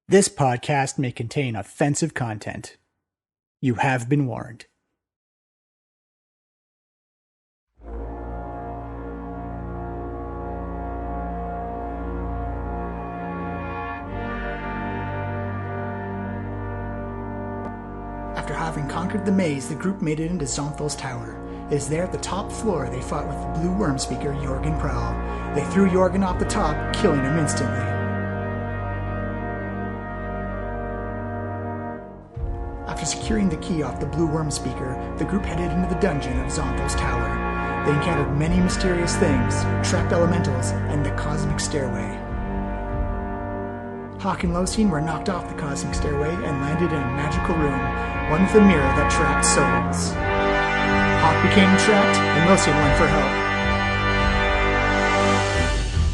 This podcast may contain offensive content. You have been warned. After having conquered the maze, the group made it into Xonthal's tower. It is there at the top floor they fought with the blue worm speaker Jorgen Prowl. They threw Jorgen off the top, killing him instantly. After securing the key off the blue worm speaker, the group headed into the dungeon of Xonthal's tower. They encountered many mysterious things, trapped elementals, and the cosmic stairway. Hawk and Losine were knocked off the cosmic stairway and landed in a magical room, one with a mirror that trapped souls. Hawk became trapped, and Losine went for help.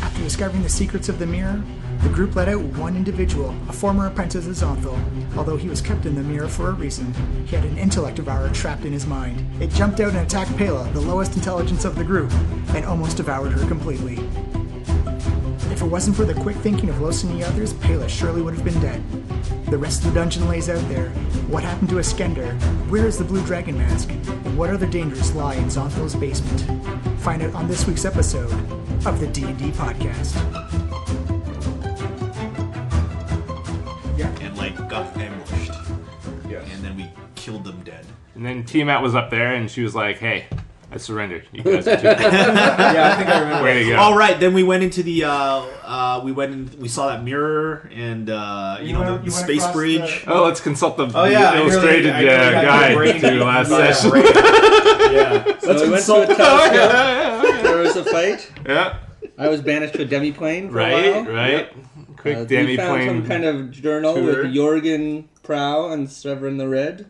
After discovering the secrets of the mirror, the group let out one individual, a former apprentice of Xonthal. Although he was kept in the mirror for a reason, he had an intellect devourer trapped in his mind. It jumped out and attacked Pela, the lowest intelligence of the group, and almost devoured her completely. If it wasn't for the quick thinking of Los and the others, Pela surely would have been dead. The rest of the dungeon lays out there. What happened to Iskender? Where is the blue dragon mask? And what other dangers lie in Xonthal's basement? Find out on this week's episode of the D&D Podcast. And got ambushed. Yes. And then we killed them dead. And then Tiamat was up there and she was like, "Hey, I surrendered. You guys are too good." Yeah, I think I remember. Way to go. All right, then we went into the we saw that mirror and the space bridge. Oh, let's consult the I illustrated nearly guide brain to last session. Yeah. So we went to a telescope. There was a fight. Yeah. I was banished to a demi-plane for a while. Right. Yep. Quick We demi-plane. found some kind of journal tour. with Jorgen Prowl and Severin the Red.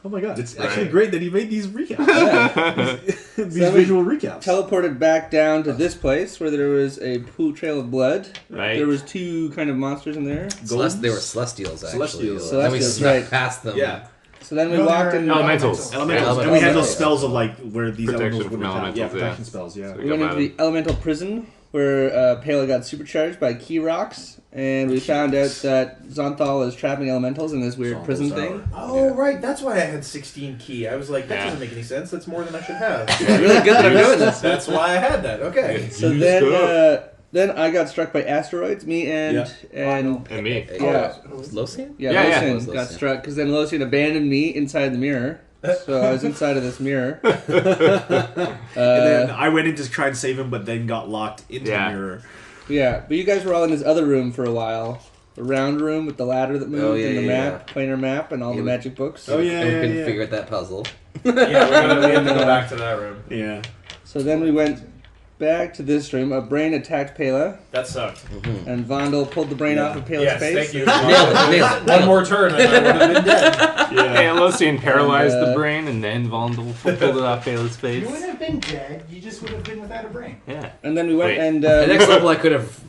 Oh my god, it's actually great that he made these recaps. Yeah. These So visual recaps. Teleported back down to this place where there was a trail of blood. Right. There was two kind of monsters in there. They were Celestials, actually. Celestials. And we Celestials, snuck right. past them. Yeah. So then we walked in. Elementals. Elementals. Yeah, And we had those elementals. spells of where these Protection elementals from would attack. elementals, Yeah, yeah. protection spells, yeah. So We went into the elemental prison where Pela got supercharged by key rocks, and we found out that Xonthal is trapping elementals in this weird prison thing. Oh, right. That's why I had 16 key. I was like, that Yeah. doesn't make any sense. That's more than I should have. It's really good that I'm doing this. That's why I had that. Okay. So You then I got struck by asteroids. Me and And me. yeah, Was Losian? yeah, Yeah, Losian yeah. got struck because then Losian abandoned me inside the mirror. So I was inside of this mirror. And then I went in to try and save him, but then got locked into Yeah. the mirror. Yeah, but you guys were all in this other room for a while. The round room with the ladder that moved and the map, planar map, and all the magic books. Oh, yeah, And we yeah, couldn't yeah. figure out that puzzle. Yeah, we have to go back to that room. Yeah. So then we went back to this room. A brain attacked Pela, That sucked. and Vandal pulled the brain off of Pela's Yes, face. thank you. Nailed it. One more turn and I would have been dead. Hey, Losine paralyzed And, the brain, and then Vondel pulled it off Pela's face. You wouldn't have been dead, you just would have been without a brain. Yeah. And then we went Wait. and The next level, I could have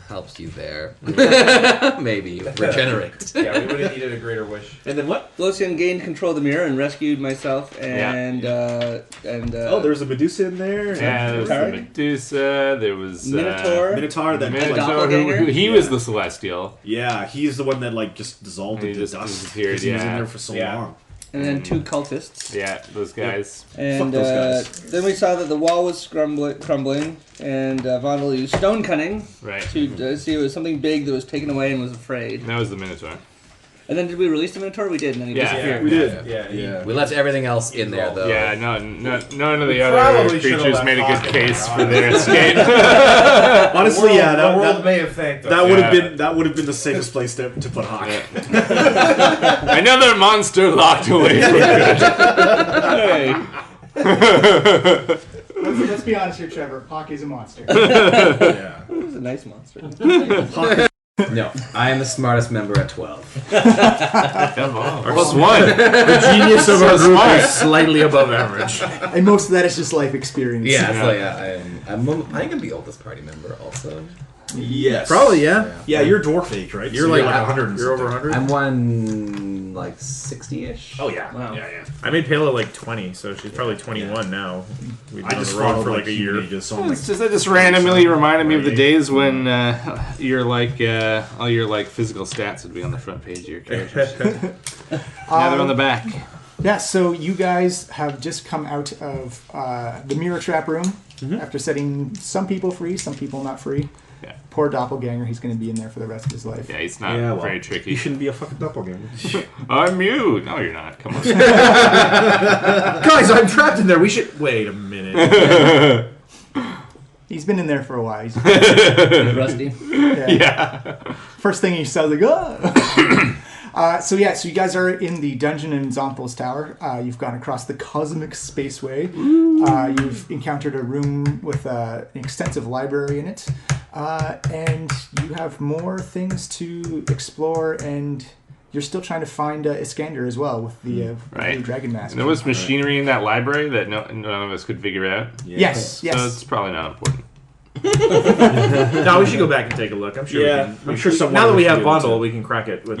helped you there. Maybe. Regenerate. Yeah, we would have needed a greater wish. And then what? Losian gained control of the mirror and rescued myself and Oh, there was a Medusa in there. Yeah, there was the Targ? Medusa, there was... Minotaur. Minotaur that Minotaur, Doppelganger? he was the Celestial. Yeah, he's the one that just dissolved He into just dust. disappeared, 'cause he was in yeah. there for so Yeah. long. and then two cultists. Yeah, those guys. And Fuck those guys. then we saw that the wall was crumbling, and Vondel used stone cunning Right. to see it was something big that was taken away and was afraid. That was the Minotaur. And then did we release the Minotaur? We did, and then he Yeah. disappeared. We did. Yeah. We left everything else in there, though. Yeah, none of the We other probably should've creatures left made a good Hawk case in for there, their escape. Honestly, yeah, the world that may have thanked us. would have been the safest place to put Hawk. Another monster locked away from good. Hey. Let's be honest here, Trevor. Hawk is a monster. Yeah. It was a nice monster. No, I am the smartest member at 12. Plus one. The genius of our group is slightly above average. And most of that is just life experience. Yeah, so yeah, I'm I think I'm the oldest party member also. Yes. Probably, yeah. Yeah, you're dwarf age, right? You're So like 100. You're over 100. I'm 160-ish. Oh yeah. Wow. Yeah. I made Pela like 20, so she's probably 21 now. We've been I on just the road followed for like a year. So I'm It's just that just randomly reminded me of the days when you're like all your like physical stats would be on the front page of your characters. Now they're on the back. Yeah, so you guys have just come out of the mirror trap room after setting some people free, some people not free. Yeah. Poor doppelganger, he's going to be in there for the rest of his life. Yeah, he's not very You tricky. shouldn't be a fucking doppelganger. I'm you. No, you're not. Come on. Guys, I'm trapped in there. We should wait a minute. He's been in there for a while. He's, Rusty. Yeah. First thing he says, like, oh! So you guys are in the dungeon in Xonthal's tower. You've gone across the cosmic spaceway. You've encountered a room with an extensive library in it. And you have more things to explore, and you're still trying to find Iskender as well with the Right. dragon mask. And there was machinery in that library that none of us could figure out. Yes. So it's probably not important. No, we should go back and take a look. I'm sure. Yeah, we I'm sure someone Now that we should have be able to. Vondel, we can crack it with.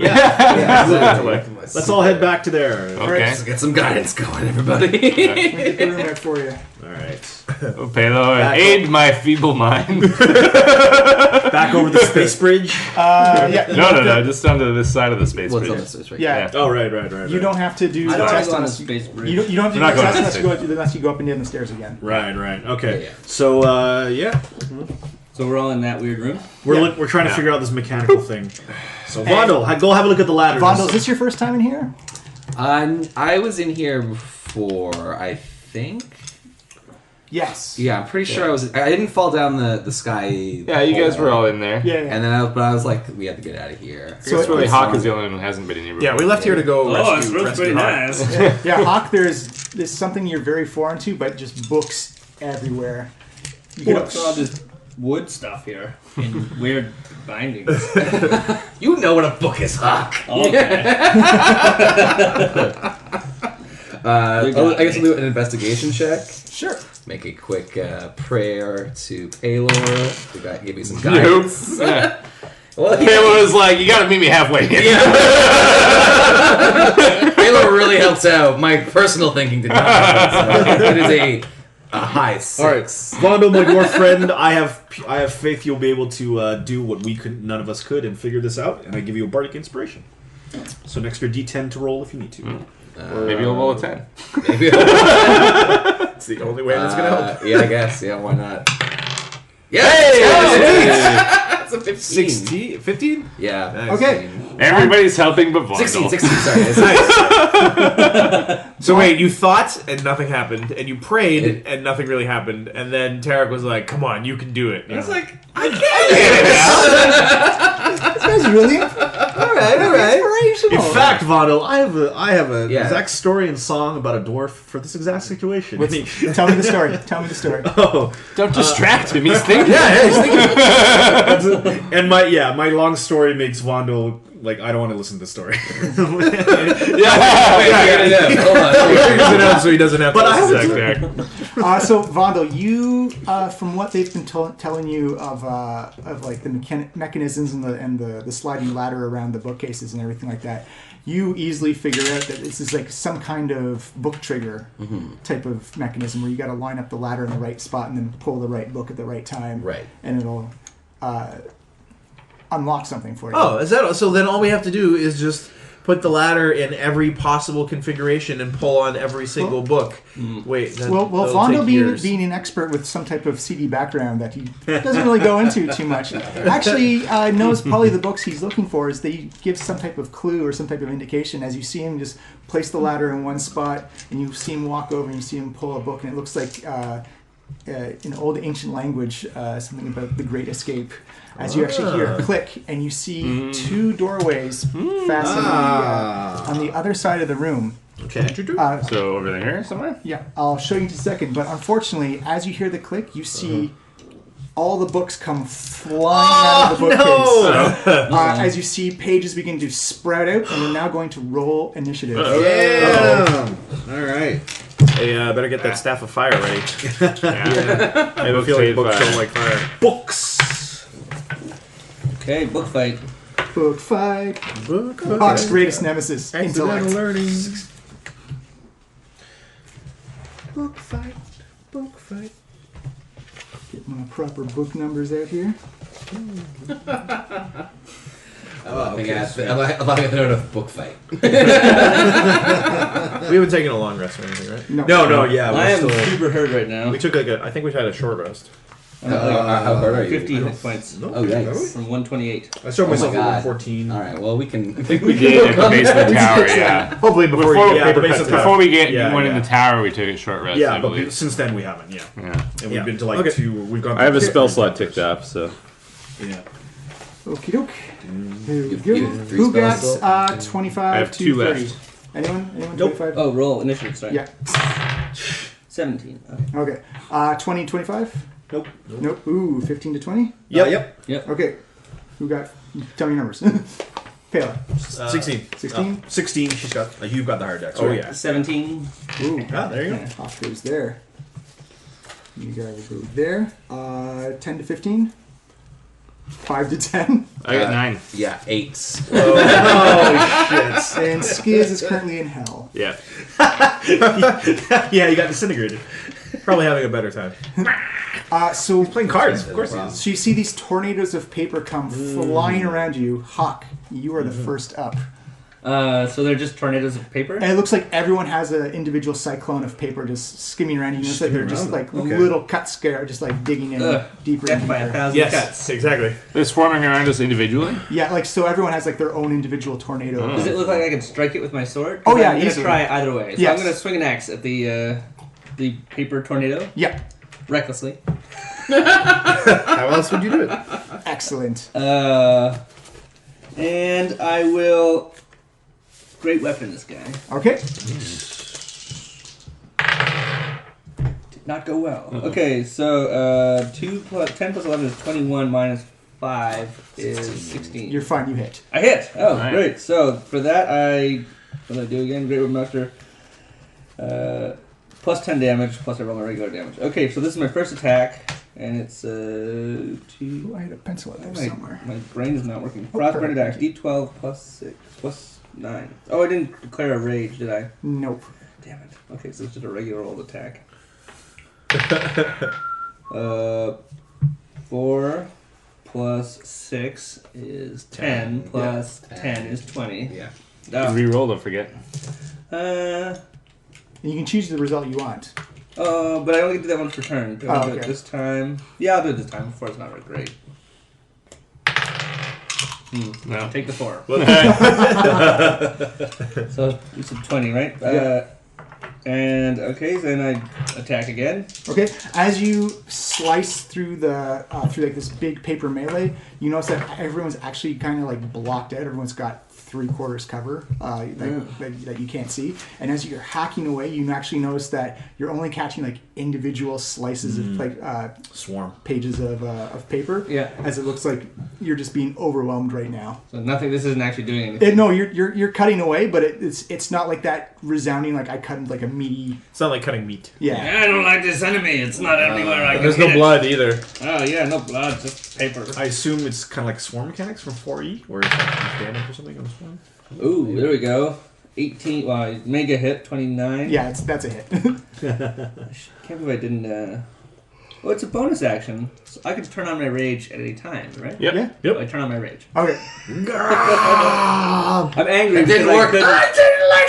Let's all head back to there. Okay. Let's get some guidance going, everybody. Get the room out for you. All right. Oh, Pelo, aid my feeble mind. Back over the space bridge. No, just onto this side of the space What's on bridge. this switch right Yeah. Oh, right. You don't have to do I the don't test go on a unless space bridge. you don't have to do We're not the going test to unless you go up and down the stairs again. Right. Okay. Yeah. So, yeah, So we're all in that weird room? we're trying to figure out this mechanical thing. So, Vondel, go have a look at the ladder. Vondel, is this your first time in here? I was in here before, I think. Yes. Yeah, I'm pretty sure I was. I didn't fall down the sky. Yeah, you guys were all in there. Yeah. And then I was like, we have to get out of here. So It's really it's Hawk is the only one who hasn't been in here before. Yeah, we left here to go rescue Hawk. Yeah, Hawk, there's something you're very foreign to, but just books everywhere. You Well, can- it's all just wood stuff here in weird bindings. You know what a book is, Hawk. Okay. I guess we'll do an investigation check. Sure. Make a quick prayer to Paylor. Give me some guidance. Yeah. Well, Pelo was like, you gotta meet me halfway here. Paylor really helps out. My personal thinking did not help. So it is a high 6. All right, Vondel, my dwarf friend, I have faith you'll be able to do what none of us could, and figure this out. And I give you a bardic inspiration. So an extra D10 to roll if you need to. Maybe you'll roll a 10. Maybe It's the only way that's gonna help. Yeah, I guess. Yeah, why not? Yeah! That's a 15. 16, 15. Yeah. Nice. Okay. Everybody's helping but Vondel. 16, sorry. It's So wait, you thought and nothing happened, and you prayed and nothing really happened, and then Tarek was like, "Come on, you can do it." And I was like, "I can't." This guy's really all right. In fact, Vondel, I have a Yeah. exact story and song about a dwarf for this exact situation. Tell me the story. Tell me the story. Oh, Don't distract him. He's thinking. and my long story makes Vondel like, I don't want to listen to the story. Hold on. So he doesn't have to. But I listen have to a that. So Vondel, you from what they've been telling you of like the mechanisms and the sliding ladder around the bookcases and everything like that, you easily figure out that this is like some kind of book trigger type of mechanism where you got to line up the ladder in the right spot and then pull the right book at the right time, Right. and it'll unlock something for you. Oh, is that so? Then all we have to do is just put the ladder in every possible configuration and pull on every single book. Wait, Well, Vondel being an expert with some type of CD background that he doesn't really go into too much, actually knows probably the books he's looking for is they give some type of clue or some type of indication as you see him just place the ladder in one spot and you see him walk over and you see him pull a book and it looks like in old ancient language something about the Great Escape. As you actually hear a click and you see two doorways fastened on the other side of the room. Okay. So over there somewhere? Yeah, I'll show you in just a second. But unfortunately, as you hear the click, you see all the books come flying out of the bookcase. As you see pages begin to sprout out, and we're now going to roll initiative. Yeah. All right. Hey, better get that staff of fire ready. Yeah. I have a feeling books don't like fire. Books. Okay, book fight. Book fight. Book Hawk's greatest nemesis. Accidental Intellect. learning. Book fight. Book fight. Get my proper book numbers out here. I'm laughing at the note of book fight. We haven't taken a long rest or anything, right? No, yeah. I am We're still, super hurt right now. We took I think we had a short rest. I'm at, like, How hard are you? 50 hit points Oh, yikes. from 128. I started myself God. at 114. All right, well, we can. I think we did at the base of the tower, yeah. Hopefully before Before, you get paper base cuts of the out. before we Yeah, went in yeah. the tower, we took a short rest, Yeah, I but believe. since then we haven't, yeah. Yeah. And Yeah. we've been to like Okay. we've gone I have a to- spell slot ticked off, so. Yeah. Okie doke. Here we You- go. you have 3 Who spells got still? 25 I have to 2 30? left. Anyone? Nope. 25? Oh, roll initiative, sorry. Yeah. 17. Okay. Okay. 20, 25? Nope. Nope. Ooh, 15 to 20? Yep. Okay. Who got... Tell me your numbers. Pela. 16. 16? 16. She's got. You've got the hard deck. Oh yeah. 17. Ooh. Ah, there you go. Yeah. Off goes there. You guys will go there. 10 to 15? 5 to 10? I got 9. Yeah, 8s. Oh shit. And Skiz is currently in hell. Yeah. Yeah, you got disintegrated. Probably having a better time. So Playing cards, of course he is. So you see these tornadoes of paper come flying around you. Hawk, you are the first up. So they're just tornadoes of paper? And it looks like everyone has an individual cyclone of paper just skimming around you. You notice that they're just like little cut scare, just like digging in deeper Death into by a there. thousand Yes, cuts. exactly. They're swarming around us individually? Yeah, like so everyone has like their own individual tornado. Does it look like I can strike it with my sword? Oh, yeah, I'm gonna easily. try either way. So Yes. I'm gonna swing an axe at the paper tornado Yeah, recklessly. How else would you do it? excellent. And I will great weapon this guy. Okay, Did not go well. Okay, so 10 plus 11 is 21 minus 5 is 16. you're fine. You hit. I hit. Oh, Nice. great. So for that, what do I do again? Great Weapon Master. Plus 10 damage, plus I roll my regular damage. Okay, so this is my first attack, and it's 2. Ooh, I had a pencil in there somewhere. My brain is not working. Oh, Frostburned perfect. attack, D12 plus 6, plus 9. Oh, I didn't declare a rage, did I? Nope. Damn it. Okay, so it's just a regular old attack. 4 plus 6 is 10, plus 10 is 20. Yeah. Oh. Reroll, don't forget. And you can choose the result you want. But I only get to do that once per turn. Do I Oh, do it okay. this time? Yeah, I'll do it this time. Before it's not very great. No. Take the 4. So you said 20, right? Yeah. And okay, so then I attack again. Okay, as you slice through the through like this big paper melee, you notice that everyone's actually kind of like blocked out. Everyone's got 3/4 cover that you can't see. And as you're hacking away, you actually notice that you're only catching like individual slices of like Swarm. pages of paper. Yeah. As it looks like you're just being overwhelmed right now. So nothing. This isn't actually doing anything. No, you're cutting away, but it's not like that resounding like I cut like a meaty. It's not like cutting meat. Yeah. I don't like this enemy. It's not anywhere I can There's hit no it. blood either. Oh yeah, no blood, just paper. I assume it's kind of like swarm mechanics from 4E, where it's like damage or something on the swarm. Ooh, there we go. 18. Wow, mega hit. 29. Yeah, that's a hit. Can't believe I didn't. Well, it's a bonus action. So I can turn on my rage at any time, right? Yep. Yeah. So I turn on my rage. Okay. I'm angry. It didn't because work. I I didn't like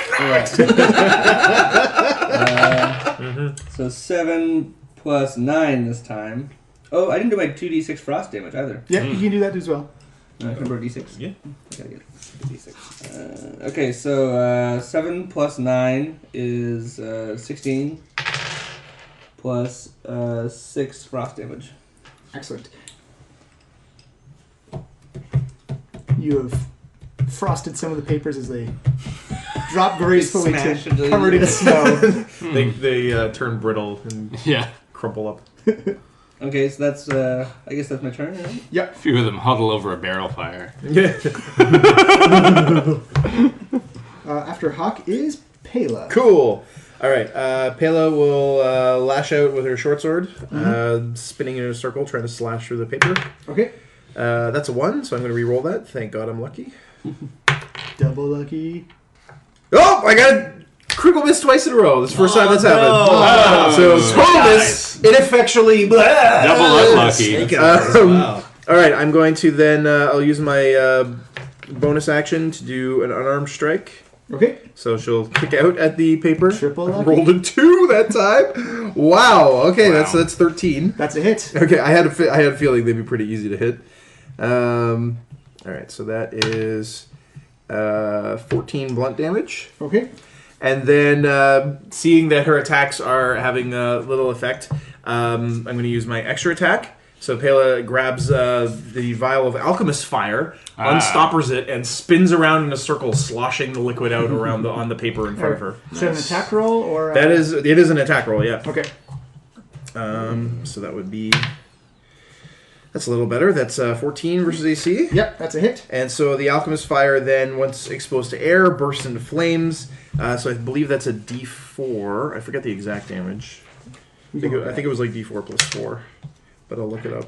couldn't- So 7 plus 9 this time. Oh, I didn't do my 2d6 frost damage either. Yeah, you can do that as well. Number d6. Yeah. I gotta get d6. Okay, so 7 plus 9 is 16. Plus 6 frost damage. Excellent. You have frosted some of the papers as they drop gracefully Smash to into covered in snow. They turn brittle and Yeah. crumple up. Okay, so that's I guess that's my turn. Right? A few of them huddle over a barrel fire. Yeah. After Hawk is Pela. Cool. All right. Pela will lash out with her short sword, spinning in a circle, trying to slash through the paper. Okay. That's a 1, so I'm going to re-roll that. Thank God I'm lucky. Double lucky. Oh, I got a critical miss twice in a row. This is the first time that's happened. Oh, So total miss, ineffectually. Double unlucky. Wow. All right, I'm going to then. I'll use my bonus action to do an unarmed strike. Okay. So she'll kick out at the paper. Triple lucky. Rolled a 2 that time. Wow. Okay, Wow. that's 13. That's a hit. Okay, I had a feeling they'd be pretty easy to hit. All right, so that is 14 blunt damage. Okay. And then, seeing that her attacks are having little effect, I'm going to use my extra attack. So Pela grabs the vial of alchemist fire, unstoppers it, and spins around in a circle, sloshing the liquid out around on the paper in front of her. Is that an attack roll or? It is an attack roll, yeah. Okay. So that would be. That's a little better. That's 14 versus AC. Yep, that's a hit. And so the alchemist fire then, once exposed to air, bursts into flames. So I believe that's a D4. I forget the exact damage. I think it was like D4 plus 4. But I'll look it up.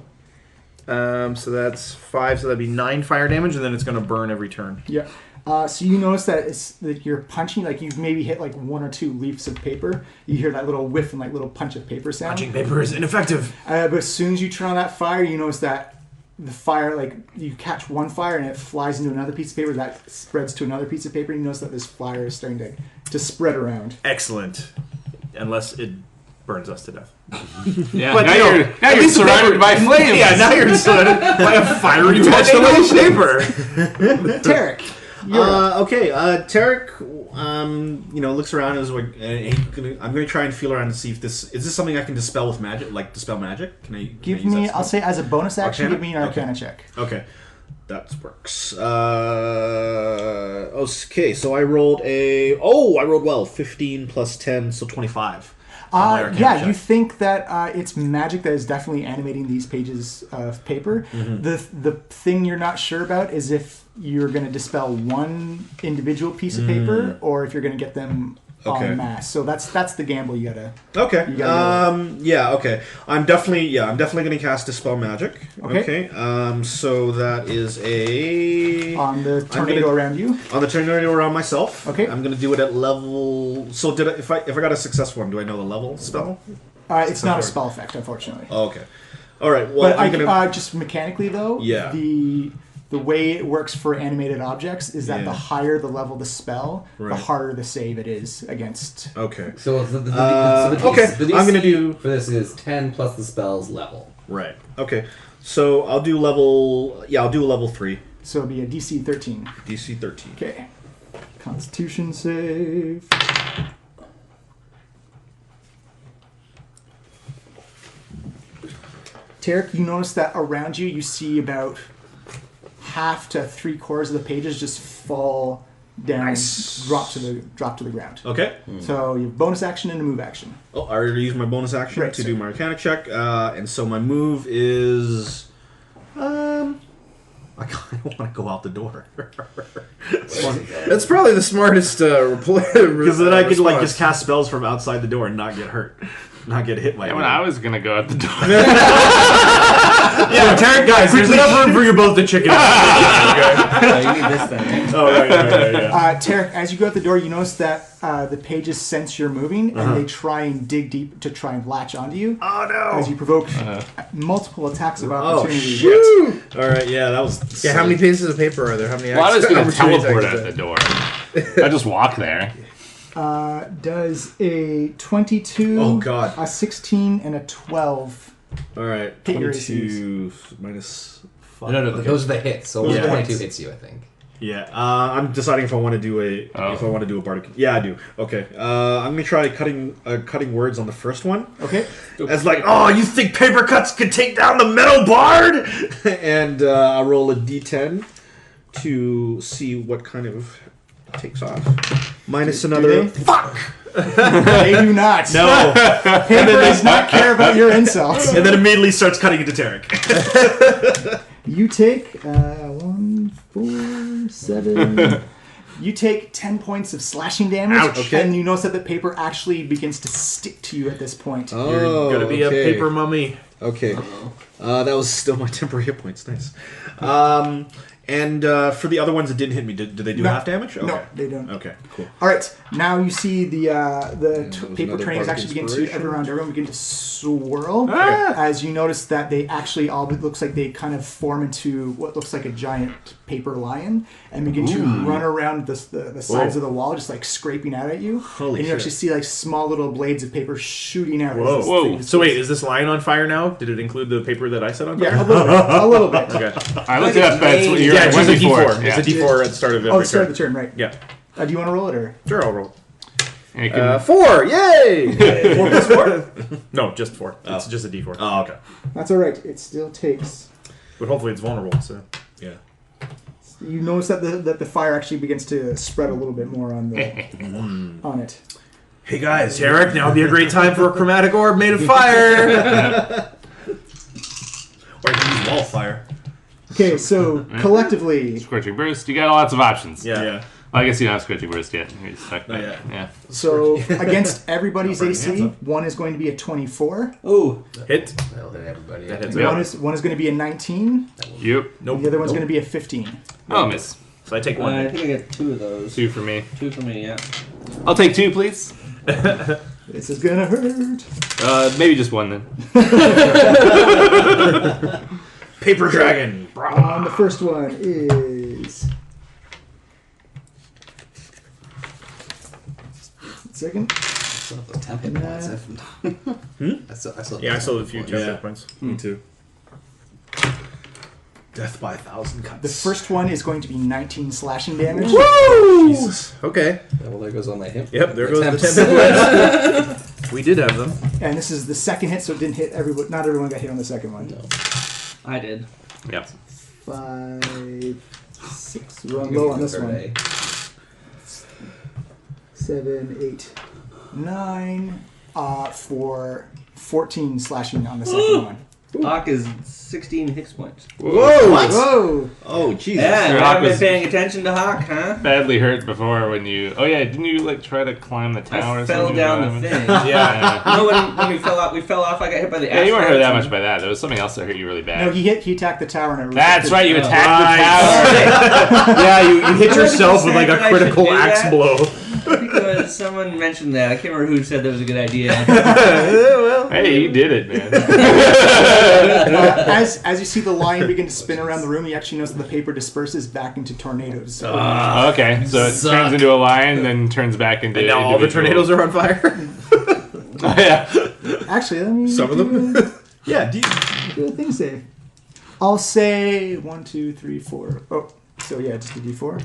So that's 5, so that'd be 9 fire damage, and then it's going to burn every turn. Yeah. So you notice that you're punching, like you've maybe hit like 1 or 2 leaves of paper. You hear that little whiff and like little punch of paper sound. Punching paper is ineffective. But as soon as you turn on that fire, you notice that the fire, like you catch one fire and it flies into another piece of paper that spreads to another piece of paper. And you notice that this fire is starting to spread around. Excellent. Unless it burns us to death. Yeah, But now you're surrounded by flames. Yeah, now you're surrounded by a fiery tornado of paper. Tarek, you're up. Okay, Tarek, looks around and is like, I'm going to try and feel around and see if is this something I can dispel with magic, like dispel magic? Can I Give use me, that I'll spell? say as a bonus action, Arcana? give me an Arcana check. Okay, that works. Okay, so I rolled well, 15 plus 10, so 25. Yeah, check. you think that it's magic that is definitely animating these pages of paper. Mm-hmm. The thing you're not sure about is if you're going to dispel one individual piece of paper or if you're going to get them Okay. en masse. So that's the gamble you gotta. Okay. You gotta Yeah. Okay. I'm definitely going to cast dispel magic. Okay. So that is a On the tornado around you. on the tornado around myself. Okay. I'm going to do it at level. So if I got a successful one, do I know the level spell? It's not a spell effect, unfortunately. Oh, okay. All right. Well, But I'm gonna. just mechanically though, Yeah. the way it works for animated objects is that the higher the level the spell, the Right. harder the save it is against. Okay. So the okay, DC I'm gonna do- for this is 10 plus the spell's level. Right. Okay. So I'll do level. Yeah, I'll do a level 3. So it'd be a DC 13. DC 13. Okay. Constitution save. Tarek, you notice that around you, you see about half to 3/4 of the pages just fall down, Nice. drop to the ground. Okay. So you have bonus action and a move action. Oh, I already used my bonus action Right, to sir. do my Arcana check, and so my move is. I kind of want to go out the door That's probably the smartest because then I could like response. just cast spells from outside the door and not get hurt, not get hit by. Yeah, when anything. I was gonna go out the door. Yeah, Tarek, guys, there's enough room for you both to chicken. You need this thing. Oh right, yeah. Tarek, as you go out the door, you notice that the pages sense you're moving, and they try and dig deep to try and latch onto you. Oh no! As you provoke multiple attacks of Oh opportunity. shit! All right, yeah, that was. Yeah, how many pieces of paper are there? How many? Well, I was gonna opportunity teleport attacks out is the door. I just walk there. Does a 22, Oh, God. a 16, and a 12. All right, Hit your 22 minus. No, 5. no, those are the hits. So Those are the 22 hits. hits you, I think. Yeah, I'm deciding if I want to do a bardic. Yeah, I do. Okay, I'm gonna try cutting words on the first one. Okay. As like, oh, you think paper cuts could take down the metal bard? And I roll a d10 to see what kind of takes off. Minus another. they? Fuck. They do not. No. Paper does not care about your insults. And then immediately starts cutting into Tarek. You take 1, 4, 7. You take 10 points of slashing damage, Ouch. Okay. and you notice that the paper actually begins to stick to you at this point. You're gonna be a paper mummy. Okay. That was still my temporary hit points. Nice. And for the other ones that didn't hit me, did they do half damage? Okay. No, they don't. Okay, cool. All right, now you see the paper another trains bardic actually begin to inspiration. everyone begin to swirl Ah! as you notice that they actually all it looks like they kind of form into what looks like a giant paper lion and begin to run around the sides of the wall, just like scraping out at you. Holy and you shit. actually see like small little blades of paper shooting out. as Whoa. this Whoa. thing just So wait, goes- is this lion on fire now? Did it include the paper that I set on fire? yeah, a little bit. Okay. I looked it up. That's what you're Yeah, it's just a D4. D4. It's a D4 at the start of every Oh, start turn. of the turn, right? Yeah. Do you want to roll it or? Sure, I'll roll. And it can, 4, yay! 4 plus 4? No, just 4. It's just a D4. Oh, okay. That's all right. It still takes. But hopefully it's vulnerable, so. Yeah. You notice that the fire actually begins to spread a little bit more on the on it. Hey guys, Eric, now would be a great time for a chromatic orb made of fire! Or I can use wall fire. Okay, so collectively, Scorching Burst. You got lots of options. Yeah. Yeah. Well, I guess you don't have Scorching Burst yet. You're stuck Not there. yet. Yeah. so against everybody's Not burning hands AC, up. one is going to be a 24. Ooh. Hit. That'll hit everybody. That hits. Yeah. One is going to be a 19. Yep. Nope. The other one's going to be a 15. Oh, miss. So I take I one. think I get 2 of those. 2 for me. 2 for me, yeah. I'll take 2, please. This is gonna hurt. Maybe just 1 then. Paper dragon. The first one is. Second. Still have the temp hit points. I still Yeah, I still have a few Yeah. hit points. Me too. Death by 1,000 cuts. The first one is going to be 19 slashing damage. Jesus. Okay. Well, there goes all my hit. Yep, there goes the attempts. 10 hit points. We did have them. And this is the second hit, so it didn't hit everyone. Not everyone got hit on the second one. No. I did. Yep. 5, 6. We're on low on this one. 7, 8, 9. For 14 slashing on the second one. Hawk is 16 hit points. Whoa! Whoa! Oh, Jesus. Yeah, Sir, you Hawk haven't been was- paying attention to Hawk, huh? Badly hurt before when you. Oh yeah, didn't you like try to climb the tower? I or fell something? down the thing. Yeah. You know when we fell off, I got hit by the Yeah, you weren't hurt that asteroids much by that. There was something else that hurt you really bad. No, he attacked the tower and it That's right, you Oh. attacked the tower. Yeah, you hit yourself with like a I should critical do axe that? blow. Because someone mentioned that. I can't remember who said that was a good idea. Hey, you did it, man. As you see the lion begin to spin around the room, you actually notice that the paper disperses back into tornadoes. Okay, so it Suck. turns into a lion, then turns back into. And now all the individual- tornadoes are on fire? Oh, yeah. Actually, let me Some of them? Yeah, do a thing save. I'll say 1, 2, 3, 4. Oh, so yeah, just a D4.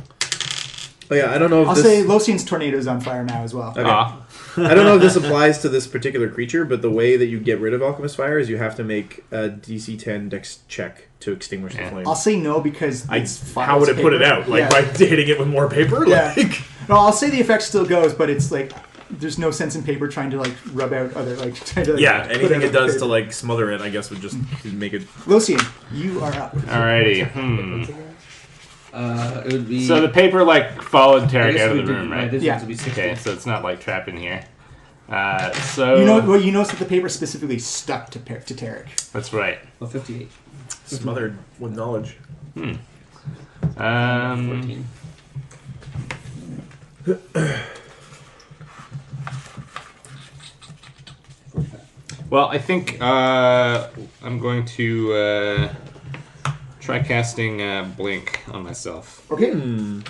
Oh yeah, I don't know if I'll this... say Locian's tornado's on fire now as well. Okay. Aw. I don't know if this applies to this particular creature, but the way that you get rid of Alchemist Fire is you have to make a DC 10 Dex check to extinguish the Yeah. flame. I'll say no because it's fire. How would it's it put it paper. out? Like Yeah. by hitting it with more paper? Yeah. Like, No, I'll say the effect still goes, but it's like there's no sense in paper trying to like rub out other like trying to like, yeah, put anything out it does paper. to like smother it, I guess, would just make it. Locian, you are up. Alrighty. It would be. So the paper like followed I Tarek guess out of we the did room, my right? distance Yeah. would be 60. Okay, so it's not like trapped in here. So You notice that the paper specifically stuck to Tarek. that's right. Well, 58. Smothered with knowledge. 14. Well, I think I'm going to try casting Blink on myself Okay. and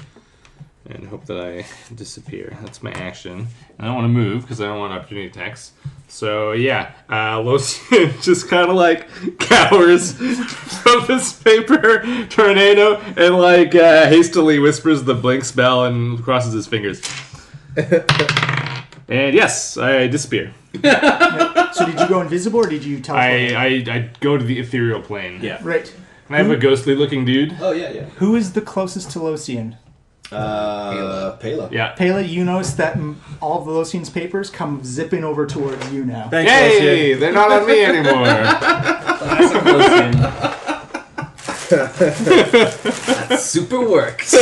hope that I disappear. That's my action. I don't want to move because I don't want opportunity attacks. So yeah, Locian just kind of like cowers from this paper tornado and like hastily whispers the blink spell and crosses his fingers. And yes, I disappear. So did you go invisible or did you teleport? I go to the ethereal plane. Yeah. Right. And I have a ghostly looking dude. Oh, yeah, yeah. Who is the closest to Locian? Pela. Yeah. Pela, you notice that all of Locian's papers come zipping over towards you now. Thanks, Yay! Locian. They're not on me anymore. Classic Locian. That super works.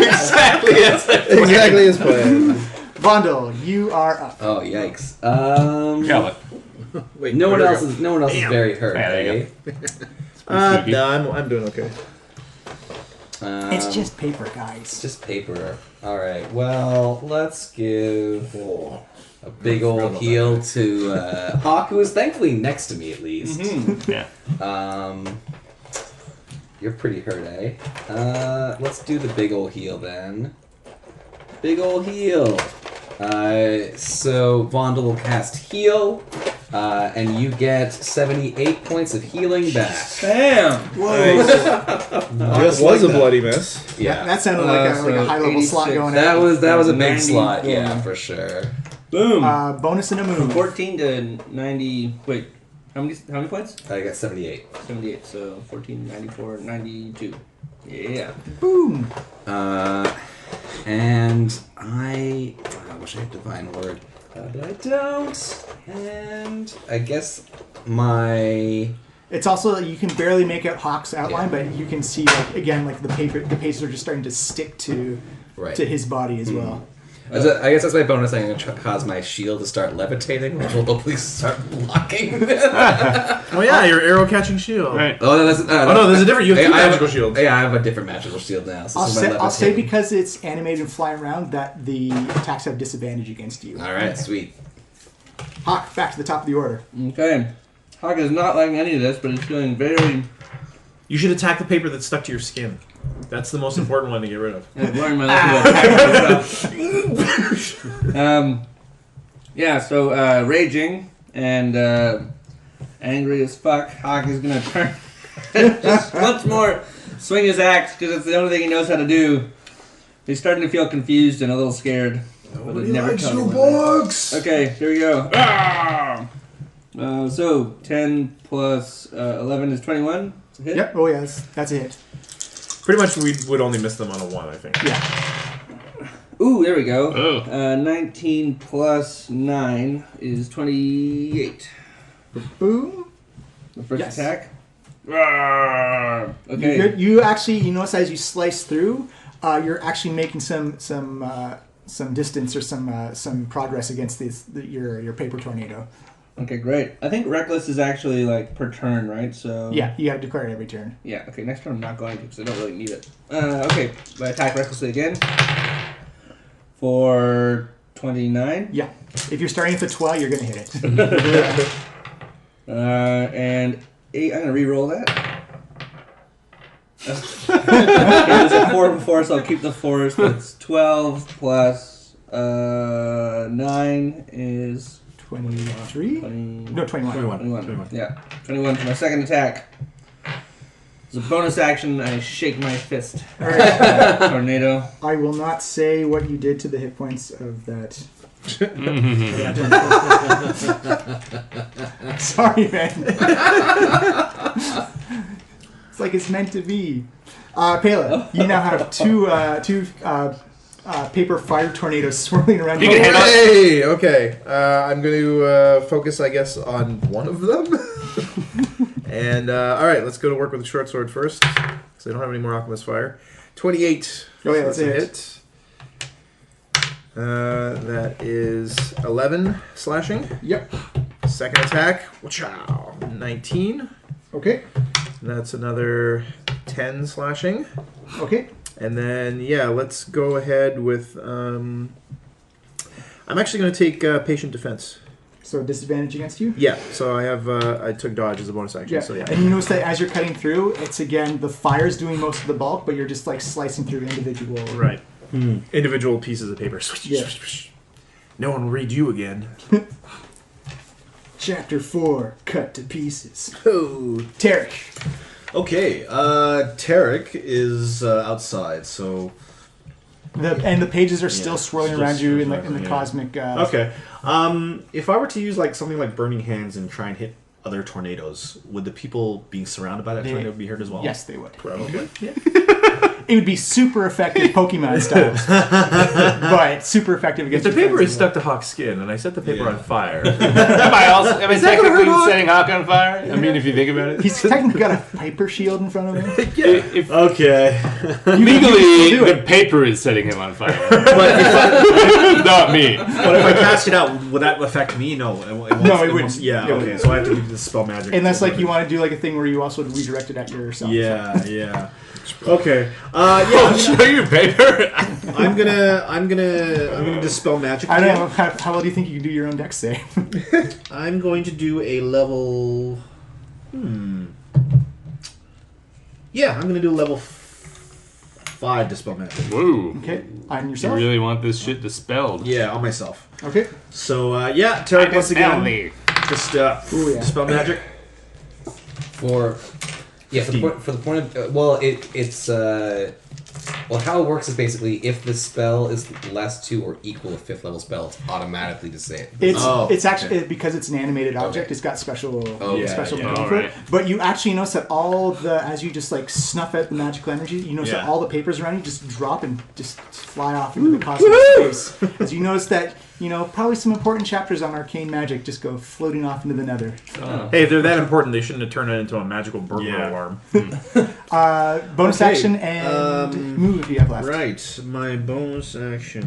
Exactly. Yes. Exactly as planned. Vondel, you are up. Oh, yikes. Yeah, look. Wait, No one there we else go. is. No one else is very hurt. Yeah, there you eh? spooky. No, I'm doing okay. It's just paper, guys. Just paper. All right. Well, let's give a big old heal to Hawk, who is thankfully next to me at least. Yeah. You're pretty hurt, eh? Let's do the big old heal then. Big old heal. So Vondel will cast heal, and you get 78 points of healing back. Damn. Just was a bloody miss. Yeah. That sounded like a so high level slot 86. going That out. was a big 90, slot. yeah. Yeah, for sure. Boom. Bonus and a move. 14 to 90. Wait, how many points? I got 78. 78. So 14, 94, 92. Yeah. Boom. And I wish I had divine word, but I don't. And I guess my It's also you can barely make out Hawk's outline, but you can see like again like the pages are just starting to stick to right. his body as well. I guess that's my bonus. I'm going to cause my shield to start levitating, which will hopefully start blocking. Oh yeah, your arrow catching shield. Right. Oh, no, that's, Oh no, there's a different. You have two I have magical shields. Yeah, I have a different magical shield now. So this is my I'll say levitating. because it's animated and flying around that the attacks have disadvantage against you. All right, sweet. Hawk, back to the top of the order. Okay. Hawk is not liking any of this, but it's feeling very. You should attack the paper that's stuck to your skin. That's the most important one to get rid of. I'm blowing my luck to attack myself. Yeah, so raging and angry as fuck, Hawk is gonna turn just once more, swing his axe because it's the only thing he knows how to do. He's starting to feel confused and a little scared. But it never tells him that. Okay, here we go. So 10 plus 11 is 21. It's a hit. Yep. Oh yeah, that's a hit. Pretty much, we would only miss them on a 1, I think. Yeah. Ooh, there we go. Oh. 19 plus 9 is 28. Boom. The first Yes. attack. Okay. You actually notice as you slice through, you're actually making some distance or some progress against your paper tornado. Okay, great. I think reckless is actually like per turn, right? So Yeah, you have to declare it every turn. Yeah. Okay. Next turn I'm not going to because I don't really need it. Okay. I attack recklessly again for 29. Yeah. If you're starting with a 12, you're gonna hit it. And 8. I'm gonna re-roll that. Okay, there's a 4 before, so I'll keep the 4. So it's 12 plus 9 is 23? 20. No, 21. 21. Yeah. 21 for my second attack. It's a bonus action. I shake my fist. All right. Tornado. I will not say what you did to the hit points of that. Sorry, man. It's like it's meant to be. Pela, you now have two paper fire tornadoes swirling around You can hit us. Hey, okay. I'm going to focus, I guess, on one of them. And, all right, let's go to work with the short sword first, because I don't have any more Alchemist Fire. 28. Oh, yeah, So that's a hit. That is 11 slashing. Yep. Second attack. Wow. 19. Okay. That's another 10 slashing. Okay. And then, yeah, let's go ahead with... I'm actually going to take Patient Defense. So disadvantage against you? Yeah, so I have... I took Dodge as a bonus action, Yeah. so yeah. And you notice that as you're cutting through, it's again, the fire's doing most of the bulk, but you're just like slicing through individual... Right. Individual pieces of paper. Yeah. No one will read you again. Chapter 4, cut to pieces. Oh. Tarek. Okay, Tarek is outside, so... And the pages are still Yeah, swirling still around you in the swirling, yeah. cosmic... Okay. If I were to use like something like Burning Hands and try and hit other tornadoes, would the people being surrounded by that They- tornado be hurt as well? Yes, they would. Probably. It would be super effective Pokemon style, but super effective against If the your paper friends is as well. stuck to Hawk's skin, and I set the paper Yeah. on fire. Am I technically setting Hawk on fire? I mean, if you think about it. He's technically got a Piper shield in front of him. If Okay. legally, do the it. paper is setting him on fire. But Not me. if I cast it out, would that affect me? No. It wouldn't. Yeah. It Okay. wouldn't. So I have to do the spell magic. Unless like you want to do like a thing where you also redirect it at yourself. Yeah. Okay. Oh, show you paper. I'm gonna dispel magic. I don't again. know how well do you think you can do your own dex save? I'm going to do a level. Yeah, I'm gonna do level 5 dispel magic. Whoa. Okay, on You yourself. really want this shit dispelled? Yeah, on myself. Okay. So Tarek once again. me. Just Ooh, yeah. dispel magic. For the point of how it works is basically if the spell is less to or equal to 5th level spell, it's automatically disabled. It's actually because it's an animated object. Okay. It's got special Oh, special yeah. control for it. Alright. But you actually notice that all the as you just like snuff out the magical energy, you notice that Yeah. all the papers around you just drop and just fly off into the cosmic space. As you notice that probably some important chapters on arcane magic just go floating off into the nether. Hey, if they're that important, they shouldn't have turned it into a magical burglar Yeah. alarm. Bonus Okay, action and move if you have left. Right, my bonus action.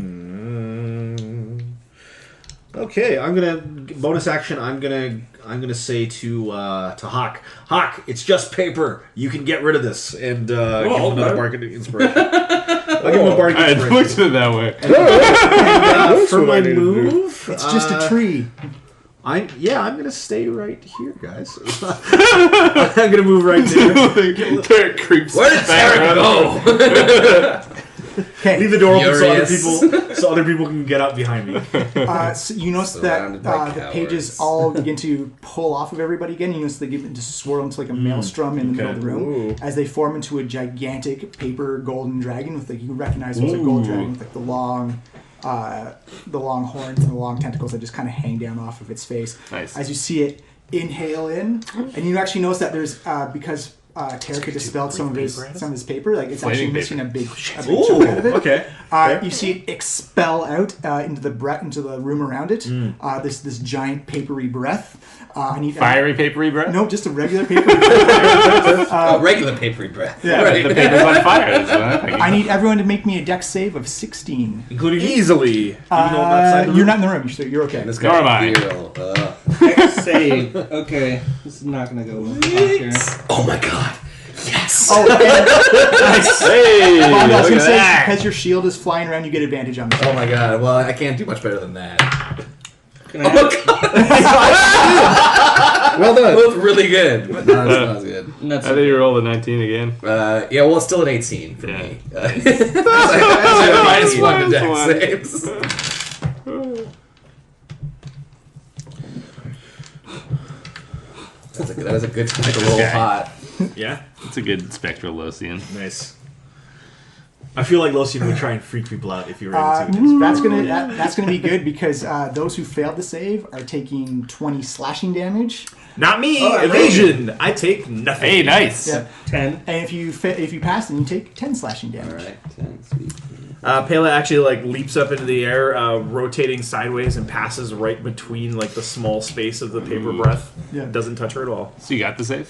Okay, I'm gonna bonus action. I'm gonna say to Hawk, Hawk, it's just paper. You can get rid of this, and give him another bardic inspiration. I'll give him a bardic I inspiration. looked at it that way. For my move, It's just a tree. I'm gonna stay right here, guys. I'm gonna move right there. Tarek creeps. Where did Tarek go? Okay. Leave the door open Furious. so other people can get up behind me. So you notice that Surrounded by the cowards. pages all begin to pull off of everybody again. You notice they begin to swirl into like a maelstrom in the middle of the room Ooh. as they form into a gigantic paper golden dragon with like you recognize it as a gold dragon with like the long horns and the long tentacles that just kind of hang down off of its face. Nice. As you see it inhale in, and you actually notice that there's because Tarek had dispelled some of his paper, like it's actually Flaming missing a big chunk out of it. Okay. You see it expel out into the room around it. This giant papery breath. I need Fiery papery breath? No, just a regular papery breath. Regular papery breath. Yeah. Right. The paper's on fire. That's what I'm thinking. I need everyone to make me a dex save of 16. Including Easily. Even though I'm outside the You're room? not in the room, so you're okay. This Nor am I. Save. Okay, this is not gonna go well here. Oh my god. Yes. Oh, and Hey, Bob, I was look going to at say, that. because your shield is flying around, you get advantage on this. Oh my god. Well, I can't do much better than that. Can I have- Well done. Both really good, but not as good. That's I think you rolled a 19 again. Yeah, well, it's still an 18 for Yeah. me. I have -1 to dex -1. saves. That is a good time to roll Okay. hot. Yeah. It's a good spectral Lothian. Nice. I feel like Lothian would try and freak people out if you were able to. That's gonna be good because those who failed to save are taking 20 slashing damage. Not me. Oh, Evasion. I take nothing. Hey, nice. Yeah. 10. And if you pass, then you take 10 slashing damage. Alright, 10, sweet. Pela actually leaps up into the air, rotating sideways, and passes right between the small space of the paper breath. Yeah. Doesn't touch her at all. So you got the save?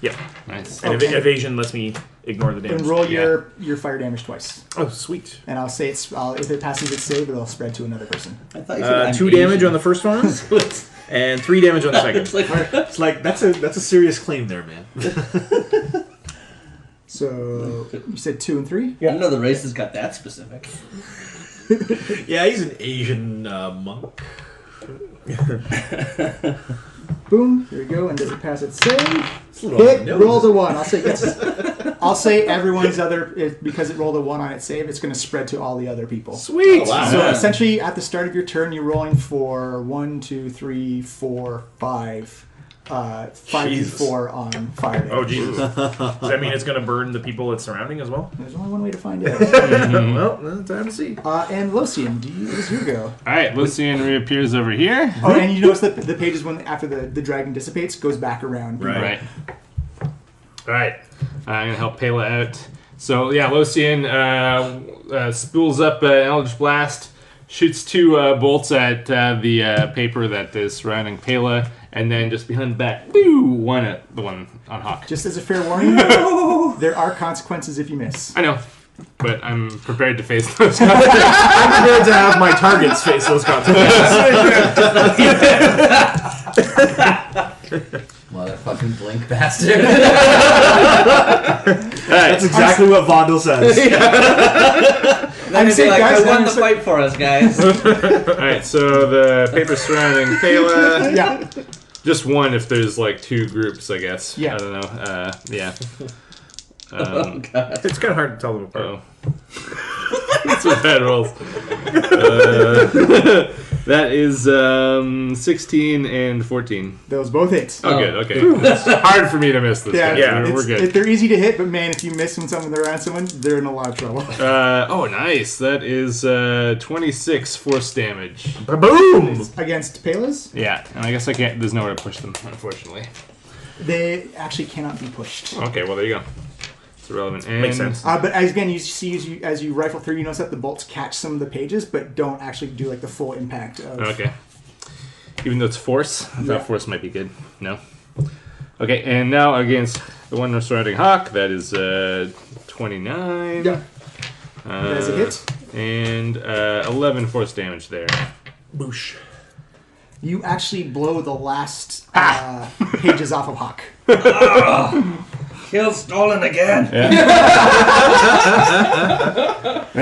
Yep. Nice. And Okay. evasion lets me ignore the damage. And roll Yeah. your fire damage twice. Oh, sweet. And I'll say if it passes its save, it'll spread to another person. I thought you said I'm 2 damage Asian. on the first one, and 3 damage on the second. It's like, It's like that's a serious claim there, man. So you said 2 and 3? I didn't know the races got that specific. Yeah, he's an Asian monk. Boom. There we go. And does it pass its save? It's a little on Hit. the nose. Roll the 1. I'll say yes. I'll say everyone's because it rolled a 1 on its save. It's going to spread to all the other people. Sweet. Oh, wow. So Yeah. essentially, at the start of your turn, you're rolling for 1, 2, 3, 4, 5. 5d4 on fire damage. Oh, Jesus. Does that mean it's going to burn the people it's surrounding as well? There's only one way to find out. Well, time to see. And Lothian, does your go? Alright, Lucian reappears over here. Oh, and you notice that the pages after the dragon dissipates goes back around. Right. Right. Alright. I'm going to help Pela out. So yeah, Locian spools up an Eldritch Blast, shoots 2 bolts at the paper that is surrounding Pela, and then just behind the back, boo, one at the one on Hawk. Just as a fair warning, there are consequences if you miss. I know, but I'm prepared to face those consequences. I'm prepared to have my targets face those consequences. Motherfucking blink bastard. That's exactly what Vondel says. Then he'd be like, I won the fight for us, guys. Alright, so the paper surrounding Pela. Yeah. Just one if there's like 2 groups, I guess. Yeah. I don't know. Yeah. Oh, God. It's kind of hard to tell them apart. That's what bad rolls. That is 16 and 14. Those both hits. Oh, good. Okay. It's hard for me to miss this. Yeah, guys. yeah, We're good. They're easy to hit, but man, if you miss when they're around someone, they're in a lot of trouble. Oh, nice. That is 26 force damage. Boom! Against Pelas, Yeah, and I guess I can't. There's nowhere to push them, unfortunately. they actually cannot be pushed. Okay, well there you go. It's irrelevant. And Makes sense. But again, you see as you rifle through, you notice that the bolts catch some of the pages, but don't actually do like the full impact of. Okay. Even though it's force, I thought force might be good. No. Okay, and now against the one surrounding Hawk, that is 29. Yeah. As a hit. And 11 force damage there. Boosh. You actually blow the last pages off of Hawk. Kill Stolen again. And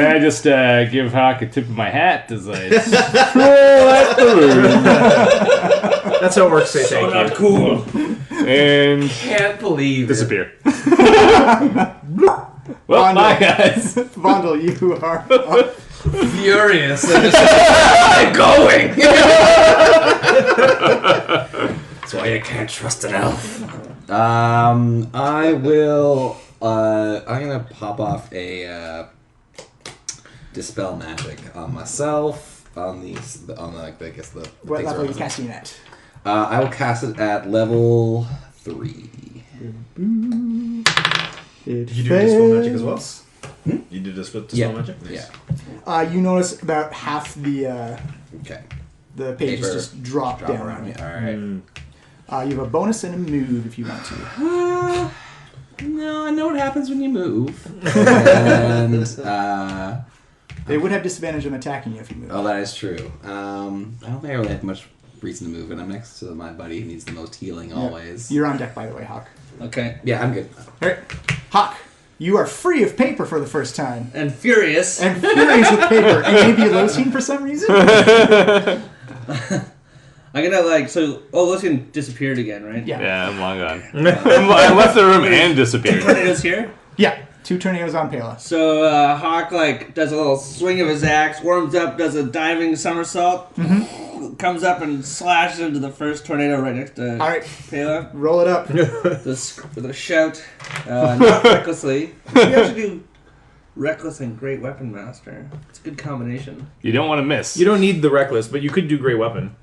I just give Hawk a tip of my hat as I stroll at the room. That's how it works. Say thank you. Cool. And Can't believe it. disappear. Well, bye, guys. Vondel, you are Furious. I'm going. That's why you can't trust an elf. I will. I'm gonna pop off a dispel magic on myself. On these. On like I guess the. what things level are you around. casting it at? I will cast it at level 3. It You do dispel magic as well? fails. You do dispel Yeah. magic? Yeah. You notice about half the Okay. pages Paper just drop Drop down. around me. All right. You have a bonus and a move if you want to. No, I know what happens when you move. And They would have disadvantage on attacking you if you move. oh, that is true. I don't think I really have much reason to move, and I'm next to my buddy who needs the most healing always. You're on deck, by the way, Hawk. Okay. Yeah, I'm good. All right, Hawk, you are free of paper for the first time. And furious. And furious with paper. And maybe Locian for some reason? I'm gonna Locian disappeared again, right? Yeah. Yeah, I'm long gone. I left the room and disappeared. Tornado's here. Yeah, 2 tornadoes on Pela. So Hawk does a little swing of his axe, warms up, does a diving somersault, comes up and slashes into the first tornado right next to All right, Pela. roll it up. With a shout, not recklessly. You actually do reckless and great weapon master. It's a good combination. You don't want to miss. You don't need the reckless, but you could do great weapon.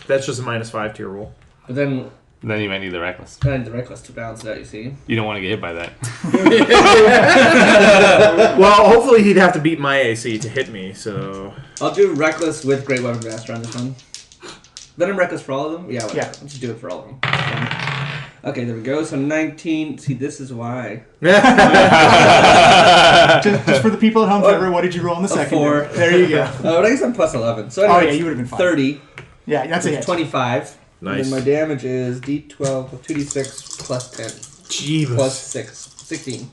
That's just a -5 to your roll. But then Then you might need the reckless. I need the reckless to balance it out, you see. You don't want to get hit by that. Well, hopefully he'd have to beat my AC to hit me, so... I'll do reckless with great weapon master on this one. Then I'm reckless for all of them? Yeah, whatever. Yeah. Let's just do it for all of them. Okay, there we go. So 19. See, this is why. Just for the people at home, Trevor, what did you roll in the second? 4. There you go. But I guess I'm plus 11. So Oh, anyway, yeah, it's you would have been fine. 30. Yeah, that's a hit. 25. Nice. And then my damage is D12 plus 2D6 plus 10. Jeebus. Plus 6. 16.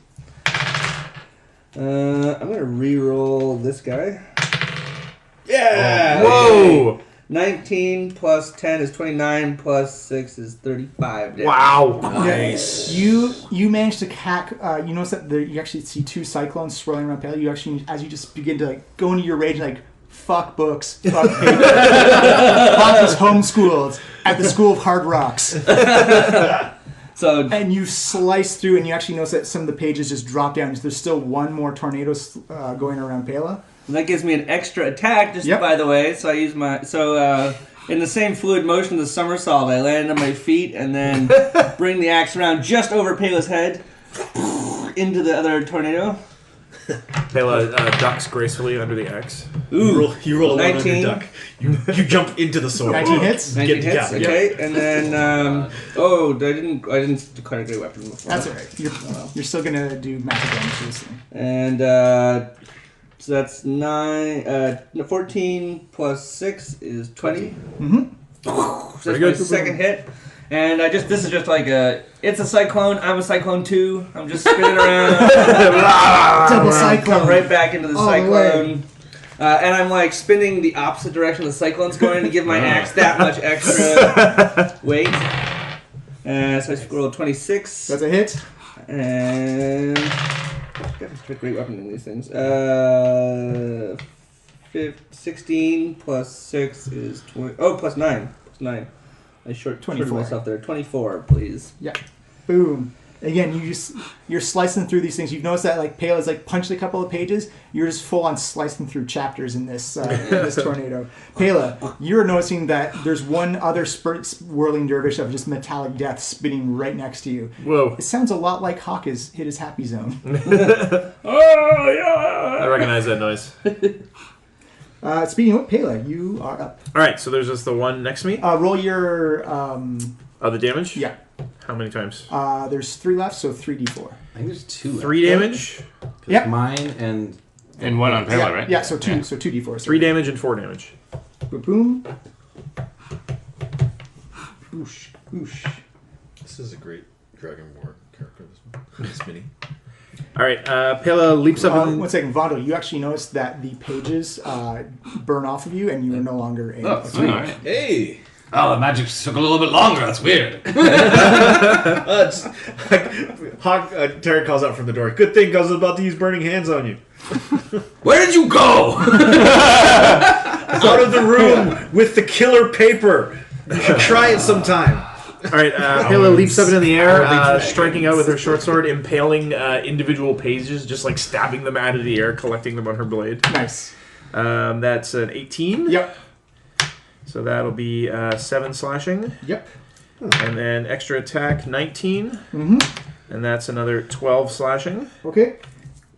I'm going to re-roll this guy. Yeah! Whoa! 19 plus 10 is 29 plus 6 is 35 damage. Wow. Nice. You managed to hack. You notice that you actually see 2 cyclones swirling around Pele. You actually, as you just begin to go into your rage, fuck books, fuck paper. Hawk is homeschooled at the School of Hard Rocks. So And you slice through, and you actually notice that some of the pages just drop down. There's still one more tornado going around Pela. that gives me an extra attack, just by the way. So I use my... in the same fluid motion of the somersault, I land on my feet and then bring the axe around just over Pela's head into the other tornado. Pela ducks gracefully under the axe. Ooh, You roll a 1 on 19. your duck. You jump into the sword. 19 hits. 19 Get the hits, gap, okay. And then, I didn't declare a great weapon before. That's alright. You're still gonna do magic damage to this thing. And, so that's 14 plus 6 is 20. Mm-hmm. So Pretty that's good. my second hit. And this is just like it's a cyclone, I'm a cyclone too. I'm just spinning around. Double Come cyclone. right back into the All the cyclone. And I'm like spinning the opposite direction the cyclone's going to give my axe that much extra weight. So I roll 26. That's a hit. And got a great weapon in these things. 16 plus 6 is 20. Oh, plus 9. Plus 9. I shorted 24. myself there. 24, please. Yeah. Boom. Again, you're slicing through these things. You've noticed that like Pela's like punched a couple of pages. You're just full on slicing through chapters in this this tornado. Pela, you're noticing that there's one other whirling dervish of just metallic death spinning right next to you. Whoa. It sounds a lot like Hawk has hit his happy zone. Oh, yeah! I recognize that noise. Speaking of Pela, you are up. Alright, so there's just the one next to me. Roll your The damage? yeah. How many times? There's 3 left, so 3d4. I think there's 2. 3 damage, Yep. Mine and And one on Pela, Yeah, right? yeah, so 2d4. 3 damage, and 4 damage. Boom. whoosh, whoosh. This is a great Dragonborn character. This mini. Alright, Pela leaps up and... One second, Vondo, you actually noticed that the pages burn off of you and you are no longer a Oh, three. all right. Hey! Oh, the magic took a little bit longer. That's weird. Terry calls out from the door. Good thing, because I was about to use burning hands on you. Where did you go? Out of the room with the killer paper. You should try it sometime. Alright, Pela leaps up into the air, striking out with her short sword, impaling individual pages, just like stabbing them out of the air, collecting them on her blade. Nice. That's an 18. Yep. So that'll be 7 slashing. Yep. And then extra attack, 19. Mm-hmm. And that's another 12 slashing. Okay.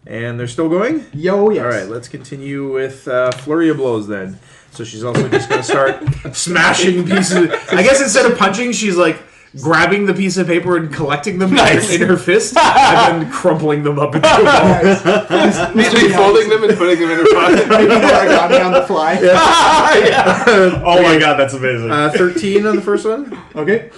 And they're still going? Yo, yes. Alright, let's continue with Flurry of Blows then. So she's also just going to start smashing pieces. I guess instead of punching, she's like grabbing the piece of paper and collecting them in her fist and then crumpling them up into a ball. Nice. Neatly folding them and putting them in her pocket. Making origami on the fly. Oh my god, that's amazing. 13 on the first one. Okay.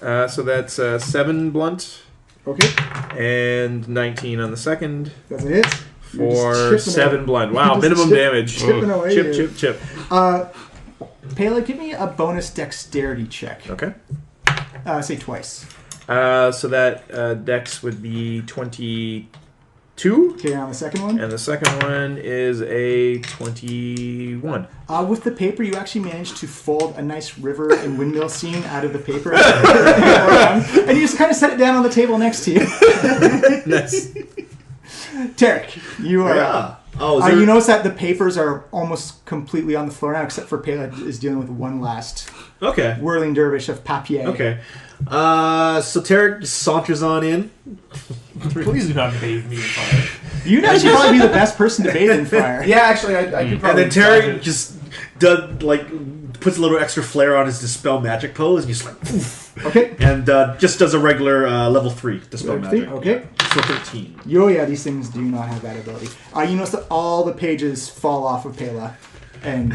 So that's 7 blunt. Okay. And 19 on the second That's a hit. You're for just chipping 7 blunt. Wow, Just minimum chip- damage. chipping away Chip, here. chip, chip. Pela, give me a bonus dexterity check. Okay. Say twice. So that dex would be 22. Okay, on the second one. And the second one is a 21. With the paper, you actually managed to fold a nice river and windmill scene out of the paper. And you just kind of set it down on the table next to you. Nice. Tarek, you are up. Oh, is there... You notice that the papers are almost completely on the floor now, except for Pela is dealing with one last Okay. whirling dervish of papier. Okay. So Tarek just saunters on in. Please do not bathe me in fire. You'd actually probably be the best person to bathe in fire. Yeah, actually, I could And probably... then Tarek just does, puts a little extra flair on his Dispel Magic pose, and just like, poof, Okay. and just does a regular level 3 Dispel Level three, Magic. okay. So 13. Yeah, these things do not have that ability. You notice that all the pages fall off of Pela and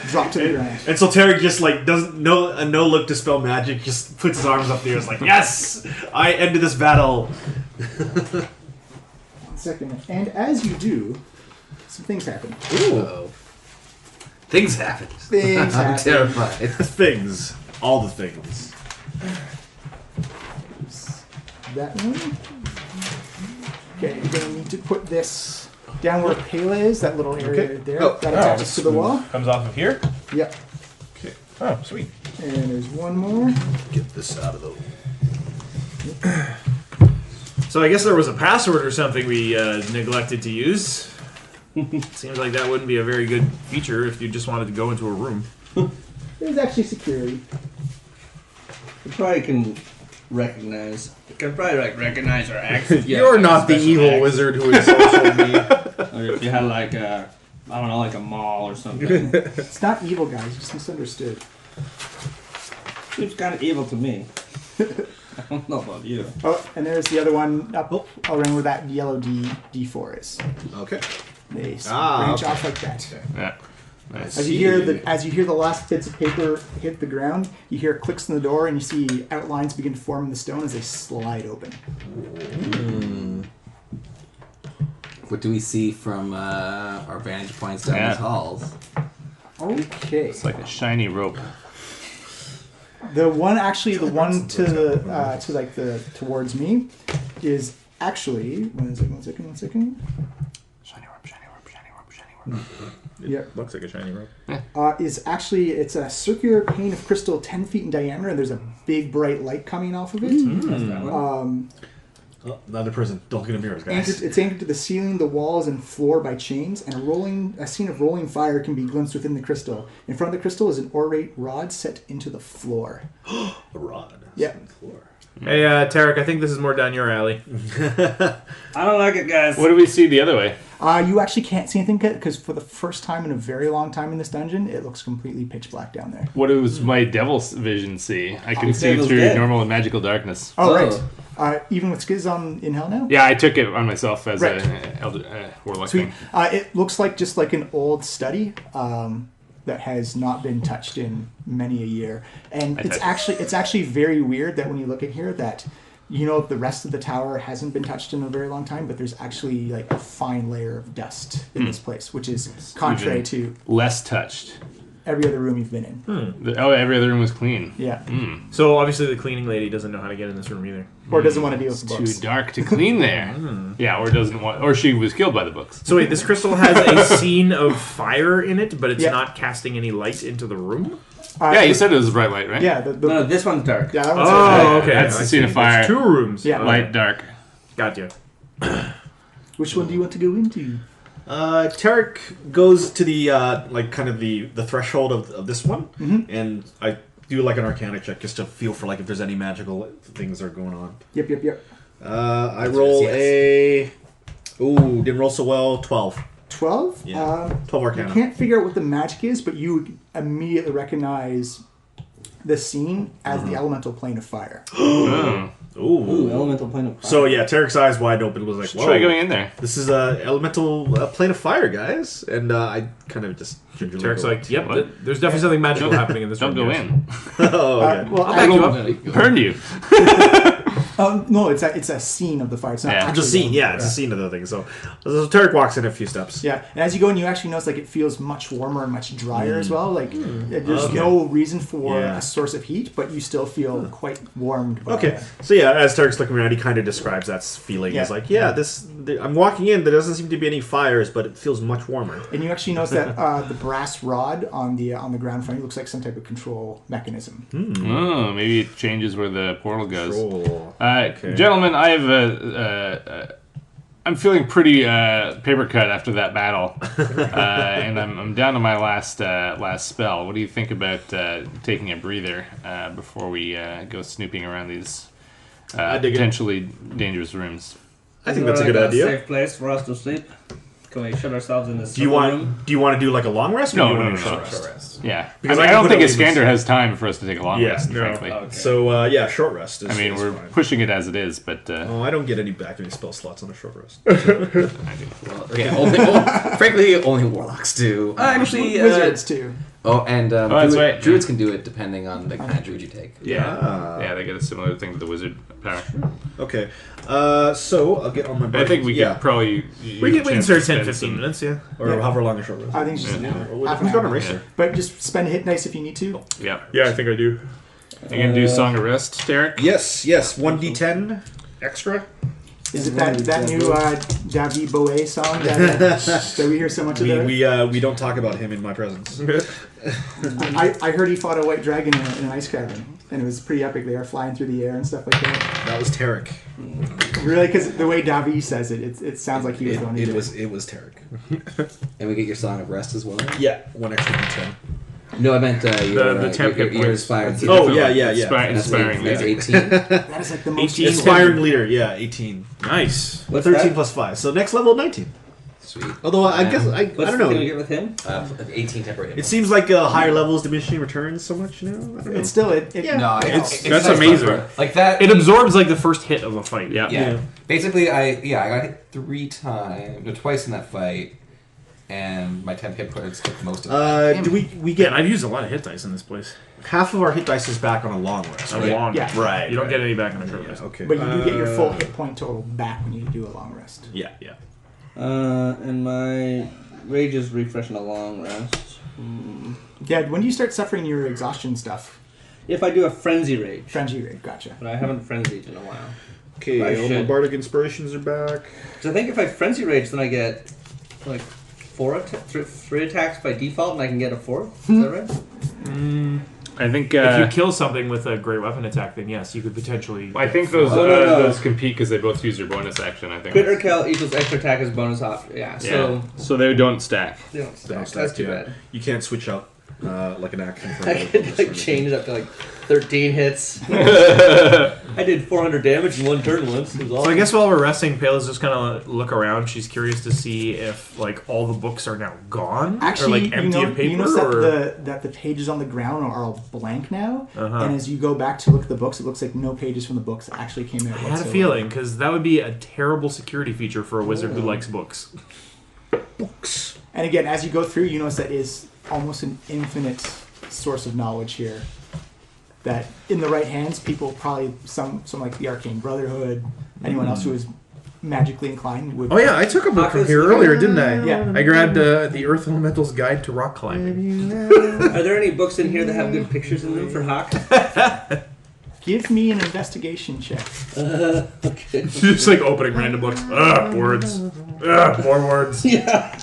drop to the ground. And so Tarek just doesn't a no look Dispel Magic, just puts his arms up there, is like, yes, I ended this battle. 1 second. And as you do, some things happen. Ooh. Things happen. Things I'm happen. terrified. Things. All the things. That one. Okay, you're going to need to put this down where Pela is, that little area there. Oh. That attaches to the wall. Comes off of here? Yep. Oh, sweet. And there's one more. Get this out of the... So I guess there was a password or something we neglected to use. Seems like that wouldn't be a very good feature if you just wanted to go into a room. There's actually security. You probably can recognize can probably like recognize our accent. You're not the evil wizard who insulted me. Or if you had like a, I don't know, like a mall or something. It's not evil, guys. You just misunderstood. Seems kind of evil to me. I don't know about you. Oh, and there's the other one up around where that yellow D4 is. Okay. They branch off like that. Yeah. Nice. As you hear the last bits of paper hit the ground, you hear clicks in the door, and you see outlines begin to form in the stone as they slide open. What do we see from our vantage points down these halls? Okay. It's like a shiny rope. The one towards me is actually one second. Shiny rope. Yep. Looks like a shiny rope. It's a circular pane of crystal 10 feet in diameter, and there's a big bright light coming off of it. Another person. Don't look at the mirrors, guys. It's anchored to the ceiling, the walls, and floor by chains, and a scene of rolling fire can be glimpsed within the crystal. In front of the crystal is an orate rod set into the floor. A rod. Yeah. Hey, Tarek, I think this is more down your alley. I don't like it, guys. What do we see the other way? You actually can't see anything because for the first time in a very long time in this dungeon, it looks completely pitch black down there. What does my devil's vision see? I can see devil's through dead. normal and magical darkness. Oh, right. Even with Skiz in hell now? Yeah, I took it on myself as Right. a warlock Sweet. thing. It looks like just like an old study that has not been touched in many a year. And it's actually very weird that when you look at here that the rest of the tower hasn't been touched in a very long time, but there's actually like a fine layer of dust in this place, which is contrary to Less touched. every other room you've been in. Every other room was clean. Yeah. So obviously the cleaning lady doesn't know how to get in this room either. Or doesn't want to deal with It's the too books. dark to clean there. Yeah, or doesn't want, or she was killed by the books. So wait, this crystal has a scene of fire in it, but it's Yeah. not casting any light into the room? Yeah, you said it was a bright light, right? Yeah, No, this one's dark. yeah, that one's Oh, okay. That's the scene of fire. It's 2 rooms. Yeah. Light, dark. Gotcha. Which one do you want to go into? Tarek goes to the the threshold of this one, and I do like an Arcana check just to feel for like if there's any magical things that are going on. Yep. I roll didn't roll so well. 12. 12? Yeah. 12 Arcana. You can't figure out what the magic is, but you immediately recognize the scene as the elemental plane of fire. Oh. Ooh, elemental plane of fire. So yeah, Tarek's eyes wide open was like, Just whoa. try going in there. This is a elemental plane of fire, guys. And I kind of just gingerly Tarek's go. like, yep, What? there's definitely something magical happening in this Don't room. go yes. in. oh, okay. Well, I'll back you up. Burn you. no, it's a scene of the fire. It's not Yeah. It's actually a scene, the- yeah, it's a scene of the thing. So Tarek walks in a few steps. Yeah, and as you go in, you actually notice like it feels much warmer and much drier as well. Like there's no reason for Yeah. a source of heat, but you still feel quite warmed. By Okay, so yeah, as Tarek's looking around, he kind of describes that feeling. Yeah. He's like, I'm walking in, there doesn't seem to be any fires, but it feels much warmer. And you actually notice that the brass rod on the ground front looks like some type of control mechanism. Oh, maybe it changes where the portal goes. Cool. Gentlemen, I have I'm feeling pretty paper cut after that battle, and I'm down to my last spell. What do you think about taking a breather before we go snooping around these I dig it. potentially dangerous rooms? I think that's a good idea. Safe place for us to sleep. Can we shut ourselves in this Do you room? want to do like a long rest? Or No, do you no, want to no, do a no. short rest? Yeah, Because I I can don't put think it in Iskender has time for us to take a long Yeah, rest, no. frankly. Okay. So short rest. Is, I mean, is we're fine. pushing it as it is, but Oh, I don't get any activating spell slots on a short rest. I do. Well, frankly, only warlocks do. Actually, Wizards too. and that's right. druids can do it depending on the kind of druid you take. Yeah, yeah, they get a similar thing to the wizard power. Okay, so I'll get on my. I think we yeah. could probably. We can start 10, 15 minutes, yeah. or Yeah. however long a short rest. I think it's just Yeah. half an Who's got a hour. racer? But just spend a hit dice if you need to. Yeah. Yeah, I think I do. You gonna do Song of Rest, Derek? Yes, 1d10 extra. Is it that new David Bowie song that we hear so much about? We don't talk about him in my presence. I heard he fought a white dragon in an ice cavern, and it was pretty epic. They were flying through the air and stuff like that. That was Tarek. Really, because the way David says it, it sounds like he was the one who did It was Tarek. And we get your song of rest as well. Yeah, one extra d10. No, I meant the temp hit your points. inspired. Oh, yeah. Inspiring That's leader. 18. That is like the most 18. Inspiring leader, yeah, 18. Nice. What's 13 that? plus 5. So next level, 19. Sweet. Although I guess, I What's don't the thing we know. get with him? 18 temporary. hit It points. seems like higher levels diminishing returns so much now. I don't know. It's still it. No, That's nice amazing. fun. Like that. It absorbs like the first hit of a fight. Yeah. Yeah. Basically, I got hit twice in that fight, and my temp hit points took most of it. Do we Yeah, get I've used a lot of hit dice in this place. half of our hit dice is back on a long rest? A Right? long. Yeah. Right. You don't get any back on a short Yeah, rest. okay. But you do get your full hit point total back when you do a long rest. Yeah. And my rage is refreshing a long rest. Yeah, when do you start suffering your exhaustion stuff? If I do a frenzy rage, Frenzy rate, gotcha. but I haven't frenzied in a while. I Okay, all my should. bardic inspirations are back. So I think if I frenzy rage, then I get like three attacks by default, and I can get a fourth. Is that right? I think. If you kill something with a great weapon attack, then yes, you could potentially. I think those Oh, no. those compete because they both use your bonus action. I think. Crit or kill equals extra attack as bonus off. Yeah. So So they don't stack. they don't stack. Don't That's stack, too yeah. bad. You can't switch out like an action. For I another could bonus or like anything. change it up to like 13 hits. I did 400 damage in one turn once. It was So I awesome. guess while we're resting, Payla's just gonna look around. She's curious to see if like all the books are now gone, Actually, or like empty of paper, you notice or that the pages on the ground are all blank now, Uh-huh. and as you go back to look at the books, it looks like no pages from the books actually came out. I had a whatsoever. feeling because that would be a terrible security feature for a wizard who likes books. And again, as you go through, you notice that is almost an infinite source of knowledge here. That in the right hands, people probably some like the Arcane Brotherhood, anyone else who is magically inclined would. Oh yeah, I took a book from here earlier, didn't I? Yeah. I grabbed the Earth Elemental's Guide to Rock Climbing. Are there any books in here that have good pictures in them for Hawk? Give me an investigation check. Okay. Just like opening random books. Words. More words. Yeah.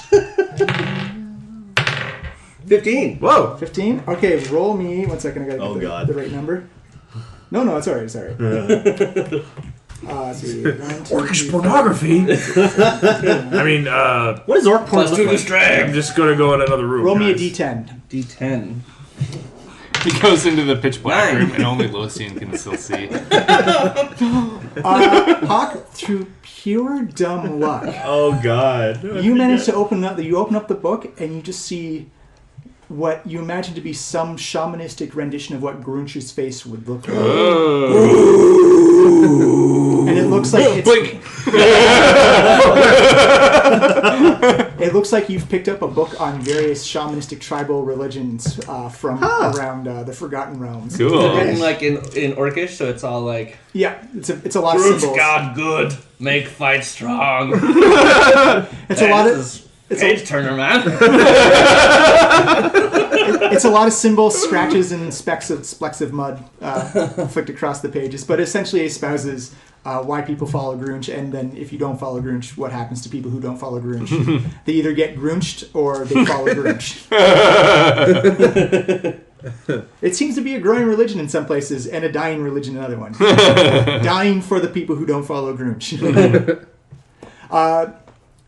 15. Whoa. 15? Okay, roll me. 1 second, I gotta Oh, get God. the right number. No, it's alright, it's alright. Let's see. 1, 2, Orcish 3, pornography. I mean, What is orc porn Plus look 2 to like? I'm strength. just gonna go in another room. roll me a guys. d10. D10. He goes into the pitch black 9. room and only Lucian can still see. Hawk, through pure dumb luck, Oh God. you manage to open up the book and you just see what you imagine to be some shamanistic rendition of what Grunch's face would look like. And it looks like it's, Blink. it looks like you've picked up a book on various shamanistic tribal religions from around the Forgotten Realms. Cool. Written like in Orcish, so it's all like Yeah, it's a lot of Groot's symbols. God good, make fight strong. It's a lot of Page turner, man. it's a lot of symbols, scratches, and specks of mud flicked across the pages. But essentially espouses why people follow Grunch, and then if you don't follow Grunch, what happens to people who don't follow Grunch? They either get Grunched or they follow Grunch. It seems to be a growing religion in some places and a dying religion in other ones. Dying for the people who don't follow Grunch.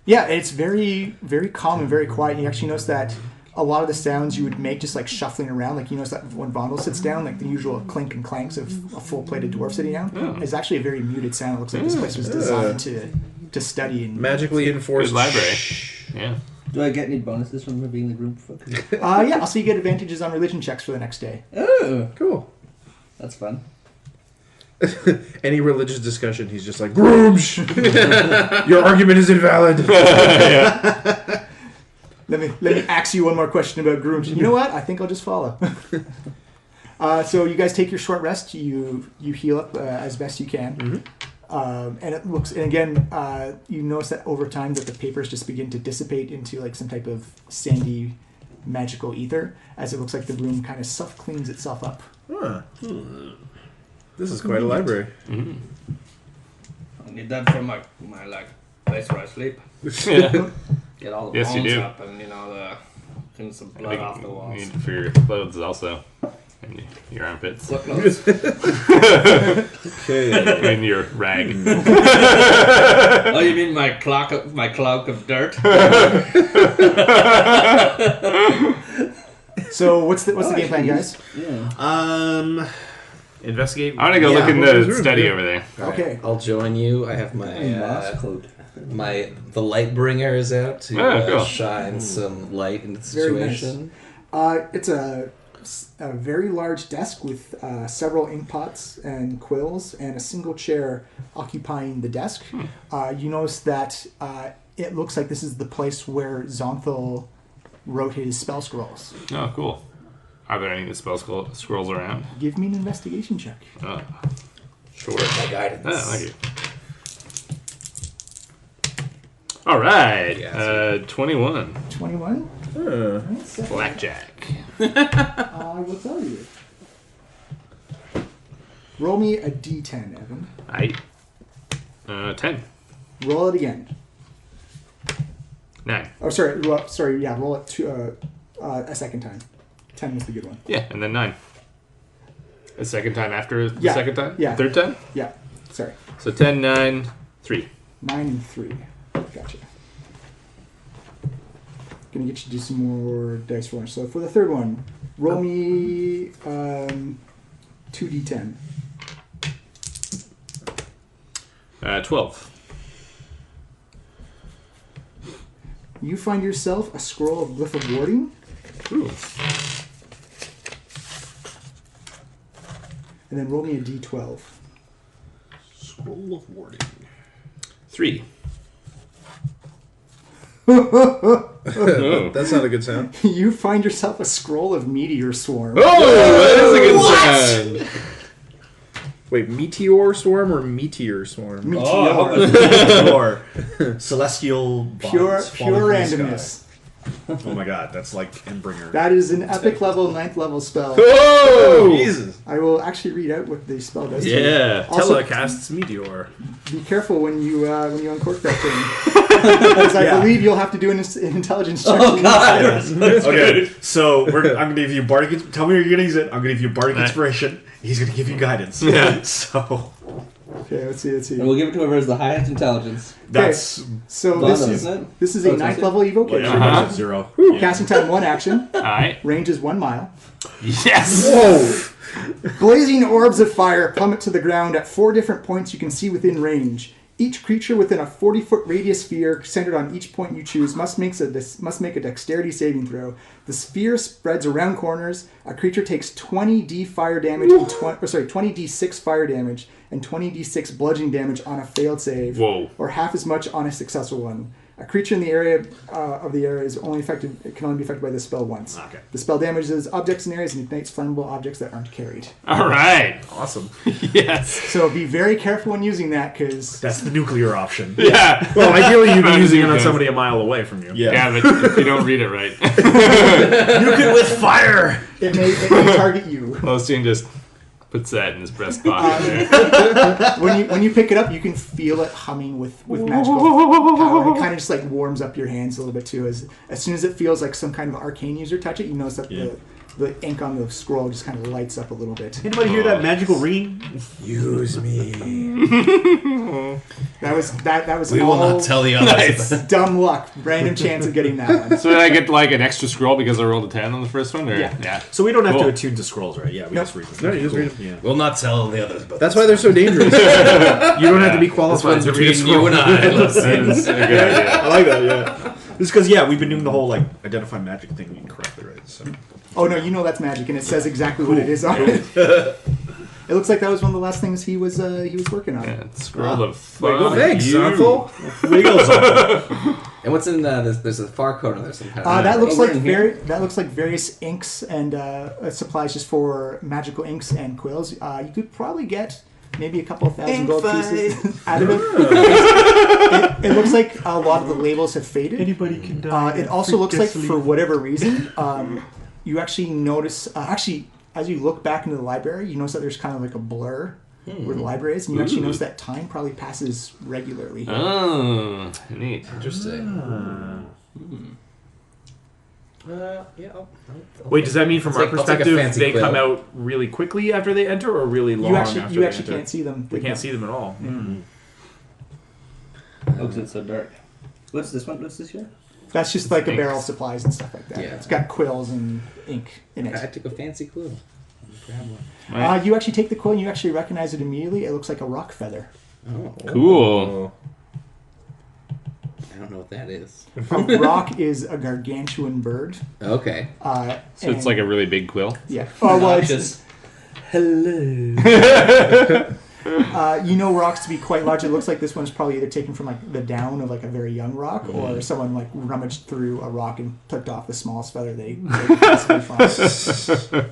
Yeah, it's very, very calm and very quiet. And you actually notice that a lot of the sounds you would make just like shuffling around, like you notice that when Vondel sits down, like the usual clink and clanks of a full-plated dwarf sitting down, is actually a very muted sound. It looks like this place was designed to study and Magically Good enforced library. Yeah. Do I get any bonuses from being the group? yeah, also you get advantages on religion checks for the next day. Oh, Cool. that's fun. Any religious discussion, he's just like, Grooms! Your argument is invalid. Let me ask you one more question about Grunch. You know what? I think I'll just follow. So you guys take your short rest. You heal up as best you can. And it looks, and again, you notice that over time that the papers just begin to dissipate into like some type of sandy, magical ether, as it looks like the room kind of self-cleans itself up. Huh. This is quite a library. Mm-hmm. I need that for my like place where I sleep. Yeah. Get all the Yes, you bones do. up and the clean some I blood think off the you walls. need for your clothes also. And your armpits. What clothes? Okay. And your rag. Oh, you mean my cloak of dirt? So So what's the game plan, guys? Yeah. Investigate. I'm gonna go look in the study over there. Okay. I'll join you. I have my Moss coat. the light bringer is out to Cool. shine some light into the Very nice. situation. It's a very large desk with several ink pots and quills and a single chair occupying the desk. You notice that it looks like this is the place where Xonthal wrote his spell scrolls. Oh, cool. Are there any spell scrolls around? Give me an investigation check. Sure. My guidance. Thank you. All right. Yes. 21. 21? Blackjack. I will tell you. Roll me a d10, Evan. 10. Roll it again. 9. Oh, sorry. Yeah, roll it a second time. 10 was the good one. Yeah, and then 9. A second time after the Yeah. second time? Yeah. Third time? Yeah, sorry. So 10, 9, 3. 9 and 3. Gotcha. Gonna get you to do some more dice rolling. So for the third one, roll me 2d10. 12. You find yourself a scroll of glyph of warding, Ooh. and then roll me a d12. Scroll of warding. 3. That's not a good sound. You find yourself a scroll of meteor swarm. Oh, that is a good sound. Wait, meteor swarm or meteor swarm? Meteor. Meteor. Celestial Pure bonds falling from the randomness. sky. Oh my god, that's like Endbringer. That is an epic level, 9th level spell. Oh! Jesus. I will actually read out what the spell does. to you. Yeah. Also, Telecasts meteor. be careful when you uncork that thing, because I believe you'll have to do an intelligence check. Oh god! Okay, so I'm gonna give you bardic. Tell me you're gonna use it. I'm gonna give you bardic inspiration. He's gonna give you guidance. Yeah. So Okay, let's see. And we'll give it to whoever has the highest intelligence. that's So Lana, isn't it? this is a Oh, it's 9th actually- level evocation. Uh-huh. 0. Casting time 1 action. Alright. Range is 1 mile. Yes! Whoa! Blazing orbs of fire plummet to the ground at 4 different points you can see within range. Each creature within a 40-foot radius sphere centered on each point you choose must make a dexterity saving throw. The sphere spreads around corners. A creature takes 20d fire damage and 20d6 fire damage and 20d6 bludgeoning damage on a failed save. Whoa. Or half as much on a successful one. A creature in the area is only affected. It can only be affected by this spell once. Okay. The spell damages objects in areas and ignites flammable objects that aren't carried. Alright. Awesome. Yes. So be very careful when using that, because That's the nuclear option. Yeah. Well, ideally you'd be using it on somebody a mile away from you. Yeah, but if you don't read it right. Nuke it with fire! it may target you. Lostin just puts that in his breast pocket. When you pick it up, you can feel it humming with magical power. It kind of just like warms up your hands a little bit too. As soon as it feels like some kind of arcane user touch it, you notice that the ink on the scroll just kind of lights up a little bit. Anybody hear that magical ringing? Use me. That was We will all not tell the others. dumb luck, random chance of getting that one. So did I get like an extra scroll because I rolled a 10 on the first one? Or? Yeah. So we don't have Cool. to attune to scrolls, right? Yeah, we just read them. No, you just read them. Yeah. We'll not tell the others. But That's why they're so dangerous. You don't have to be this qualified one's to read a between scroll. you and I. Let's see. That's a good idea. I like that, yeah. Just because, we've been doing the whole, identify magic thing incorrectly, right? So. Oh no, you know that's magic, and it says exactly what it is on it. It looks like that was one of the last things he was working on. Yeah, scroll of Well, fuck thanks, you. Xonthal. Wiggle Xonthal. And what's in there's a far corner. There's some kind That looks over like in here. that looks like various inks and supplies just for magical inks and quills. You could probably get maybe a couple of thousand gold pieces out of it. It looks like a lot of the labels have faded. Anybody can die. It also looks like, for whatever reason, you actually notice. As you look back into the library, you notice that there's kind of like a blur where the library is, and you actually notice that time probably passes regularly. Oh, neat. Interesting. Wait, does that mean from It's our like- I'll take a perspective fancy they quill. come out really quickly after they enter, or really long You after actually they enter? can't see them. We can't see them at all. Oh, 'cause it's so dark. What's this one? What's this here? That's just like a Inks. barrel of supplies and stuff like that. Yeah. It's got quills and ink in I it. took a fancy clue. Grab one. Right. You actually take the quill and you actually recognize it immediately. It looks like a rock feather. Oh, Cool. I don't know what that is. A rock is a gargantuan bird. Okay. So it's like a really big quill. Yeah. Oh, well, Just Hello. you know rocks to be quite large. It looks like this one's probably either taken from like the down of like a very young rock, or someone like rummaged through a rock and picked off the smallest feather they could possibly find.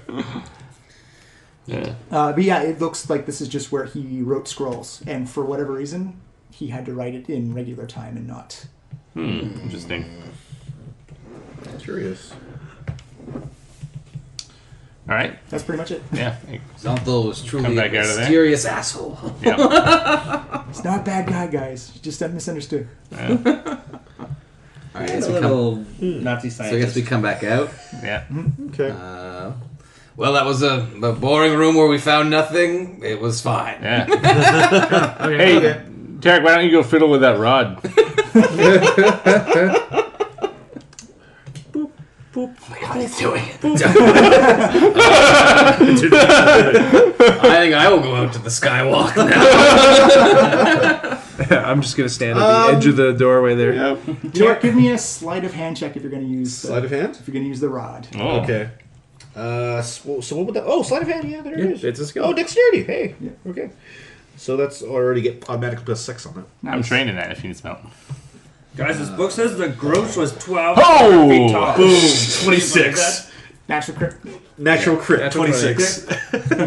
Yeah. But yeah, it looks like this is just where he wrote scrolls, and for whatever reason, he had to write it in regular time and not. Interesting. Curious. All right. That's pretty much it. Yeah. Xonthal was truly Come a back out of there. mysterious asshole. Yeah. It's not a bad guy, guys. He's just misunderstood. All right, It's so, a little Nazi so I scientist. guess we come back out. Yeah. Okay. Well, that was a boring room where we found nothing. It was fine. Yeah. Hey, Tarek, why don't you go fiddle with that rod? What are you doing? I think I will go out to the skywalk now. I'm just gonna stand at the edge of the doorway there. Yep. You know what? Give me a sleight of hand check if you're going to use Sleight of hand? if you're going to use the rod. Oh. Okay. So what would that? Oh, sleight of hand. Yeah, there it is. It's a skill. Oh, dexterity. Hey. Yeah. Okay. So that's already get automatic +6 on that. I'm trained in that if you need some help. Guys, this book says the gross was 12 Oh! feet tall. Boom. 26. Natural crit. Natural crit. Natural 26.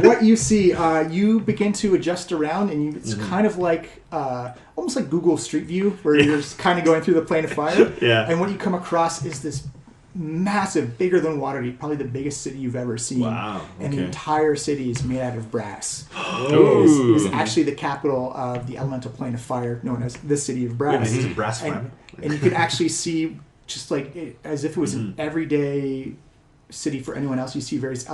What you see, you begin to adjust around, and it's kind of like almost like Google Street View, where you're just kind of going through the plane of fire. Yeah. And what you come across is this massive, bigger than Waterdeep, probably the biggest city you've ever seen. Wow, And the okay. entire city is made out of brass. Ooh. It is actually the capital of the elemental plane of fire, known as the City of Brass. This is a brass and, fan. and you could actually see, just like as if it was an everyday city for anyone else, you see various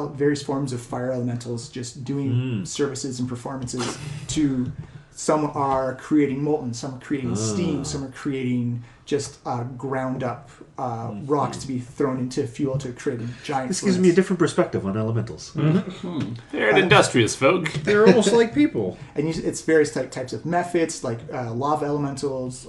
forms of fire elementals just doing services and performances to. Some are creating molten, some are creating steam, some are creating just ground up rocks to be thrown into fuel to create a giant This gives furnace. me a different perspective on elementals. They're an industrious folk. They're almost like people. And it's various types of methods, like lava elementals,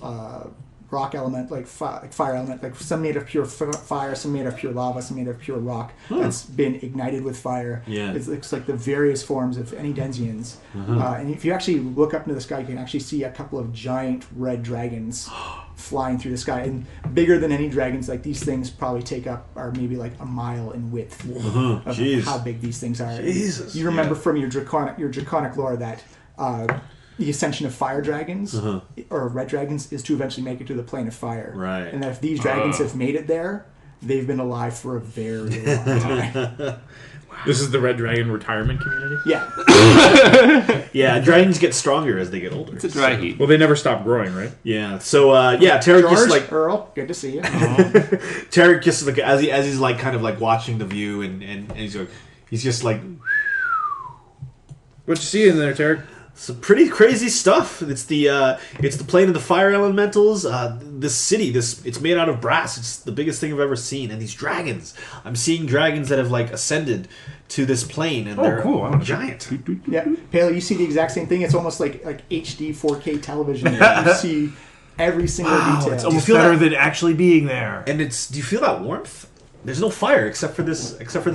rock element, like fire element, like some made of pure fire, some made of pure lava, some made of pure rock that's been ignited with fire. Yeah. It looks like the various forms of any Denzians. And if you actually look up into the sky, you can actually see a couple of giant red dragons flying through the sky, and bigger than any dragons. Like these things probably are maybe like a mile in width of Jeez. how big these things are. Jesus. You remember from your draconic lore that the ascension of fire dragons or red dragons is to eventually make it to the plane of fire. Right. And that if these dragons have made it there, they've been alive for a very long time. This is the Red Dragon retirement community. Yeah. Yeah, dragons get stronger as they get older. It's a dry heat. Well, they never stop growing, right? Yeah. So Tarek George, just like Earl, good to see you. Tarek just like as he's like kind of like watching the view and he's just like What you see in there, Tarek? some pretty crazy stuff. It's the plane of the fire elementals. This city, it's made out of brass. It's the biggest thing I've ever seen. And these dragons, I'm seeing dragons that have like ascended to this plane, and they're cool. I wanna- giant. Yeah. Pale, you see the exact same thing. It's almost like HD 4K television. You see every single detail. It's you almost feel better that? than actually being there. And do you feel that warmth? There's no fire except for this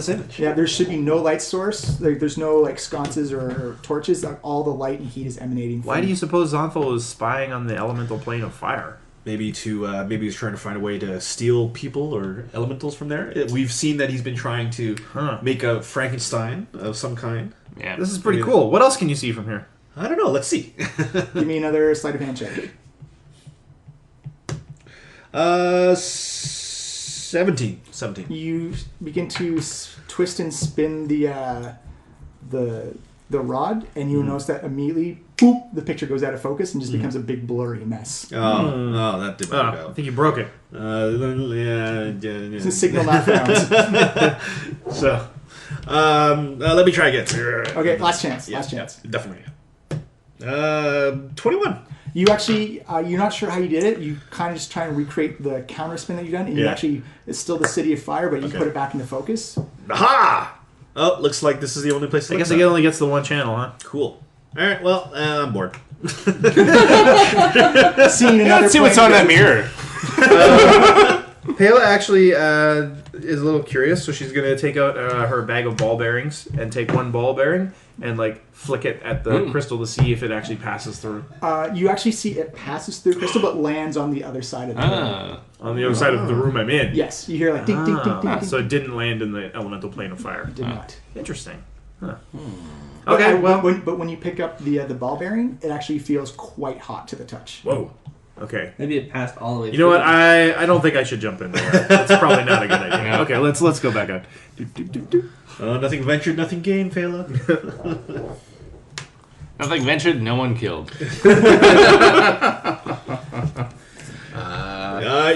image. Yeah, there should be no light source. There's no like sconces or torches. Like, all the light and heat is emanating from Why do you suppose Xonthal is spying on the elemental plane of fire? Maybe maybe he's trying to find a way to steal people or elementals from there. We've seen that he's been trying to make a Frankenstein of some kind. Yeah. This is pretty cool. What else can you see from here? I don't know. Let's see. Give me another sleight of hand check. 17. You begin to twist and spin the rod, and you notice that immediately, boop, the picture goes out of focus and just becomes a big blurry mess. Oh, that didn't work I out. think you broke it. It's a signal not found. So, let me try again. Okay, last chance. Last chance. Definitely. 21. You actually, you're not sure how you did it. You kind of just try and recreate the counter spin that you've done, and you actually, it's still the City of Fire, but you put it back into focus. Aha! Oh, looks like this is the only place. I guess it only gets the one channel, huh? Cool. All right. Well, I'm bored. Seeing another Let's see what's on that mirror. Pela actually is a little curious, so she's gonna take out her bag of ball bearings and take one ball bearing and like flick it at the crystal to see if it actually passes through. You actually see it passes through crystal, but lands on the other side of the room. On the other side of the room I'm in. Yes, you hear like ding, ding, ding, ding, ding. So it didn't land in the elemental plane of fire. Did not. Interesting. Huh. Okay, well, when you pick up the ball bearing, it actually feels quite hot to the touch. Whoa. Okay. Maybe it passed all the way. You know what? I don't think I should jump in there. That's probably not a good idea. Yeah. Okay, let's go back on. Nothing ventured, nothing gained, Pela. Nothing ventured, no one killed.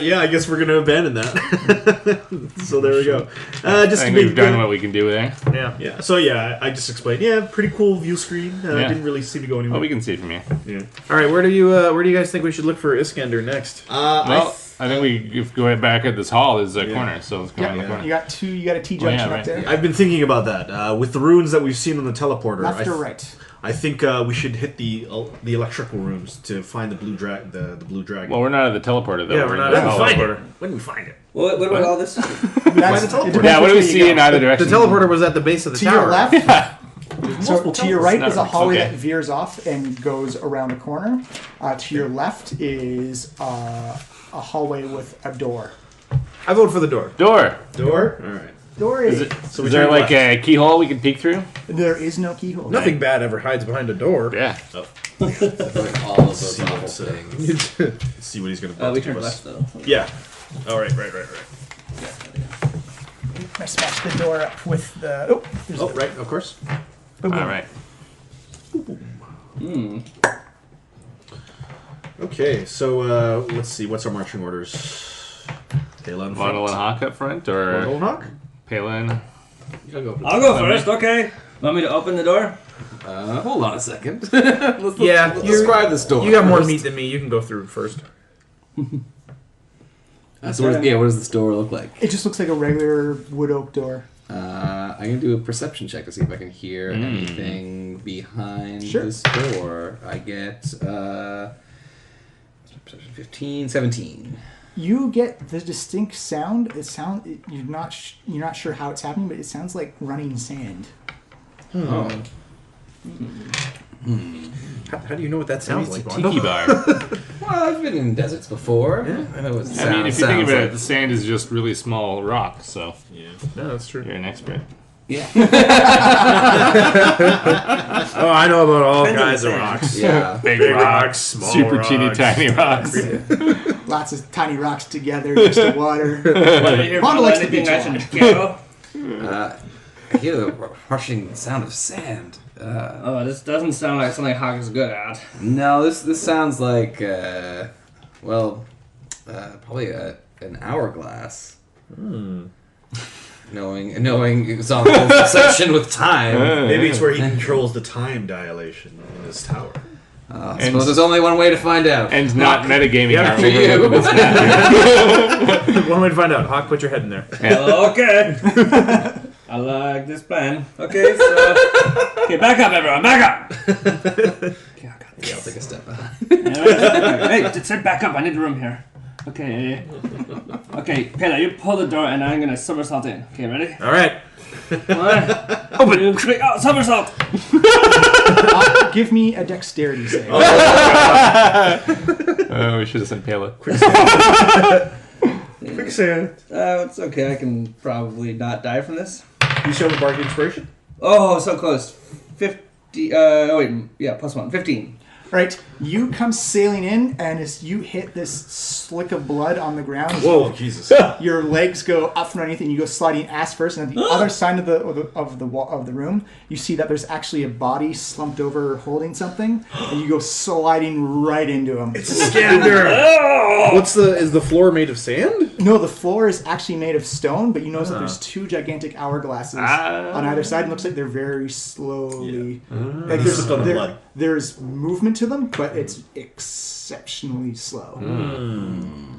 Yeah, I guess we're gonna abandon that. So there we go. Just I think to we've done what we can do there. Yeah. So I just explained. Yeah, pretty cool view screen. Didn't really seem to go anywhere. Well, we can see it from here. Yeah. All right, where do you guys think we should look for Iskender next? Well, I think we go back at this hall. There's a corner, so let's go in the corner. You got a T junction right. up there. I've been thinking about that. With the runes that we've seen on the teleporter, Left or right? I think we should hit the electrical rooms to find the blue dragon. Well, we're not at the teleporter, though. Yeah, we're not in at the the hall. teleporter. When we find it. What about all this? Yeah, what do we see in either The direction? teleporter was at the base of the To tower. your left. So to your right Not is a hallway okay. that veers off and goes around a corner. To your left is a hallway with a door. I vote for the door. Door. Door. All right. Door Is is. it? So we Is there turn like left. a keyhole we can peek through? There is no keyhole. Nothing bad ever hides behind a door. Yeah. Like all of those awful what's, things. Let's see what he's gonna. We to turned us. left though. Yeah. All right. I smashed the door up with the. Oh, there's Oh, right. Of course. boom, All boom. right. Okay. So let's see. What's our marching orders? Pela in front. Model and Hawk up front, or Model and Hawk? Palin? I'll go first. Okay. Want me to open the door? Hold on a second. let's Yeah, let's you're- describe this door. You got more first. meat than me. You can go through first. So what does this door look like? It just looks like a regular wood oak door. I'm gonna do a perception check to see if I can hear anything behind Sure. this door. I get perception 15, 17. You get the distinct sound. You're not sure how it's happening, but it sounds like running sand. Oh. How do you know what that sounds like? Tiki bar. Well, I've been in deserts before. I know what I mean, if you think sounds about it, like. the sand is just really small rock, so No, that's true. you're an expert. Yeah. Oh, I know about all Depends on kinds the of sand. rocks. Yeah. Big, Big rocks, rocks, small super rocks. teeny tiny rocks. Lots of tiny rocks together next to water. Mondo likes the anything beach nice one. and ghetto? I hear the rushing sound of sand. Oh, this doesn't sound like something Hawk is good at. No, this sounds like, probably an hourglass. Knowing Xonthal's obsession with time. Maybe it's where he controls the time dilation in this tower. I suppose there's only one way to find out. And not metagaming. Yeah, our for you. overlook of this One way to find out. Hawk, put your head in there. Okay. I like this plan. Okay, so... Okay, back up, everyone. Back up! Yeah, I'll take a step back. Hey, sit back up. I need room here. Okay. Okay, Pela, you pull the door and I'm gonna somersault in. Okay, ready? All right. Alright. Open! Oh, somersault! Give me a dexterity save. Oh, we should have sent Pela. Quicksand. It's okay. I can probably not die from this. You show the bark inspiration? Oh, so close. 50... +1. 15. Right, you come sailing in, and as you hit this slick of blood on the ground, Whoa, Jesus. your legs go up from underneath, and you go sliding ass first. And at the other side of the room, you see that there's actually a body slumped over, holding something, and you go sliding right into him. It's Iskender! Is the floor made of sand? No, the floor is actually made of stone, but you notice that there's two gigantic hourglasses on either side. It looks like they're very slowly. Like Slipped on the blood. there's movement to them, but it's exceptionally slow.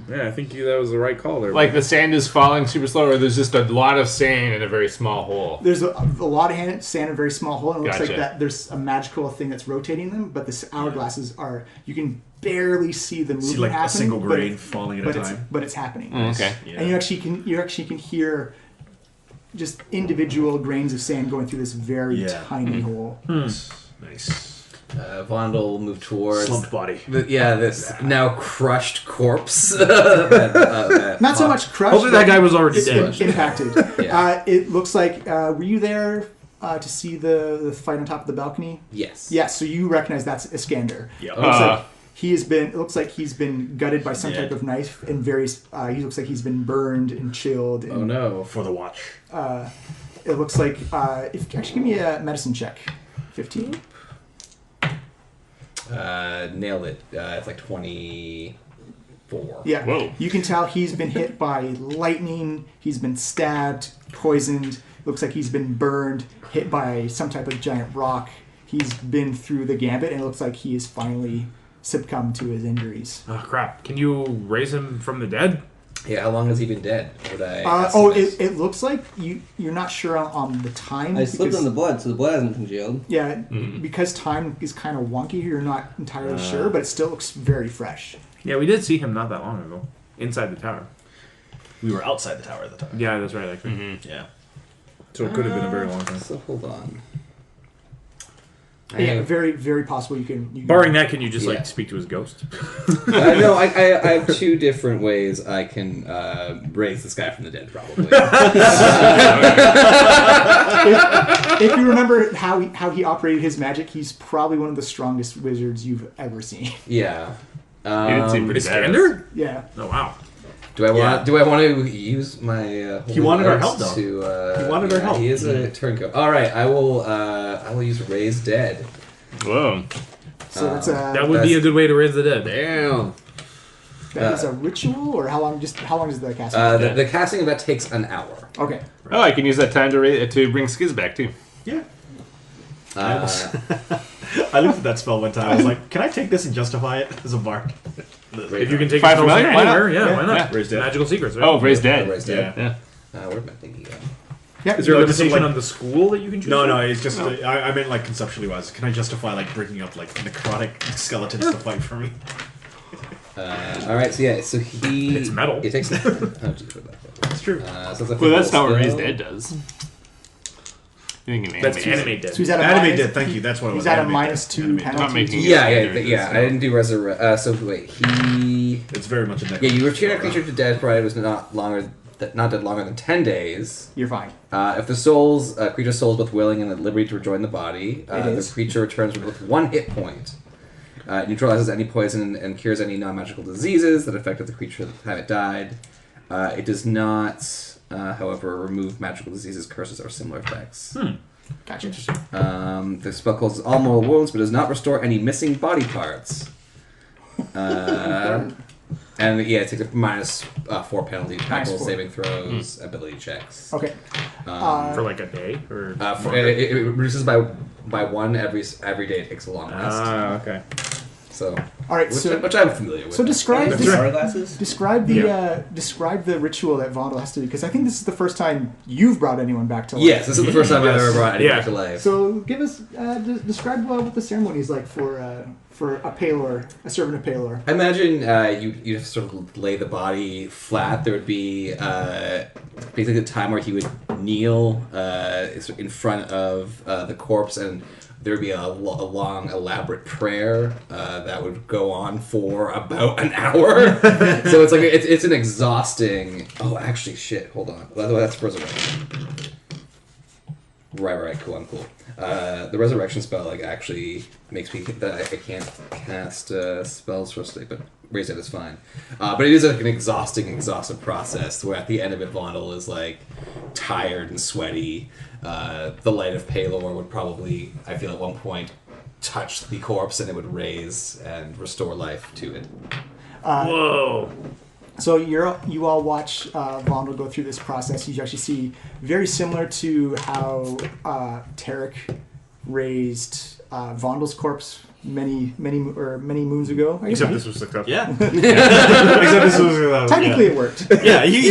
Yeah, I think that was the right call there. Like the sand is falling super slow, or there's just a lot of sand in a very small hole. There's a lot of sand in a very small hole, and it looks Gotcha. like that there's a magical thing that's rotating them, but the hourglasses are, you can barely see the movement See like happening. a single but grain falling at a time. But it's happening. Okay. And you actually can hear just individual grains of sand going through this very tiny hole. Nice. Vondel will move towards Slumped body. this now crushed corpse. Not so much crushed. Hopefully that but guy was already it's dead. impacted. Yeah. It looks like, were you there to see the fight on top of the balcony? Yes. Yeah, so you recognize that's Iskender. Yeah. It looks like he's been gutted by some type of knife, and he looks like he's been burned and chilled. And, Oh no. For the watch. It looks like actually give me a medicine check. 15. Nailed it. It's like 24. Yeah. Whoa. You can tell he's been hit by lightning. He's been stabbed, poisoned. Looks like he's been burned, hit by some type of giant rock. He's been through the gambit, and it looks like he has finally succumbed to his injuries. Oh crap! Can you raise him from the dead? Yeah, how long has he been dead? Would I It looks like you're not sure on the time. I slipped on the blood, so the blood hasn't congealed. Yeah, because time is kind of wonky. You're not entirely sure, but it still looks very fresh. Yeah, we did see him not that long ago, inside the tower. We were outside the tower at the time. Yeah, that's right. Actually. Yeah. So it could have been a very long time. So hold on. Yeah, very, very possible you can. Barring that, can you just Yeah. like speak to his ghost? No, I have two different ways I can raise this guy from the dead, probably. If you remember how he operated his magic, he's probably one of the strongest wizards you've ever seen. Yeah. He didn't seem pretty badass. Iskender? Yeah. Oh wow. Do I want to use my? He wanted our holy help, to, He wanted our help. He is a turncoat. All right, I will use raise dead. Whoa. So that's That would be a good way to raise the dead. Damn. that is a ritual, or how long does the cast? The casting of that takes an hour. Okay. Oh, I can use that time to bring Skiz back too. Yeah. Uh, I looked at that spell one time. I was like, can I take this and justify it as a bard? If you can take Five it from familiar? Why not? anywhere, yeah, why not? Yeah. Raise dead. Magical secrets, right? Oh, raise dead. raise dead. Yeah. Where'd my thingy go? Yeah. Is there a No, just limitation like- on the school that you can choose? No, from? no, it's just I meant like conceptually wise. Can I justify like bringing up like necrotic skeletons to fight for me? All right, so he. It's metal. It takes. It's true. So it's a Well, that's not what spell. raise dead does. You think an That's animate? animate dead. So he's at a Anime minus, dead. Thank you. That's what it was. he's at a Anime minus dead. 2 Anime dead. Not penalty. making Yeah, it. I didn't do resurrect. So wait, he. It's very much a necrotic. Yeah, you return a creature to dead provided it was not dead longer than 10 days. You're fine. If the creature's soul is both willing and at liberty to rejoin the body, the is. creature returns with 1 hit point. It neutralizes any poison and cures any non-magical diseases that affected the creature at the time it died. It does not, however, remove magical diseases, curses, or similar effects. Gotcha. The spell causes all mortal wounds, but does not restore any missing body parts. And yeah, it takes a minus 4 penalty, tackle, 4. saving throws, ability checks. Okay. For like a day? Or It reduces by 1 every day it takes a long rest. okay. So, All right. which I'm familiar with. So describe Hourglasses? describe the ritual that Vondel has to do, because I think this is the first time you've brought anyone back to life. Yes, this is the first time I've ever brought anyone Yeah. to life. So give us describe what the ceremony is like for a Palor, a servant of Palor. I imagine you just sort of lay the body flat. There would be basically a time where he would kneel in front of the corpse, and there would be a long, elaborate prayer that would go on for about an hour. So it's like it's an exhausting. Oh, actually, shit. Hold on. That's resurrection. Right. Cool. I'm cool. The resurrection spell actually makes me think that I can't cast spells for a stick, but raise it is fine. But it is like an exhaustive process where at the end of it, Vondel is like tired and sweaty. The light of Palor would probably, I feel, at one point touch the corpse and it would raise and restore life to it. Whoa. So you all watch Vondel go through this process. You actually see very similar to how Tarek raised Vondel's corpse many moons ago. Except this was successful. Yeah. Except this was Technically, it worked. Yeah, he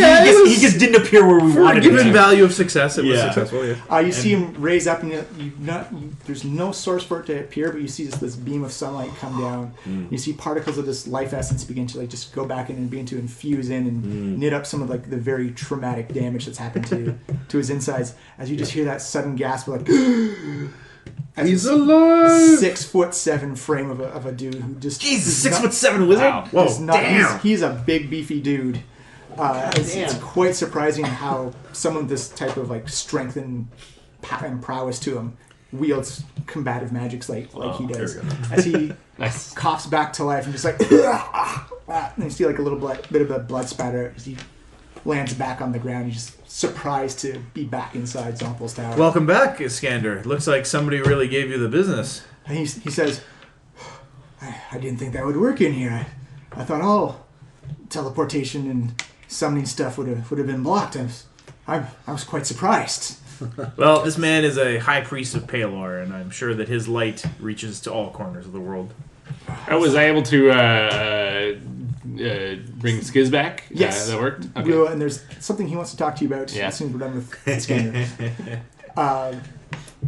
just didn't appear where we For a wanted him given to. value of success, it was Yeah. successful. Yeah. You see him raise up, and there's no source for it to appear, but you see this beam of sunlight come down. You see particles of this life essence begin to like just go back in and begin to infuse in and knit up some of like the very traumatic damage that's happened to his insides. As you just hear that sudden gasp, like He's alive! 6'7" frame of a dude who just Jesus, is not- 6'7" wizard. Wow. Whoa, is not- damn! he's a big beefy dude. It's quite surprising how someone with this type of like strength and prowess to him wields combative magics like he does. As he Nice. coughs back to life and just like and you see like a little bit of a blood spatter as he lands back on the ground. He's just surprised to be back inside Xonthal's tower. Welcome back, Iskender. Looks like somebody really gave you the business. And he says, I didn't think that would work in here. I thought teleportation and summoning stuff would have been blocked. I was quite surprised. Well, this man is a high priest of Palor, and I'm sure that his light reaches to all corners of the world. Was I able to bring Skiz back? Yes. That worked? Okay. And there's something he wants to talk to you about as soon as we're done with Iskender.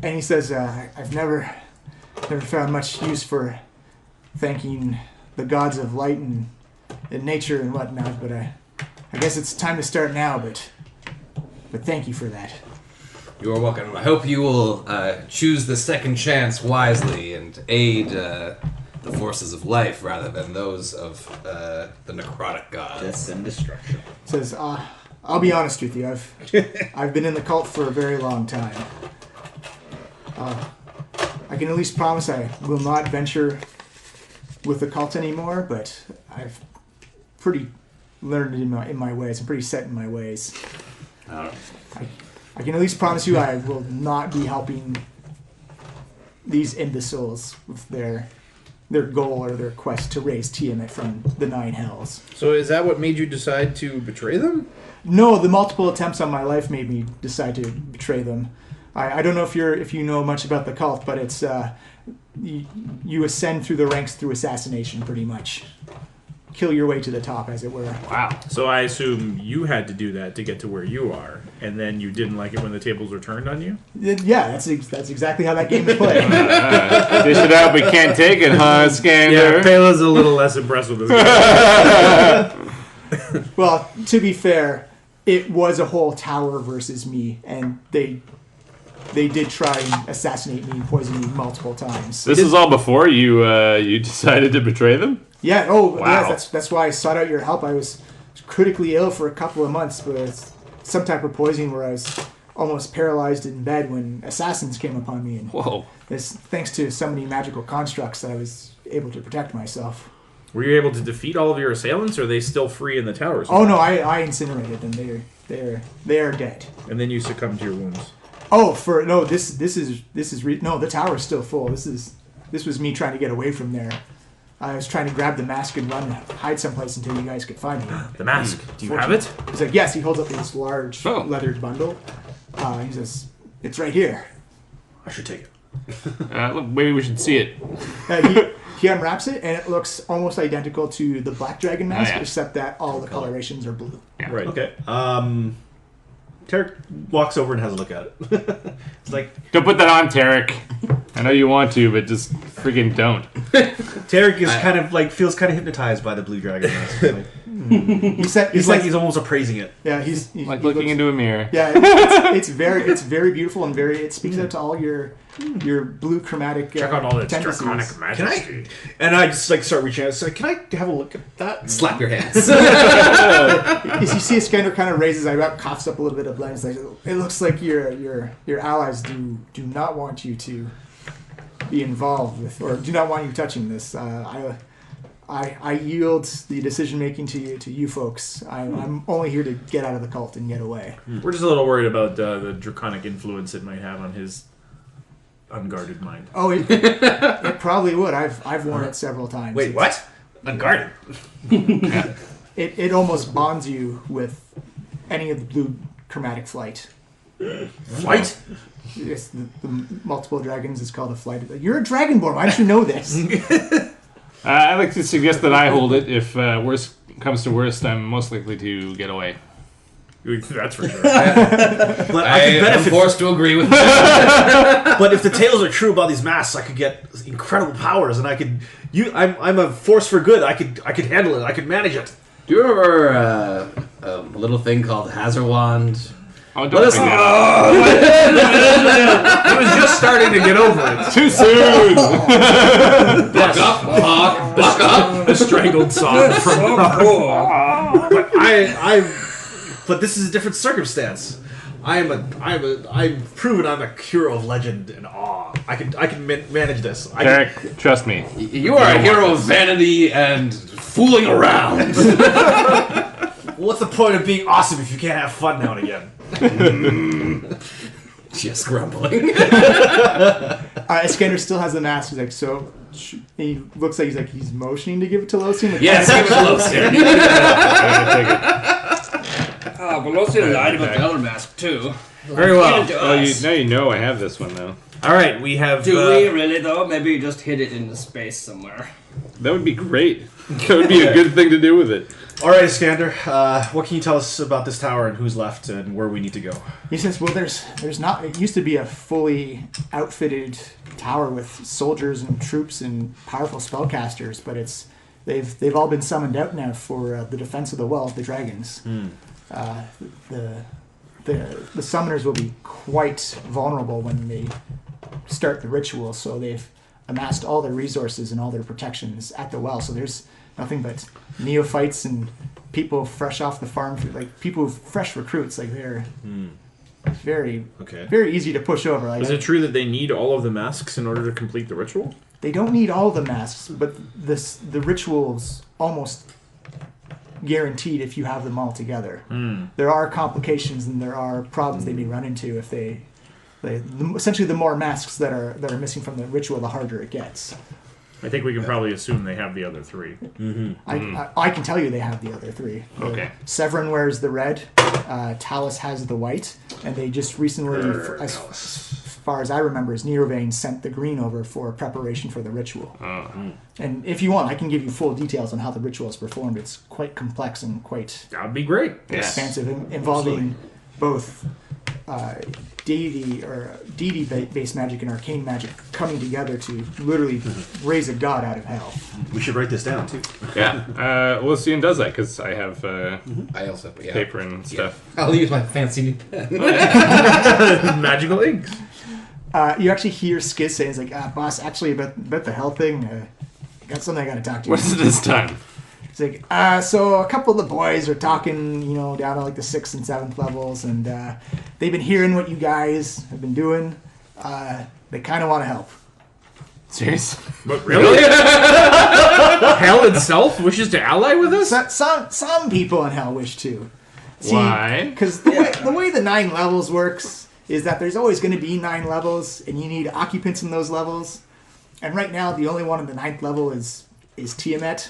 And he says, I've never found much use for thanking the gods of light and nature and whatnot, but I guess it's time to start now, but thank you for that. You are welcome. I hope you will choose the second chance wisely and aid the forces of life rather than those of the necrotic gods. Death and destruction. Says, I'll be honest with you, I've been in the cult for a very long time. I can at least promise I will not venture with the cult anymore, but I've pretty learned in my ways. I'm pretty set in my ways. I can at least promise you I will not be helping these imbeciles with their goal or their quest to raise Tiamat from the Nine Hells. So is that what made you decide to betray them? No, the multiple attempts on my life made me decide to betray them. I don't know if you know much about the cult, but it's you ascend through the ranks through assassination, pretty much. Kill your way to the top, as it were. Wow. So I assume you had to do that to get to where you are, and then you didn't like it when the tables were turned on you? Yeah, that's exactly how that game is played. Dish it out, we can't take it, huh, Iskender? Yeah, Pela's a little less impressed with this guy. Well, to be fair, it was a whole tower versus me, and they did try and assassinate me and poison me multiple times. This is all before you decided to betray them? Yeah, Wow. yes, that's why I sought out your help. I was critically ill for a couple of months with some type of poisoning where I was almost paralyzed in bed when assassins came upon me. And Whoa. it's thanks to so many magical constructs that I was able to protect myself. Were you able to defeat all of your assailants, or are they still free in the towers? Oh no, I incinerated them. They are dead. And then you succumbed to your wounds. Oh, the tower's still full. This was me trying to get away from there. I was trying to grab the mask and run, hide someplace until you guys could find me. The mask. Do you have it? He's like, yes. He holds up this large Oh. leathered bundle. He says, it's right here. I should take it. Look, maybe we should see it. He unwraps it, and it looks almost identical to the Black Dragon mask, yeah. except that all the colorations are blue. Right. Okay. Tarek walks over and has a look at it. It's like, Don't put that on, Tarek. I know you want to, but just freaking don't. Tarek is feels kind of hypnotized by the blue dragon mask. Like, he's almost appraising it. Yeah, he's Like he looking looks- into a mirror. Yeah, it's very beautiful and it speaks out to all your blue chromatic Check out all its tendencies. draconic majesty. And I just start reaching out. It's like, can I have a look at that? Slap your hands. As you see Iskender kind of raises his eyebrow, coughs up a little bit of blood. It's like, it looks like your allies do not want you to be involved with, or do not want you touching this. I yield the decision making to you folks. I'm only here to get out of the cult and get away. We're just a little worried about the draconic influence it might have on his unguarded mind. Oh, it probably would. I've worn it several times. Wait, what? Unguarded. It almost bonds you with any of the blue chromatic flight. Flight? Yes, the multiple dragons is called a flight. You're a dragonborn. Why don't you know this? I'd like to suggest that I hold it. If worst comes to worst, I'm most likely to get away. That's for sure. But I could I'm benefit. forced to agree with that. But if the tales are true about these masks, I could get incredible powers, and I could. I'm a force for good. I could handle it. I could manage it. Do you remember a little thing called Hazarwand? Oh, don't Let us bring that up. He was just starting to get over it. Too soon. Buck up, Hawk, buck up. A strangled song from But this is a different circumstance. I've proven I'm a hero of legend and awe. I can manage this. Eric, trust me. You are a hero of vanity and fooling around. What's the point of being awesome if you can't have fun now and again? Just grumbling. Iskender still has the mask. He's like, so he looks like he's motioning to give it to Losian. Yes, give it close here. But Losian lied about the other mask too. Very well. Oh, now you know I have this one though. All right, we have. Do we really though? Maybe you just hid it in the space somewhere. That would be great. That would be a good thing to do with it. All right, Iskander. What can you tell us about this tower and who's left and where we need to go? He says, well, there's not. It used to be a fully outfitted tower with soldiers and troops and powerful spellcasters, but they've all been summoned out now for the defense of the well of the dragons. The summoners will be quite vulnerable when they start the ritual, so they've amassed all their resources and all their protections at the well. So there's nothing but neophytes and people fresh off the farm, like people fresh recruits. Like they're very easy to push over. Like, Is it true that they need all of the masks in order to complete the ritual? they don't need all the masks, but the ritual's almost guaranteed if you have them all together. There are complications and there are problems they may run into if essentially the more masks that are missing from the ritual, the harder it gets. I think we can probably assume they have the other three. I can tell you they have the other three. Okay. Severin wears the red, Talus has the white, and they just recently, as far as I remember, Nerovane sent the green over for preparation for the ritual. And if you want, I can give you full details on how the ritual is performed. It's quite complex and quite That would be great. expansive, involving both deity-based magic and arcane magic coming together to literally raise a god out of hell. We should write this down too. Yeah. Lucian does that because I have I also, paper and stuff. I'll use my fancy new pen. Magical inks. You actually hear Skiz say, "It's like, boss, actually about the hell thing, got something I got to talk to you." What is it this time? It's like, so a couple of the boys are talking, down to like the 6th and 7th levels, and they've been hearing what you guys have been doing. They kind of want to help. Serious? But really? Hell itself wishes to ally with us? Some people in hell wish to. Why? Because the way the 9 levels works is that there's always going to be 9 levels, and you need occupants in those levels. And right now, the only one in the 9th level is Tiamat.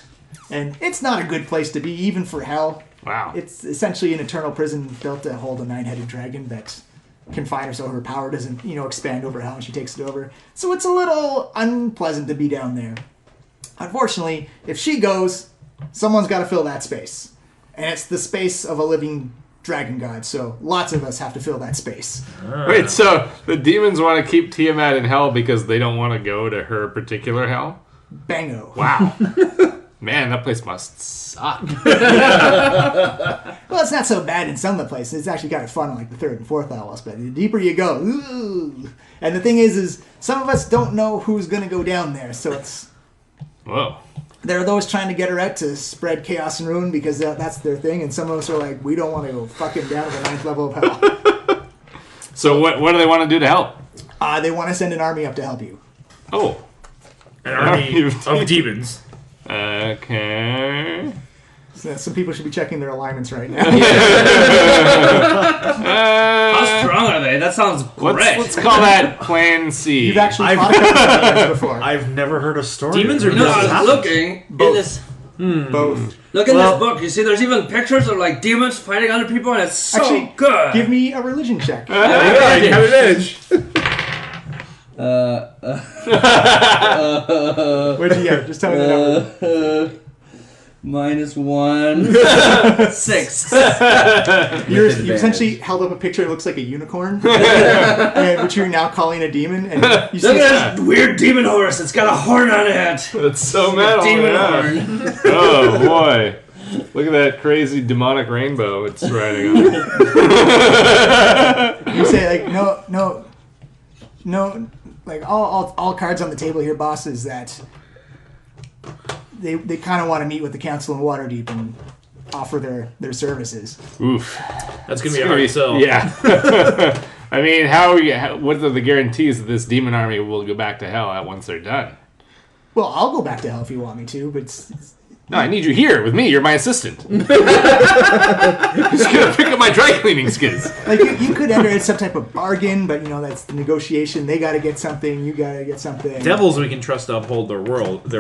And it's not a good place to be, even for hell. Wow. It's essentially an eternal prison built to hold a 9-headed dragon that can find her so her power doesn't, expand over hell and she takes it over. So it's a little unpleasant to be down there. Unfortunately, if she goes, someone's got to fill that space. And it's the space of a living dragon god, so lots of us have to fill that space. Wait, so the demons want to keep Tiamat in hell because they don't want to go to her particular hell? Bango. Wow. Man, that place must suck. Well, it's not so bad in some of the places. It's actually kind of fun on like the 3rd and 4th levels, but the deeper you go, ooh. And the thing is some of us don't know who's going to go down there, so it's... Whoa. There are those trying to get her out to spread chaos and ruin because that's their thing, and some of us are like, we don't want to go fucking down to the 9th level of hell. So what do they want to do to help? They want to send an army up to help you. Oh. An army of demons. Okay. So some people should be checking their alignments right now. How strong are they? That sounds great. Let's call that Plan C. You've actually fought a couple of demons before. I've never heard a story. Demons are No, I just was looking in this. Both. Look in this book. You see, there's even pictures of like demons fighting other people, and it's so Actually, good. Give me a religion check. Yeah, you have advantage. What'd you get? Just tell me the number. -1. 6. You essentially held up a picture that looks like a unicorn, and which you're now calling a demon. And you see Look at this weird demon horse. It's got a horn on it. That's so metal. Demon yeah. horn. Oh boy. Look at that crazy demonic rainbow it's riding on. you say like no, like all cards on the table here, boss, is that they kind of want to meet with the council in Waterdeep and offer their services. Oof. That's gonna be a hard sell. Yeah. I mean, what are the guarantees that this demon army will go back to hell once they're done? Well, I'll go back to hell if you want me to, but No, I need you here with me. You're my assistant. Just gonna pick up my dry cleaning skills. like you could enter some type of bargain, but that's the negotiation. They got to get something, you got to get something. Devils we can trust to uphold their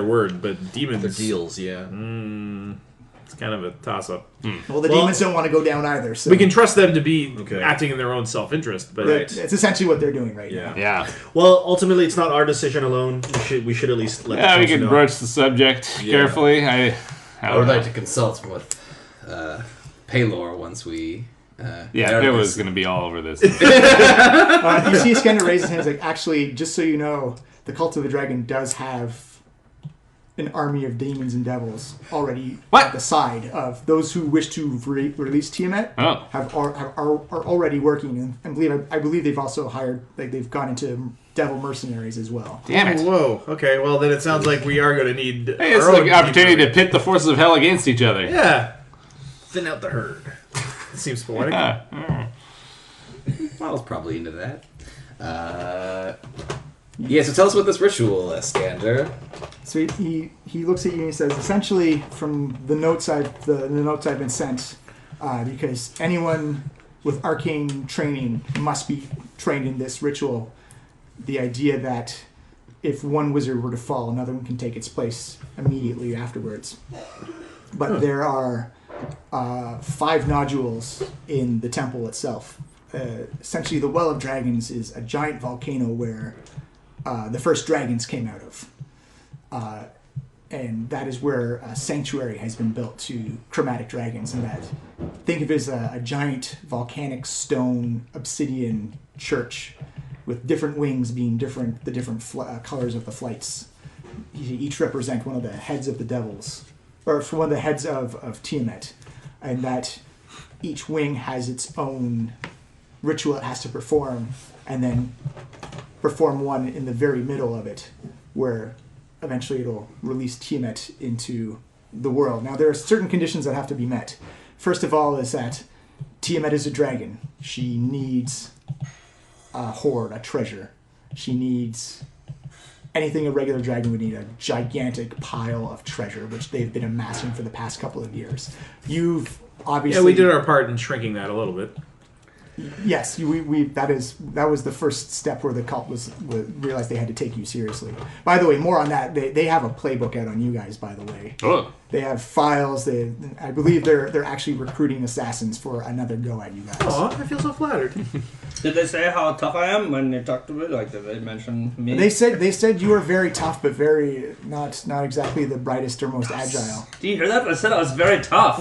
word, but demons. Their deals, yeah. It's kind of a toss-up. Well, the demons don't want to go down either. So We can trust them to be Okay. acting in their own self-interest, but it's essentially what they're doing right now. Yeah. Well, ultimately, it's not our decision alone. We should at least let. Yeah, the we council can know. broach the subject carefully. I would like to consult with Paylor once we. Yeah, it was going to be all over this. You see Iskender raises his hand. He's like, actually, just so you know, the Cult of the Dragon does have an army of demons and devils already at the side of those who wish to release Tiamat. Oh. Are already working, and I believe they've also hired, like they've gone into devil mercenaries as well. Damn it. Whoa. Okay. Well, then it sounds like we are going to need. Hey, it's like an opportunity to pit the forces of hell against each other. Yeah. Thin out the herd. Seems poetic. I was probably into that. Yeah, so tell us about this ritual, Iskender. So he looks at you and he says, essentially, from the notes I've been sent, because anyone with arcane training must be trained in this ritual. The idea that if one wizard were to fall, another one can take its place immediately afterwards. But there are 5 nodules in the temple itself. Essentially, the Well of Dragons is a giant volcano where the first dragons came out of. And that is where a sanctuary has been built to chromatic dragons. And that, think of it as a giant volcanic stone obsidian church with different wings being the different colors of the flights. Each represent one of the heads of the devils, or for one of the heads of Tiamat. And that each wing has its own ritual it has to perform, and then perform one in the very middle of it, where eventually it'll release Tiamat into the world. Now, there are certain conditions that have to be met. First of all is that Tiamat is a dragon. She needs a hoard, a treasure. She needs anything a regular dragon would need, a gigantic pile of treasure, which they've been amassing for the past couple of years. You've obviously... Yeah, we did our part in shrinking that a little bit. Yes, that was the first step where the cult realized they had to take you seriously. By the way, more on that. They have a playbook out on you guys. By the way, they have files. I believe they're actually recruiting assassins for another go at you guys. Oh, I feel so flattered. Did they say how tough I am when they talked to me? Like, did they mention me? They said you were very tough, but very not exactly the brightest or most agile. Do you hear that? I said I was very tough.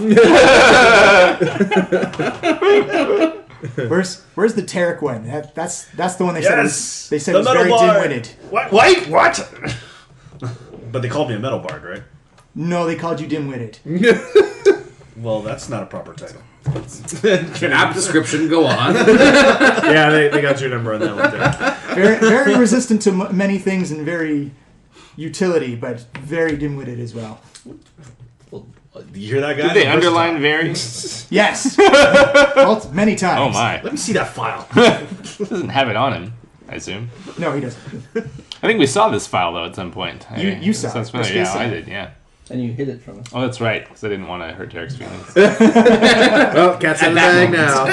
Where's the Tarek one? That's the one they said. Yes! They said The it was very metal bard. dim-witted. What? Wait, what? But they called me a metal bard, right? No, they called you dim-witted. Well, that's not a proper title. App description, go on. Yeah, they got your number on that one there. Very, very resistant to many things and very utility, but very dim-witted as well. You hear that, guy? Did they underline very? Yes, many times. Oh my. Let me see that file. Doesn't have it on him, I assume. No, he doesn't. I think we saw this file though at some point. You saw Sounds it. familiar. Yes, Yeah, we I saw did. Yeah. And you hid it from us. Oh, that's right, because I didn't want to hurt Tarek's feelings. Well, cat's in the bag now.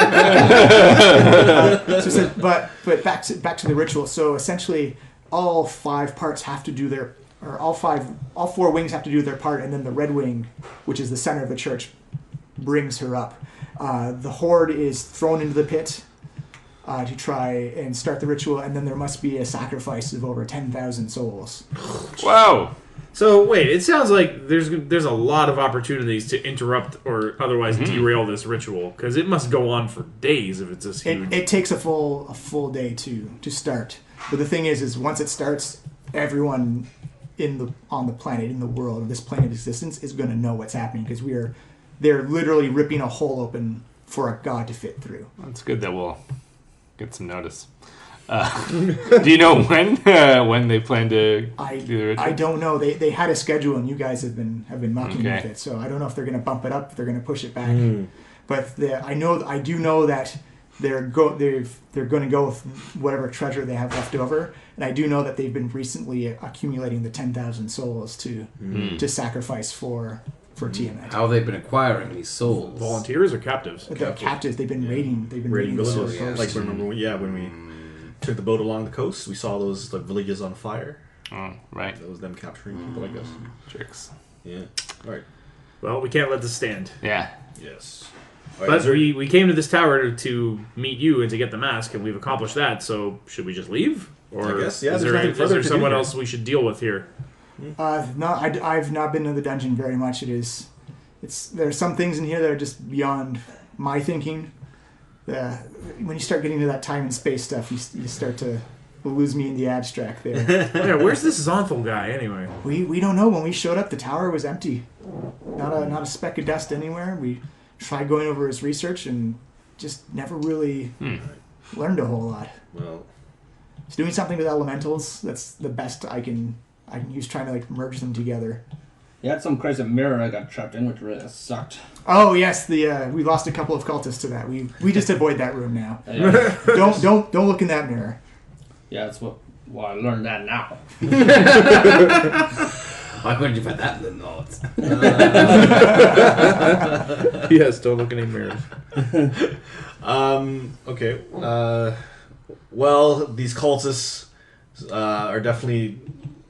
But back to the ritual. So essentially, all 5 parts have to do their or all four wings have to do their part, and then the red wing, which is the center of the church, brings her up. The horde is thrown into the pit to try and start the ritual, and then there must be a sacrifice of over 10,000 souls. Wow. So wait, it sounds like there's a lot of opportunities to interrupt or otherwise derail this ritual, because it must go on for days if it's this huge. It takes a full day to start. But the thing is once it starts, everyone on the planet, in the world, this plane of existence, is going to know what's happening, because they're literally ripping a hole open for a god to fit through. That's good that we'll get some notice. Do you know when they plan to do the ritual? I don't know. They had a schedule, and you guys have been mucking with it. So I don't know if they're going to bump it up, if they're going to push it back. But I do know that they're going to go with whatever treasure they have left over, and I do know that they've been recently accumulating the 10,000 souls to sacrifice for Tiamat. How have they been acquiring these souls? Volunteers or captives? The captives. They've been raiding. They've been Raiding raiding the villages. souls. Like remember when we took the boat along the coast, we saw those villages on fire. Oh, right. That was them capturing people like us. Tricks. Yeah. All right. Well, we can't let this stand. Yeah. Yes. But we came to this tower to meet you and to get the mask, and we've accomplished that. So should we just leave, or I guess, yeah, is there's there, nothing is further there to do someone here. else we should deal with here? No, I've not been to the dungeon very much. There are some things in here that are just beyond my thinking. When you start getting to that time and space stuff, you start to lose me in the abstract there. Yeah, where's this Xonthal guy anyway? We don't know. When we showed up, the tower was empty. Not a speck of dust anywhere. We tried going over his research and just never really learned a whole lot. Well, He's doing something with elementals. That's the best I can use, trying to merge them together. You had some crazy mirror I got trapped in, which really sucked. Oh yes, we lost a couple of cultists to that. We just avoid that room now. Yeah, Don't look in that mirror. that's what. Well, I learned that now. Why couldn't you put that in the notes? Yes, don't look in any mirrors. Okay. Well, these cultists are definitely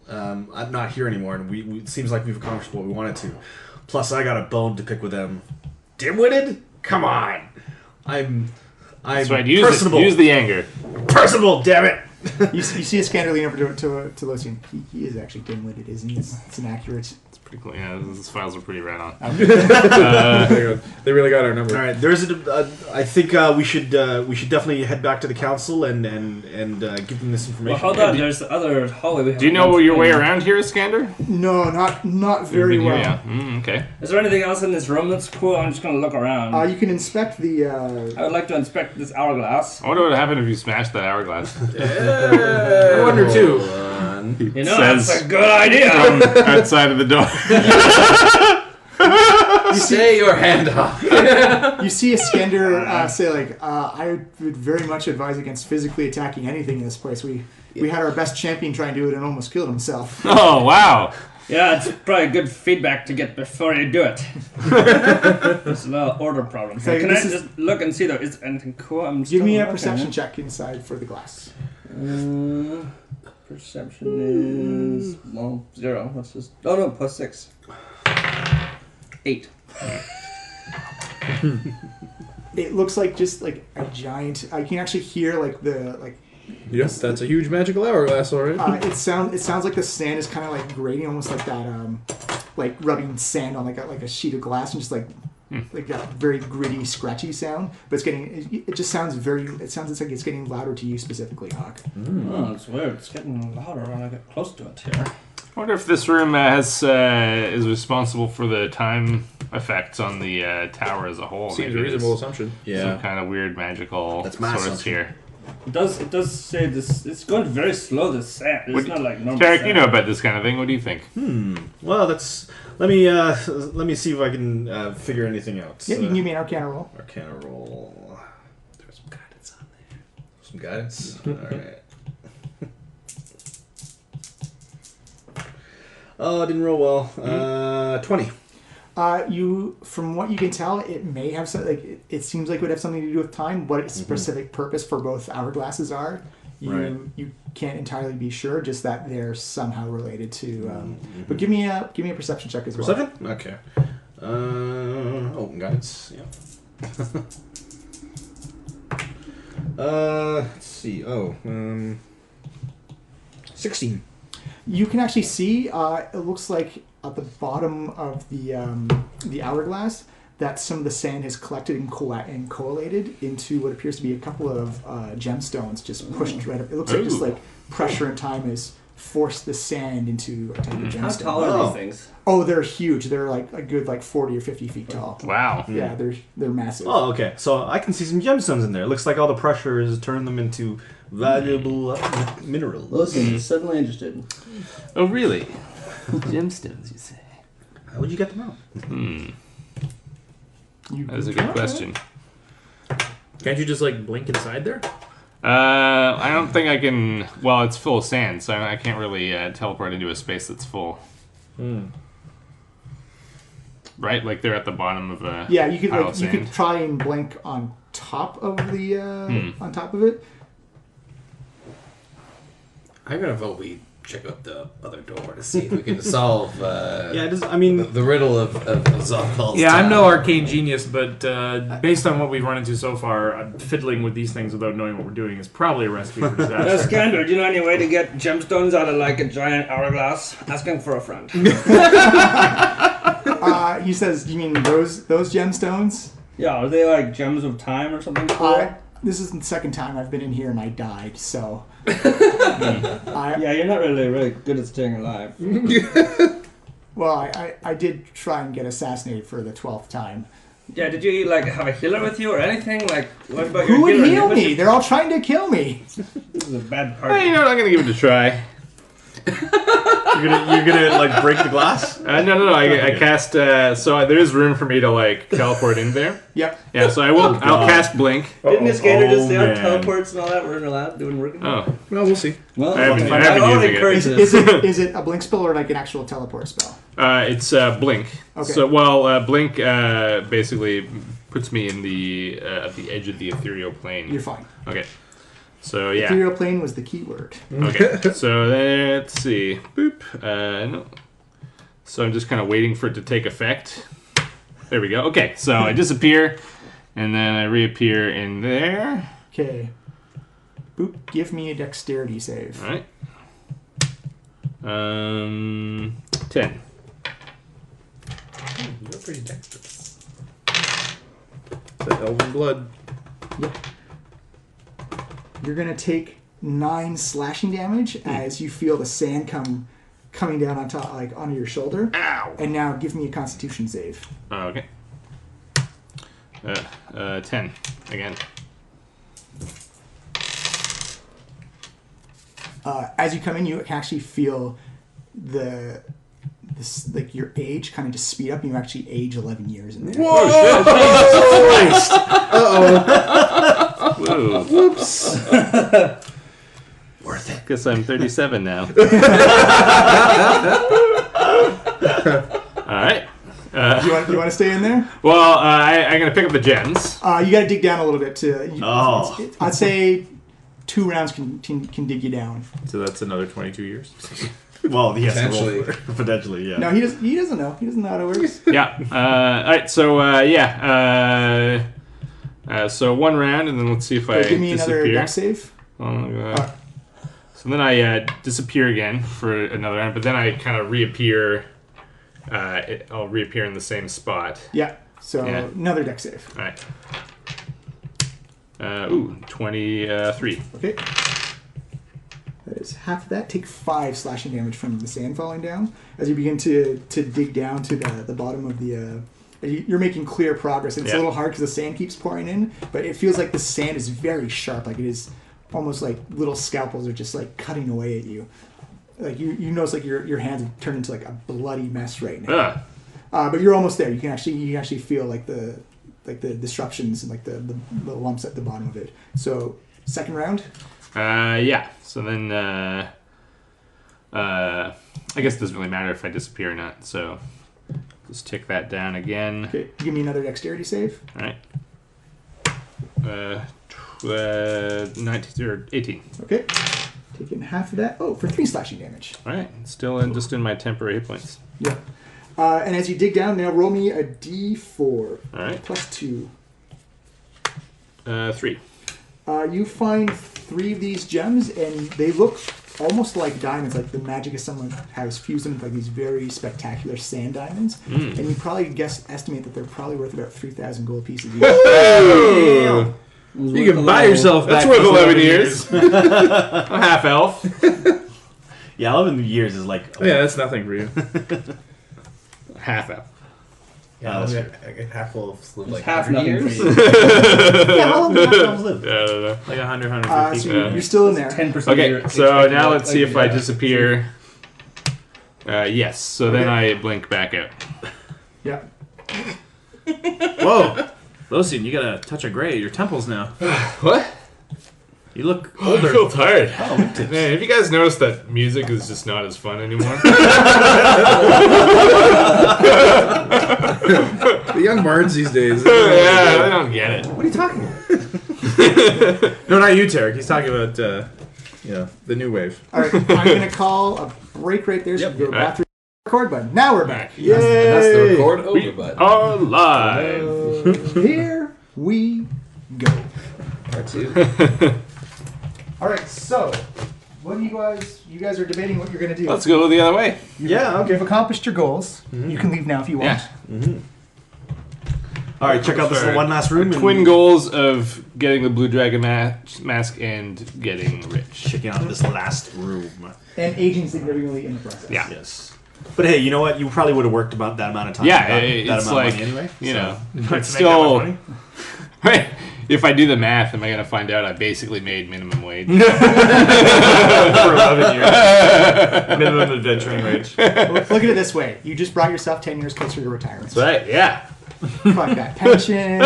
not here anymore, and it seems like we've accomplished what we wanted to. Plus, I got a bone to pick with them. Dimwitted? Come on! I'm That's right. personable. Use the anger. Personable, damn it! You see a scanner lean over to Lucian. He is actually dim-witted, isn't he? It's inaccurate. It's pretty cool. Yeah, these files are pretty right on. They really got our number. All right, I think we should definitely head back to the council and give them this information. Well, hold on. There's the other hallway. We have Do you know your way around here, Iskender? No, not very You've been well. here, yeah. Okay. Is there anything else in this room that's cool? I'm just gonna look around. You can inspect the. I would like to inspect this hourglass. I wonder what would happen if you smashed that hourglass. I wonder too. You know, Says- that's a good idea. From outside of the door. Stay your hand off. You see Iskender say I would very much advise against physically attacking anything in this place. We had our best champion try and do it and almost killed himself. Oh, wow. Yeah, it's probably good feedback to get before you do it. There's a lot of order problems. So Can I this is- just look and see though? Is anything cool? I'm Give still me a looking. perception check inside for the glass. Perception is 0. What's this? Oh no, +6. 8. It looks like just like a giant. I can actually hear Yes, that's a huge magical hourglass, all right. it sounds like the sand is kind of like grating, almost like that, like rubbing sand on like a sheet of glass, and just like that very gritty, scratchy sound. But it just sounds it sounds like it's getting louder to you specifically, Hawk. Oh, it's weird. It's getting louder when I get close to it here. I wonder if this room is responsible for the time effects on the tower as a whole. Seems a Maybe reasonable it's assumption. some kind of weird magical That's my source assumption. here. It does say this. It's going very slow. This sand. It's What- not like normal. Tarek, sand. you know about this kind of thing. What do you think? Well, let me see if I can figure anything out. Yeah, you can give me an Arcana roll. Arcana roll. There's some guidance on there. Some guidance. All right. Oh, I didn't roll well. 20. From what you can tell, it may have it seems like it would have something to do with time. What its specific purpose for both hourglasses are, You can't entirely be sure, just that they're somehow related to. But give me a perception check as well. Perception? Okay. Guidance. Yeah. Let's see. 16. You can actually see. It looks like at the bottom of the hourglass that some of the sand has collected and collated into what appears to be a couple of gemstones, just pushed right up. It looks like just like pressure and time has forced the sand into a type of gemstone. How tall are these things? Oh, they're huge. They're like a good 40 or 50 feet tall. Wow. Yeah, they're massive. Oh, okay. So I can see some gemstones in there. It looks like all the pressure is turning them into valuable minerals. Listen, suddenly interested. Oh, really? Gemstones, you say? How would you get them out? That's a good question. Can't you just blink inside there? I don't think I can. Well, it's full of sand, so I can't really teleport into a space that's full. Right, like they're at the bottom of a you could pile of you sand. could try and blink on top of the on top of it. I'm gonna vote we check out the other door to see if we can solve the riddle of Xonthal. Yeah, I'm no arcane genius, but based on what we've run into so far, fiddling with these things without knowing what we're doing is probably a recipe for disaster. Iskender, do you know any way to get gemstones out of a giant hourglass? Asking for a friend. He says, "Do you mean those gemstones?" Yeah, are they gems of time or something? This is the second time I've been in here and I died, so... Yeah, you're not really good at staying alive. Well, I did try and get assassinated for the 12th time. Yeah, did you have a healer with you or anything? What about Who your would healer? heal me? They're all trying to kill me. This is a bad part. Hey, you know what? I'm gonna give it a try. You're gonna break the glass? No. I cast. So there is room for me to teleport in there. Yep. Yeah. So I will. I'll cast blink. Didn't Iskender just say man. teleports and all that weren't allowed doing working? Oh, Well, we'll see. Well, I haven't I used it encourage yet. this. Is it a blink spell or an actual teleport spell? it's blink. Okay. So blink basically puts me in the at the edge of the ethereal plane. You're fine. Okay. So yeah. Ethereal plane was the key word. Okay. So let's see. Boop. No. So I'm just kind of waiting for it to take effect. There we go. Okay. So I disappear, and then I reappear in there. Okay. Boop. Give me a dexterity save. All right. 10. You're pretty dexterous. That elven blood. Yep. You're gonna take 9 slashing damage as you feel the sand coming down on top, onto your shoulder. Ow! And now give me a Constitution save. Okay. 10 again. As you come in, you can actually feel your age kind of just speed up, and you actually age 11 years in there. Whoa! Christ! Whoa. Whoops. Worth it. Guess I'm 37 now. All right. Do you want to stay in there? Well, I'm gonna pick up the gems. You got to dig down a little bit to. Oh. I'd say 2 rounds can dig you down. So that's another 22 years. Well, yes, Potentially. Potentially, yeah. No, he doesn't know. He doesn't know how it works. Yeah. All right. So so 1 round, and then let's see if I Give me another disappear. dex save. So then I disappear again for another round, but then I kind of reappear. I'll reappear in the same spot. Yeah. So Yeah. another dex save. All right. 23. Okay. That is half of that. Take 5 slashing damage from the sand falling down as you begin to dig down to the bottom of the. You're making clear progress. It's a little hard because the sand keeps pouring in, but it feels like the sand is very sharp. Like it is almost like little scalpels are just cutting away at you. Like you notice your hands have turned into a bloody mess right now. But you're almost there. You can actually feel the disruptions and the lumps at the bottom of it. So second round. Yeah. So then I guess it doesn't really matter if I disappear or not. So just tick that down again. Okay. Give me another dexterity save. All right. 19 or 18. Okay. Taking half of that. Oh, for 3 slashing damage. All right, still in just in my temporary hit points. Yeah. And as you dig down, now roll me a d4. All right. Plus 2. 3. You find 3 of these gems, and they look almost like diamonds, like the magic of someone has fused them with like these very spectacular sand diamonds. And you probably estimate that they're probably worth about 3,000 gold pieces each. Oh! You can buy yourself That's back worth those 11 years. A half elf. Yeah, 11 years is like. Yeah, that's nothing for you. Half elf. Yeah, that's true. I get half wolves live like half 100 nothing years. for you. Yeah, how long do half elves live? Yeah, I don't know. Like 100, 150. So you're still in there. 10%. Okay, so now let's see if I disappear. Yes, so then I blink back out. Yeah. Whoa. Losian, you got a touch of gray at your temples now. What? You look I older. feel tired. Man, have you guys noticed that music is just not as fun anymore? The young bards these days. Yeah, I don't get it. What are you talking about? No, not you, Tarek. He's talking about the new wave. All right, I'm going to call a break right there so you can go to the bathroom. Record button. Now we're back. That's the record over button. Are live. Here we go. Part 2. All right, so what do you guys are debating what you're going to do. Let's go the other way. Yeah, okay. You've accomplished your goals. You can leave now if you want. Yeah. All right, check out this one last room. and Twin goals of getting the Blue Dragon mask and getting rich. Checking out this last room. And aging significantly in the process. Yeah. Yes. But hey, you know what? You probably would have worked about that amount of time. Yeah, that it's amount like, of money anyway. you so. know, To make it's that much still... money? Right. If I do the math, am I going to find out I basically made minimum wage? For 11 years. Minimum adventuring wage. Look at it this way. You just brought yourself 10 years closer to retirement. That's right, yeah. Fuck that pension.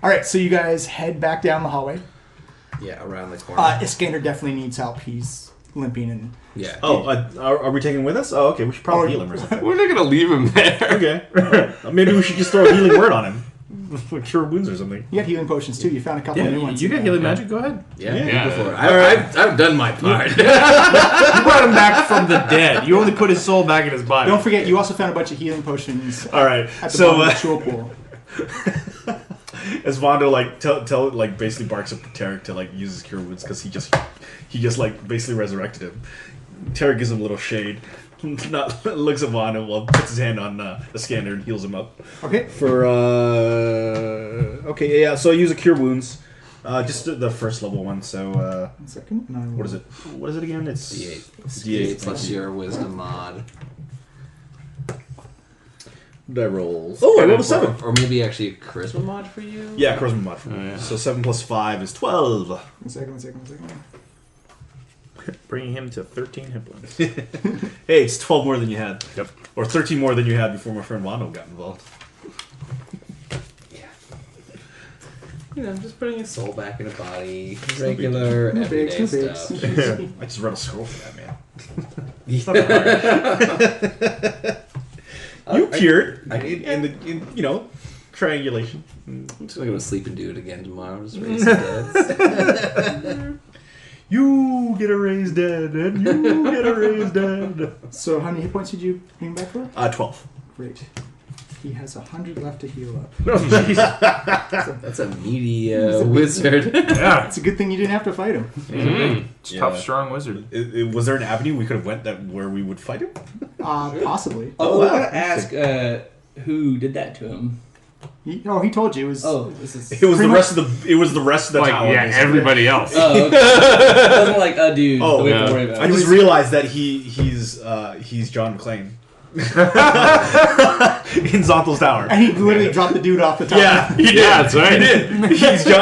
All right, so you guys head back down the hallway. Yeah, around the corner. Iskender definitely needs help. He's limping and... Yeah. Oh, are we taking him with us? Oh, okay. We should probably heal him or something. We're not going to leave him there. Okay. Maybe we should just throw a healing word on him. Cure wounds or something. You got healing potions too. You found a couple of new ones. You got healing magic? Go ahead. Yeah, go for it. Yeah. I've done my part. You brought him back from the dead. You only put his soul back in his body. Don't forget, you also found a bunch of healing potions All right. at the So bottom of the jewel pool. as Vondo tell basically barks up to Tarek to use his cure wounds because he just basically resurrected him. Tarek gives him a little shade. Looks at Vondo, puts his hand on Iskender and heals him up. Okay. Okay, yeah. So I use a cure wounds, just the first level one. So 1 second. And I will... what is it? What is it again? It's D8. D8 plus your wisdom mod. Die rolls. Oh, I rolled a 7. Or maybe actually a charisma mod for you? Yeah, charisma mod for me. yeah. So 7 plus 5 is 12. 1 second. Bringing him to 13 hit points. Hey, it's 12 more than you had. Yep. Or 13 more than you had before my friend Wano got involved. You know, just putting his soul back in a body. Regular, No bigs, everyday no bigs. stuff. I just read a scroll for that, man. It's not that hard. You cured in triangulation. I'm just gonna go sleep and do it again tomorrow. Just raise the dead. You get a raised dead, and you get a raised dead. So how many hit points did you bring back for? 12. Great. He has 100 left to heal up. That's a meaty wizard. Yeah. It's a good thing you didn't have to fight him. Tough, strong wizard. Was there an avenue we could have went where we would fight him? Possibly. Oh, I gotta ask who did that to him. He told you. It was... This is. It was the rest of the Like, tower. yeah, basically. everybody else. Oh, okay. It wasn't like a dude. Oh, that we have no. to worry about. I just realized that he's John McClane. In Xonthal's tower. And he literally dropped the dude off the top. Yeah, he did. Yeah, that's right. He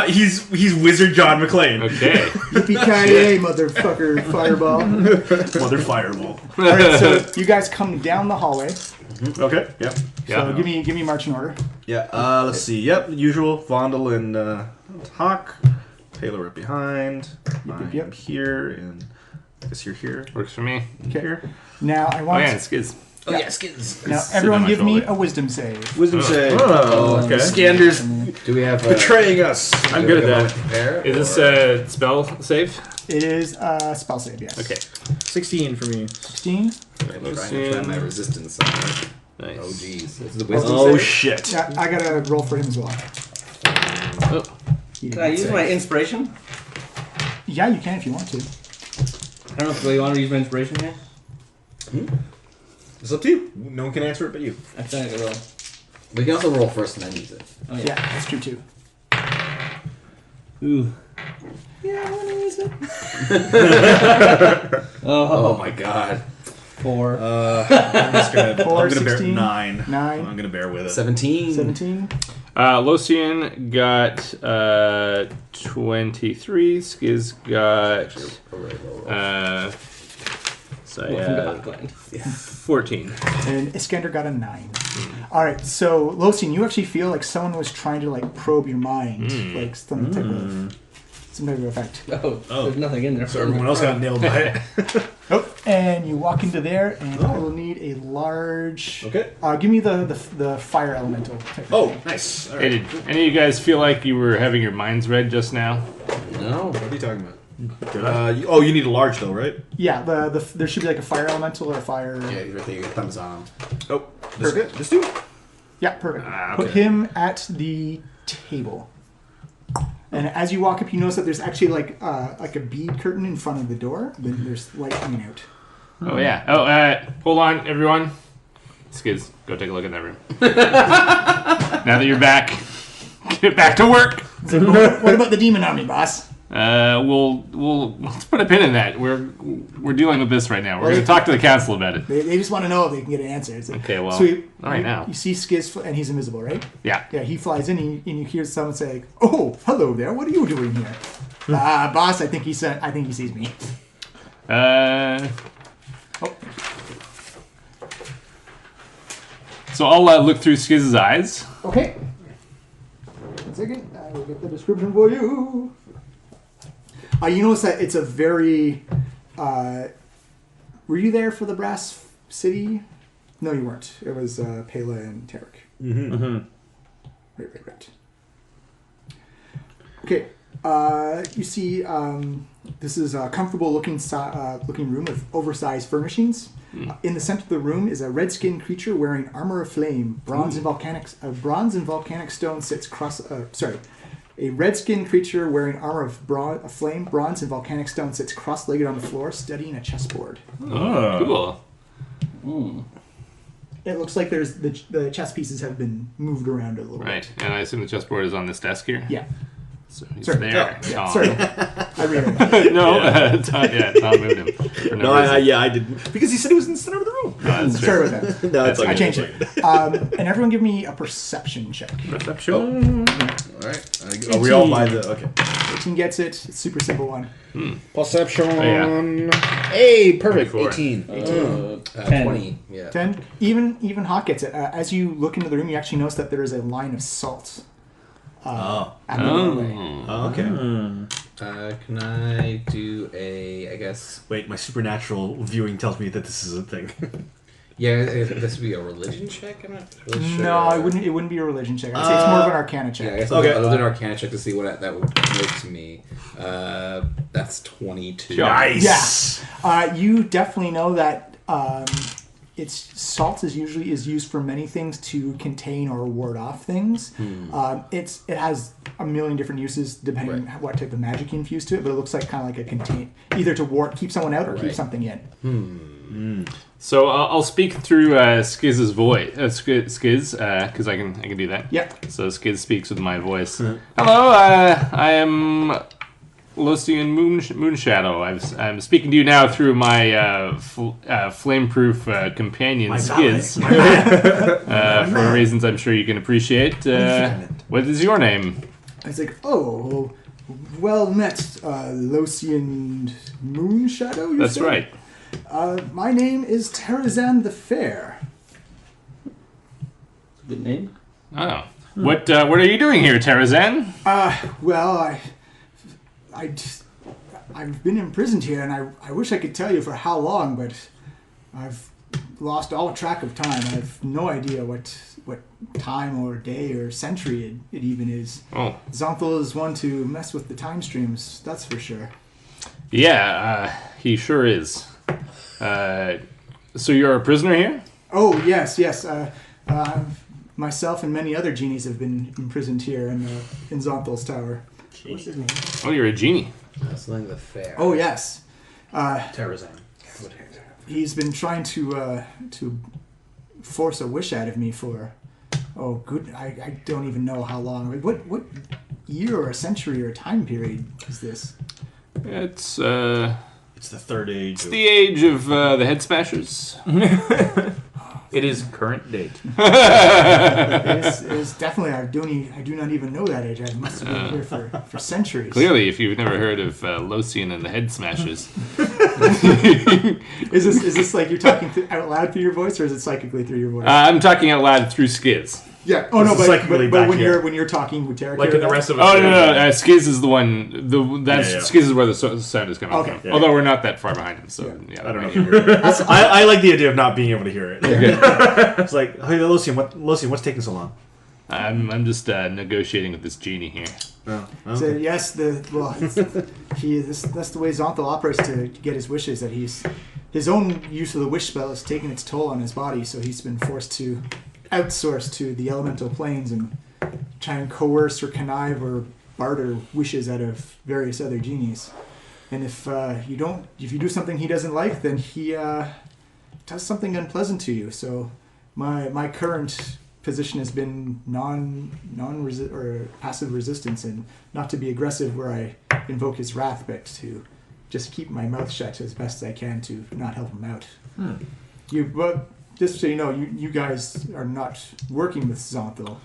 did. He's Wizard John McClane. Okay. Yippee-ki-yay, motherfucker, fireball. Mother Fireball. All right, so you guys come down the hallway. Okay. Yep. Yeah. So give me marching order. Yeah. Let's see. Yep. Usual. Vondel and Hawk. Taylor right behind. Yep. I'm here, and I guess you're here. Works for me. Okay. Now I want. Oh, yeah, it's good. Oh yeah, Skids. Now, Sit everyone on my give me shoulder. a wisdom save. Wisdom save. Oh, okay. Iskender's Do we have betraying us. I'm good at that. There, Is this a spell save? It is a spell save, yes. Okay. 16 for me. 16. I'm trying to try my resistance on it. Nice. Oh jeez, this is a wisdom Oh save. shit. Yeah, I gotta roll for him as well. Oh. He did Can I not use save. my inspiration? Yeah, you can if you want to. I don't know if you want to use my inspiration here. It's up to you. No one can answer it but you. I think I can roll. We can also roll first and then use it. Oh Yeah, that's true too. Ooh. Yeah, I want to use it. Oh my god. 4. I'm just gonna. Four, I'm gonna bear 16, 9. 9. I'm gonna bear with it. 17. 17. Locian got 23. Skiz got Wolfen got blind. 14. And Iskender got a 9. Alright, so Locian, you actually feel like someone was trying to like probe your mind. Like some type of effect. Oh, there's nothing in there. So everyone else got nailed by it. Oh, and you walk into there, and I will need a large. Okay. Give me the fire elemental. type of Oh, thing. nice. All Hey, right. did any of you guys feel like you were having your minds read just now? No. What are you talking about? You need a large though, right? Yeah, there should be like a fire elemental or a fire. Yeah, you're right there. Your thumbs on. Oh, Perfect. this dude. Yeah, perfect. Ah, Put okay. him at the table. And as you walk up, you notice that there's actually like a bead curtain in front of the door. Then there's light coming out. Oh, yeah. Oh, hold on, everyone. Skiz, go take a look in that room. Now that you're back, get back to work. So, what about the demon army, boss? Let's put a pin in that. We're dealing with this right now. We're going to talk to the council about it. They just want to know if they can get an answer. It's like, Okay, well, all right you, now. You see Skiz, and he's invisible, right? Yeah. Yeah, he flies in, and you hear someone say, "Oh, hello there. What are you doing here?" Boss, I think he sees me. So I'll look through Skiz's eyes. Okay. 1 second. I will get the description for you. You notice that it's a very. Were you there for the Brass City? No, you weren't. It was Pela and Tarek. Right. Okay. You see, this is a comfortable looking room with oversized furnishings. In the center of the room is a red-skinned creature wearing armor of flame. A bronze and volcanic stone sits a red-skinned creature wearing armor of flame, bronze, and volcanic stone sits cross-legged on the floor, studying a chessboard. Oh, cool. It looks like there's the chess pieces have been moved around a little bit. Right, and I assume the chessboard is on this desk here? Yeah. So he's Sorry. there. Yeah, Tom. sorry. I read it. No, Tom moved him. For no reason. I didn't because he said he was in the center of the room. No, that's true. Sorry about that. No, it's I okay. changed it. And everyone give me a perception check. Perception. All right. Are we all by the? Okay. 18 gets it. It's a super simple one. Perception. Oh, yeah. Hey, perfect. 24. 18. 10. 20. Yeah. 10. Even Hawk gets it. As you look into the room, you actually notice that there is a line of salt. At the doorway. Oh, okay. Can I do I guess... Wait, my supernatural viewing tells me that this is a thing. Yeah, this would be a religion check? I'm not really sure. No, it wouldn't be a religion check. I'd say it's more of an arcana check. Yeah, I guess Okay. I'll do an arcana check to see what that would make to me. That's 22. Nice. Yeah. You definitely know that salt is used for many things to contain or ward off things. It has a million different uses depending on what type of magic you infuse to it, but it looks like kind of like a contain, either to keep someone out or keep something in. So I'll speak through Skiz's voice. Skiz, because I can do that. Yeah. So Skiz speaks with my voice. Hello, I am Locian Moonshadow. I'm speaking to you now through my flame-proof companion, Skiz. For reasons I'm sure you can appreciate. What is your name? It's like, oh, well met, Locian Moonshadow. That's right. My name is Tarazan the Fair. Good name. Oh. What are you doing here, Tarazan? Well, I've been imprisoned here, and I wish I could tell you for how long, but I've lost all track of time. I have no idea what time or day or century it even is. Oh. Xonthal is one to mess with the time streams, that's for sure. Yeah, he sure is. So you're a prisoner here? Oh, yes. Myself and many other genies have been imprisoned here in Xonthal's tower. What's his name? Oh, you're a genie. Hustling the fair. Oh, yes. Terrazane. He's been trying to force a wish out of me for, I don't even know how long. Like, what year or a century or a time period is this? It's the third age. It's the age of the Head Smashers. It is current date. It is definitely. I do not even know that age. I must have been here for centuries. Clearly, if you've never heard of Lothian and the Head Smashers. Is this like you're talking out loud through your voice, or is it psychically through your voice? I'm talking out loud through Skiz. Yeah. Oh no, This is psychically but back when here. you're talking with Tarek, Like in the rest of us. Oh no! Skiz is the one. Skiz is where the sound is coming Okay. from. Yeah. Although we're not that far behind him, so yeah. I don't know if you heard it. I like the idea of not being able to hear it. It's like, hey, Lucian, what's taking so long? I'm just negotiating with this genie here. Oh, So okay. yes, that's the way Xonthal operates to get his wishes. That his own use of the wish spell has taken its toll on his body, so he's been forced to outsource to the elemental planes and try and coerce or connive or barter wishes out of various other genies. And if you do something he doesn't like, then he does something unpleasant to you. So my current position has been passive resistance, and not to be aggressive where I invoke his wrath, but to just keep my mouth shut as best as I can to not help him out. But just so you know, you guys are not working with Xonthal.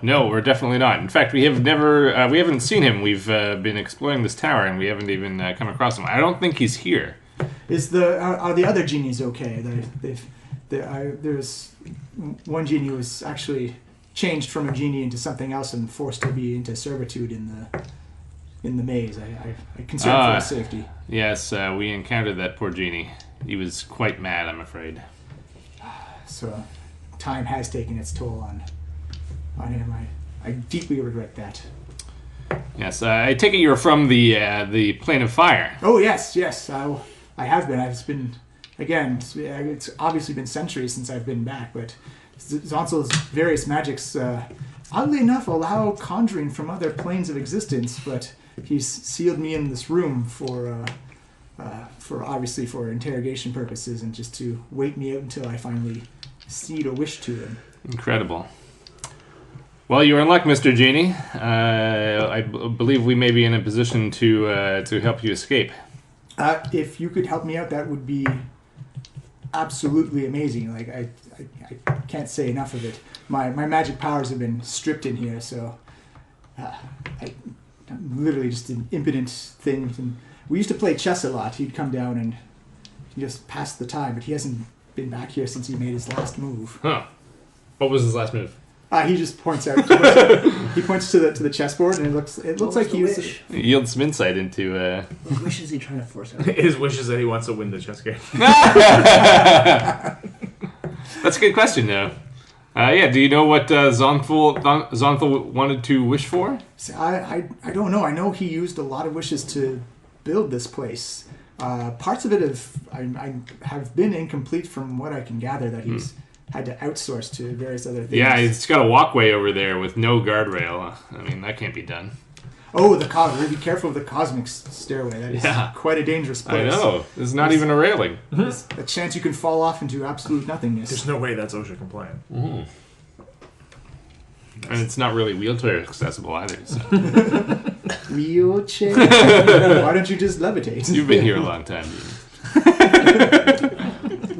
No, we're definitely not. In fact, we haven't seen him. We've been exploring this tower, and we haven't even come across him. I don't think he's here. Are the other genies okay? There's one genie who was actually changed from a genie into something else and forced to be into servitude in the maze. I concern for his safety. Yes, we encountered that poor genie. He was quite mad, I'm afraid. So time has taken its toll on him. I deeply regret that. Yes, I take it you're from the plane of fire. Oh yes. I have been. I've been. Again, it's obviously been centuries since I've been back, but Xonthal's various magics, oddly enough, allow conjuring from other planes of existence, but he's sealed me in this room for obviously for interrogation purposes and just to wait me out until I finally cede a wish to him. Incredible. Well, you're in luck, Mr. Genie. I believe we may be in a position to help you escape. If you could help me out, that would be absolutely amazing. Like I can't say enough of it. My magic powers have been stripped in here, so I'm literally just an impotent thing. And we used to play chess a lot. He'd come down and just pass the time, but he hasn't been back here since he made his last move. Huh. What was his last move? He just points out. He points to the chessboard, and it looks like he was. Yield some insight into. What wish is he trying to force out? His wish is that he wants to win the chess game. That's a good question, though. Yeah, do you know what Xonthal wanted to wish for? So I don't know. I know he used a lot of wishes to build this place. Parts of it have been incomplete from what I can gather. That he's had to outsource to various other things. Yeah, it's got a walkway over there with no guardrail. I mean, that can't be done. Oh, be careful of the cosmic stairway. That is quite a dangerous place. I know. There's not even a railing. There's a chance you can fall off into absolute nothingness. There's no way that's OSHA compliant. And it's not really wheelchair accessible either. So. Wheelchair? Why don't you just levitate? You've been here a long time.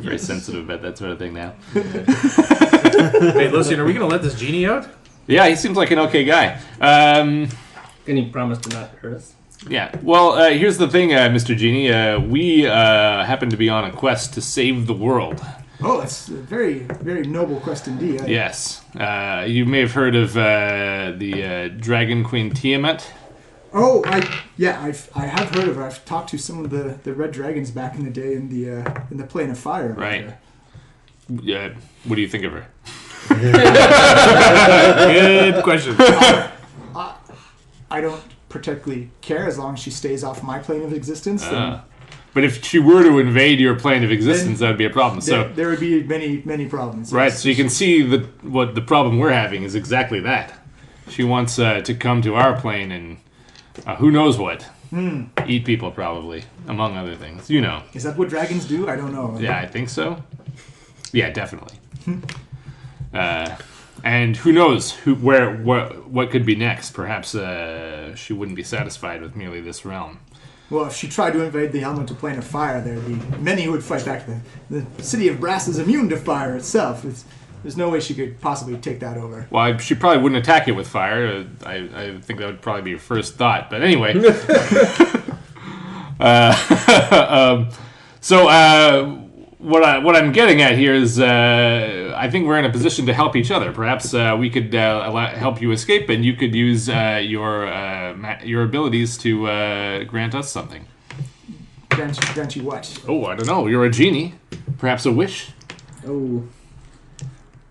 Very sensitive about that sort of thing now. Hey, Lucian, are we going to let this genie out? Yeah, he seems like an okay guy. Can you promise to not hurt us? Yeah. Well, here's the thing, Mr. Genie. We happen to be on a quest to save the world. Oh, that's a very, very noble quest indeed. Yes. You may have heard of the Dragon Queen Tiamat. Oh, I have heard of her. I've talked to some of the red dragons back in the day in the plane of fire. Right. What do you think of her? Good question. I don't particularly care as long as she stays off my plane of existence. Then But if she were to invade your plane of existence, that would be a problem. there would be many problems. Right, yes. so you can see what the problem we're having is exactly that. She wants to come to our plane and who knows what. Eat people, probably, among other things. You know. Is that what dragons do? I don't know. Yeah, I think so. Yeah, definitely. And who knows what could be next? Perhaps she wouldn't be satisfied with merely this realm. Well, if she tried to invade the elemental plane of fire, there would be many who would fight back. The city of Brass is immune to fire itself. There's no way she could possibly take that over. Well, she probably wouldn't attack it with fire. I think that would probably be your first thought. But anyway. What I'm getting at here is I think we're in a position to help each other. Perhaps we could help you escape, and you could use your abilities to grant us something. Grant you what? Oh, I don't know. You're a genie. Perhaps a wish? Oh.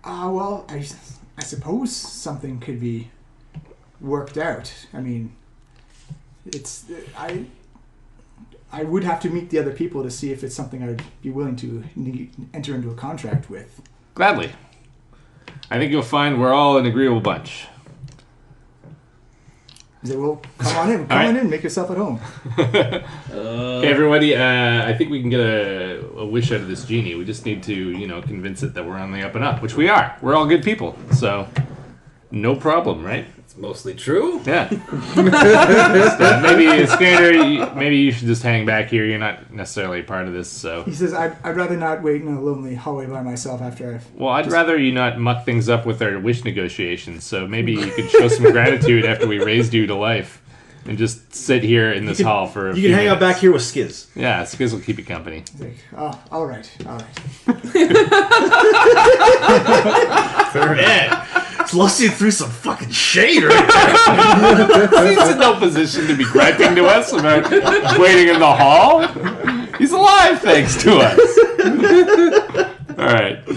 Well, I suppose something could be worked out. I mean, I would have to meet the other people to see if it's something I'd be willing to enter into a contract with. Gladly. I think you'll find we're all an agreeable bunch. Well, come on in. Come on in. Make yourself at home. Okay, everybody. I think we can get a wish out of this genie. We just need to, convince it that we're on the up and up, which we are. We're all good people, so no problem, right? It's mostly true. Yeah. Maybe Iskender, maybe you should just hang back here. You're not necessarily part of this, so. He says, I'd rather not wait in a lonely hallway by myself after I've... Well, I'd rather you not muck things up with our wish negotiations, so maybe you could show some gratitude after we raised you to life and just sit here in this hall for a few You can hang out minutes. back here with Skiz. Yeah, Skiz will keep you company. He's like, oh, all right. Man, Celestia threw some fucking shade right there. He's in no position to be griping to us about waiting in the hall. He's alive thanks to us. Alright,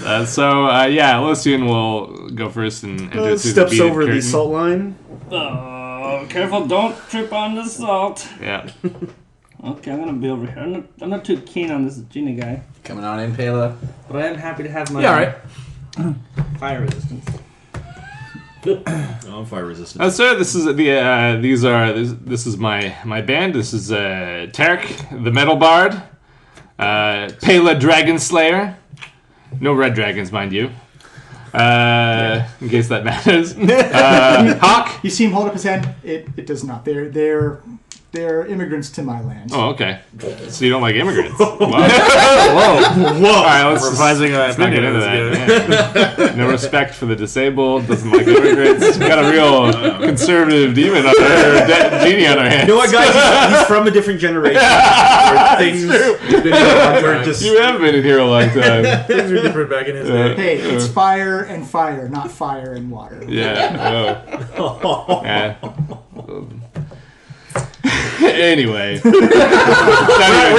Lucian will go first and enter through the Steps beaded over the curtain. salt line. Oh, careful, don't trip on the salt. Yeah. Okay, I'm gonna be over here. I'm not too keen on this genie guy, Coming on in, Pela. but I am happy to have my fire resistance. Oh, I'm fire resistant. Sir, this is this is my band. This is Tarek, the Metal Bard, Pela Dragon Slayer. No red dragons, mind you. In case that matters. Hawk. You see him hold up his hand. It does not. They're immigrants to my land. Oh, okay. So you don't like immigrants? Whoa. Whoa. All right, let's not get into that. Yeah. No respect for the disabled. Doesn't like immigrants. Got a real conservative demon on genie on our hands. You know what, guys? He's from a different generation. Where things were just You have been in here a long time. Things were different back in his day. Hey, it's fire and fire, not fire and water. Yeah. Oh. Yeah. Anyway, we're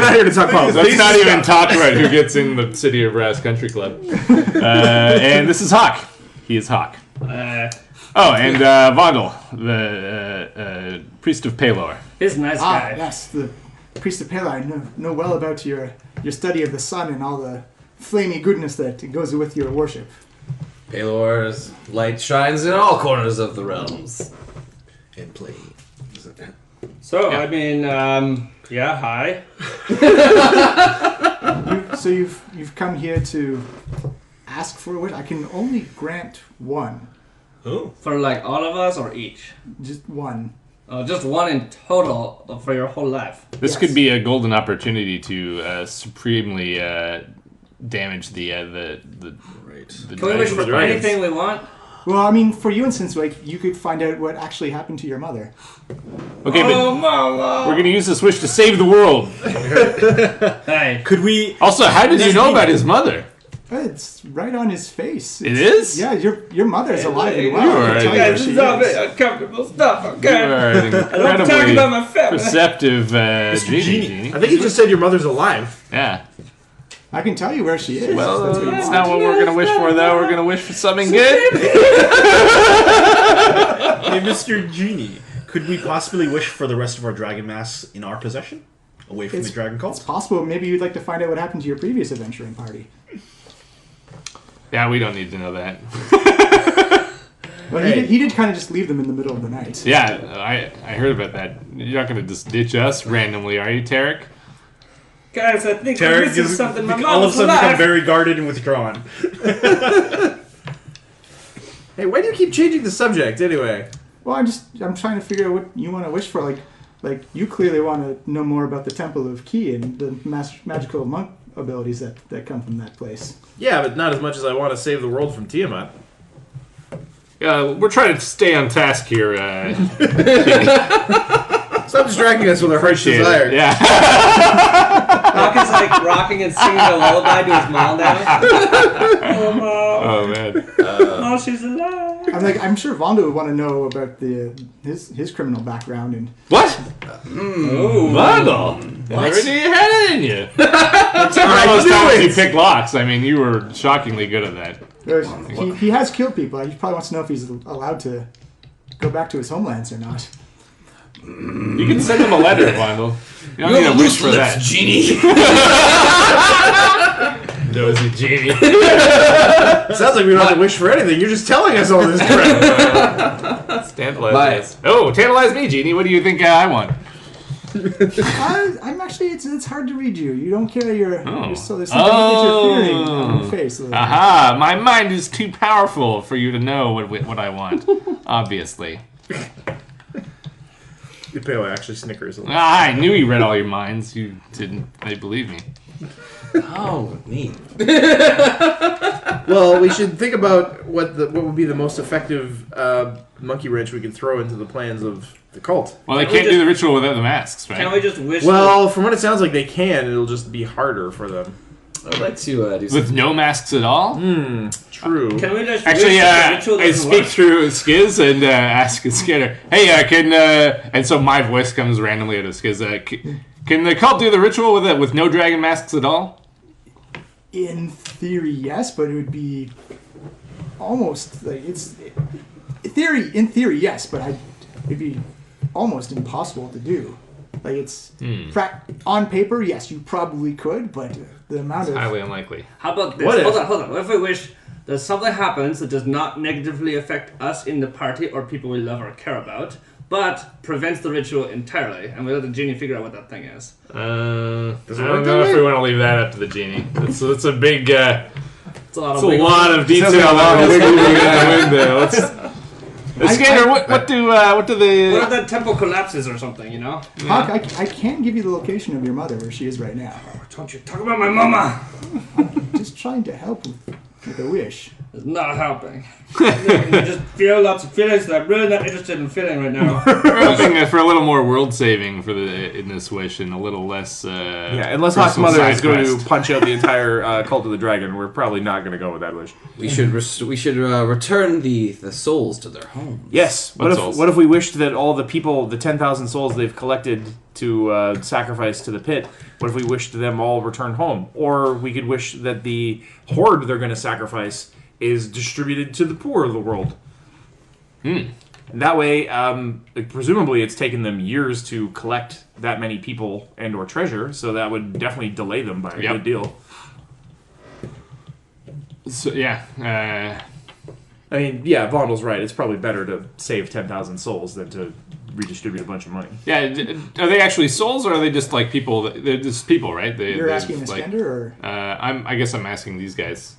not here to talk politics. let's not even talk about who gets in the City of Brass Country Club. And this is Hawk. He is Hawk. And Vondel, the priest of Pelor. He's a nice guy. Yes, the priest of Pele. I know well about your study of the sun and all the flamey goodness that goes with your worship. Pelor's light shines in all corners of the realms. And play. So, Yeah. I mean, hi. So you've come here to ask for a wish. I can only grant one, For like all of us or each? just one. Just one in total for your whole life. This Yes. could be a golden opportunity to supremely damage the Can we wish for dragons. anything we want? Well, I mean, for you instance, like you could find out what actually happened to your mother. Okay, but Mama! we're going to use this wish to save the world. Hey. Could we? Also, how did you know about his mother? It's right on his face. It is? Yeah, your mother's alive and You well. are- I can tell you Guys, where this she is all is. very uncomfortable stuff, You okay? are an I don't talk incredibly about my family. perceptive genie. I think he just said your mother's alive. Yeah. I can tell you where she is. Well, That's what you that's want. not what we're gonna wish for, though. We're gonna wish for something good. Hey, Mr. Genie, could we possibly wish for the rest of our dragon masks in our possession, away from the dragon It's cult? possible. Maybe you'd like to find out what happened to your previous adventuring party. Yeah, we don't need to know that. Well, he did kind of just leave them in the middle of the night. Yeah, I heard about that. You're not gonna just ditch us randomly, are you, Tarek? Guys, I think we're Tarek missing is something. My all of a mom's sudden become alive. very guarded and withdrawn. Hey, why do you keep changing the subject anyway? Well, I'm trying to figure out what you want to wish for. Like you clearly want to know more about the Temple of Ki and the magical monk abilities that come from that place. Yeah, but not as much as I want to save the world from Tiamat. We're trying to stay on task here. Stop distracting us with our harsh Appreciate it. desire. Yeah. Hawkins like rocking and singing a lullaby to his mom now. Oh, Mom. Oh man. Oh, she's alive. I'm sure Vondo would want to know about his criminal background and What? Ooh. Vandal. Already had it in you. Except for all those times you picked locks. I mean, you were shockingly good at that. he has killed people. He probably wants to know if he's allowed to go back to his homelands or not. You can send him a letter, Vandal. You don't need a wish for that. Genie. Nosy genie. Sounds like we don't have to wish for anything. You're just telling us all this crap. Tantalize us. Oh, tantalize me, genie. What do you think I want? I'm actually. It's hard to read you. You don't carry your so there's something that Oh. you're fearing on your face. Aha! My mind is too powerful for you to know what I want. Obviously. Pale actually snickers a little. I knew you read all your minds. You didn't. They believe me. Oh, neat. Well, we should think about what would be the most effective monkey wrench we could throw into the plans of the cult. Well, they Can we can't do the ritual without the masks, right? Can we just wish? Well, from what it sounds like, they can. It'll just be harder for them. I'd like to do With something. no masks at all? True. Can we just Actually, wish that the ritual I doesn't speak work? through Skiz and ask Iskender, hey, and so my voice comes randomly out of Skiz, can the cult do the ritual with no dragon masks at all? In theory, yes, but it would be almost like in theory, yes, but it'd be almost impossible to do. Like it's on paper, yes, you probably could, but the amount of Highly unlikely. How about this? What if- Hold on. What if we wish that something happens that does not negatively affect us in the party or people we love or care about, but prevents the ritual entirely, and we let the genie figure out what that thing is? I work don't that know if way? we want to leave that up to the genie. It's a big, It's a lot it's of a wiggle. lot of detail that we're wiggling in the window. Iskender, what do What if the... that temple collapses or something, you know? Hawk, I can give you the location of your mother where she is right now. Don't you talk about my mama! Just trying to help with a wish. It's not helping. I just feel lots of feelings that I'm really not interested in feeling right now. We're hoping for a little more world saving in this wish and a little less. Yeah, unless Hawk's personal mother side is going quest. to punch out the entire cult of the dragon, we're probably not going to go with that wish. We should return the souls to their homes. Yes. What What souls? if we wished that all the people, the 10,000 souls they've collected to sacrifice to the pit, what if we wished them all return home? Or we could wish that the horde they're going to sacrifice is distributed to the poor of the world. And that way, presumably it's taken them years to collect that many people and or treasure, so that would definitely delay them by a Yep. good deal. So, yeah. I mean, yeah, Vondel's right. It's probably better to save 10,000 souls than to redistribute a bunch of money. Yeah, are they actually souls or are they just like people? They're just people, right? You're asking Iskender, or I guess I'm asking these guys.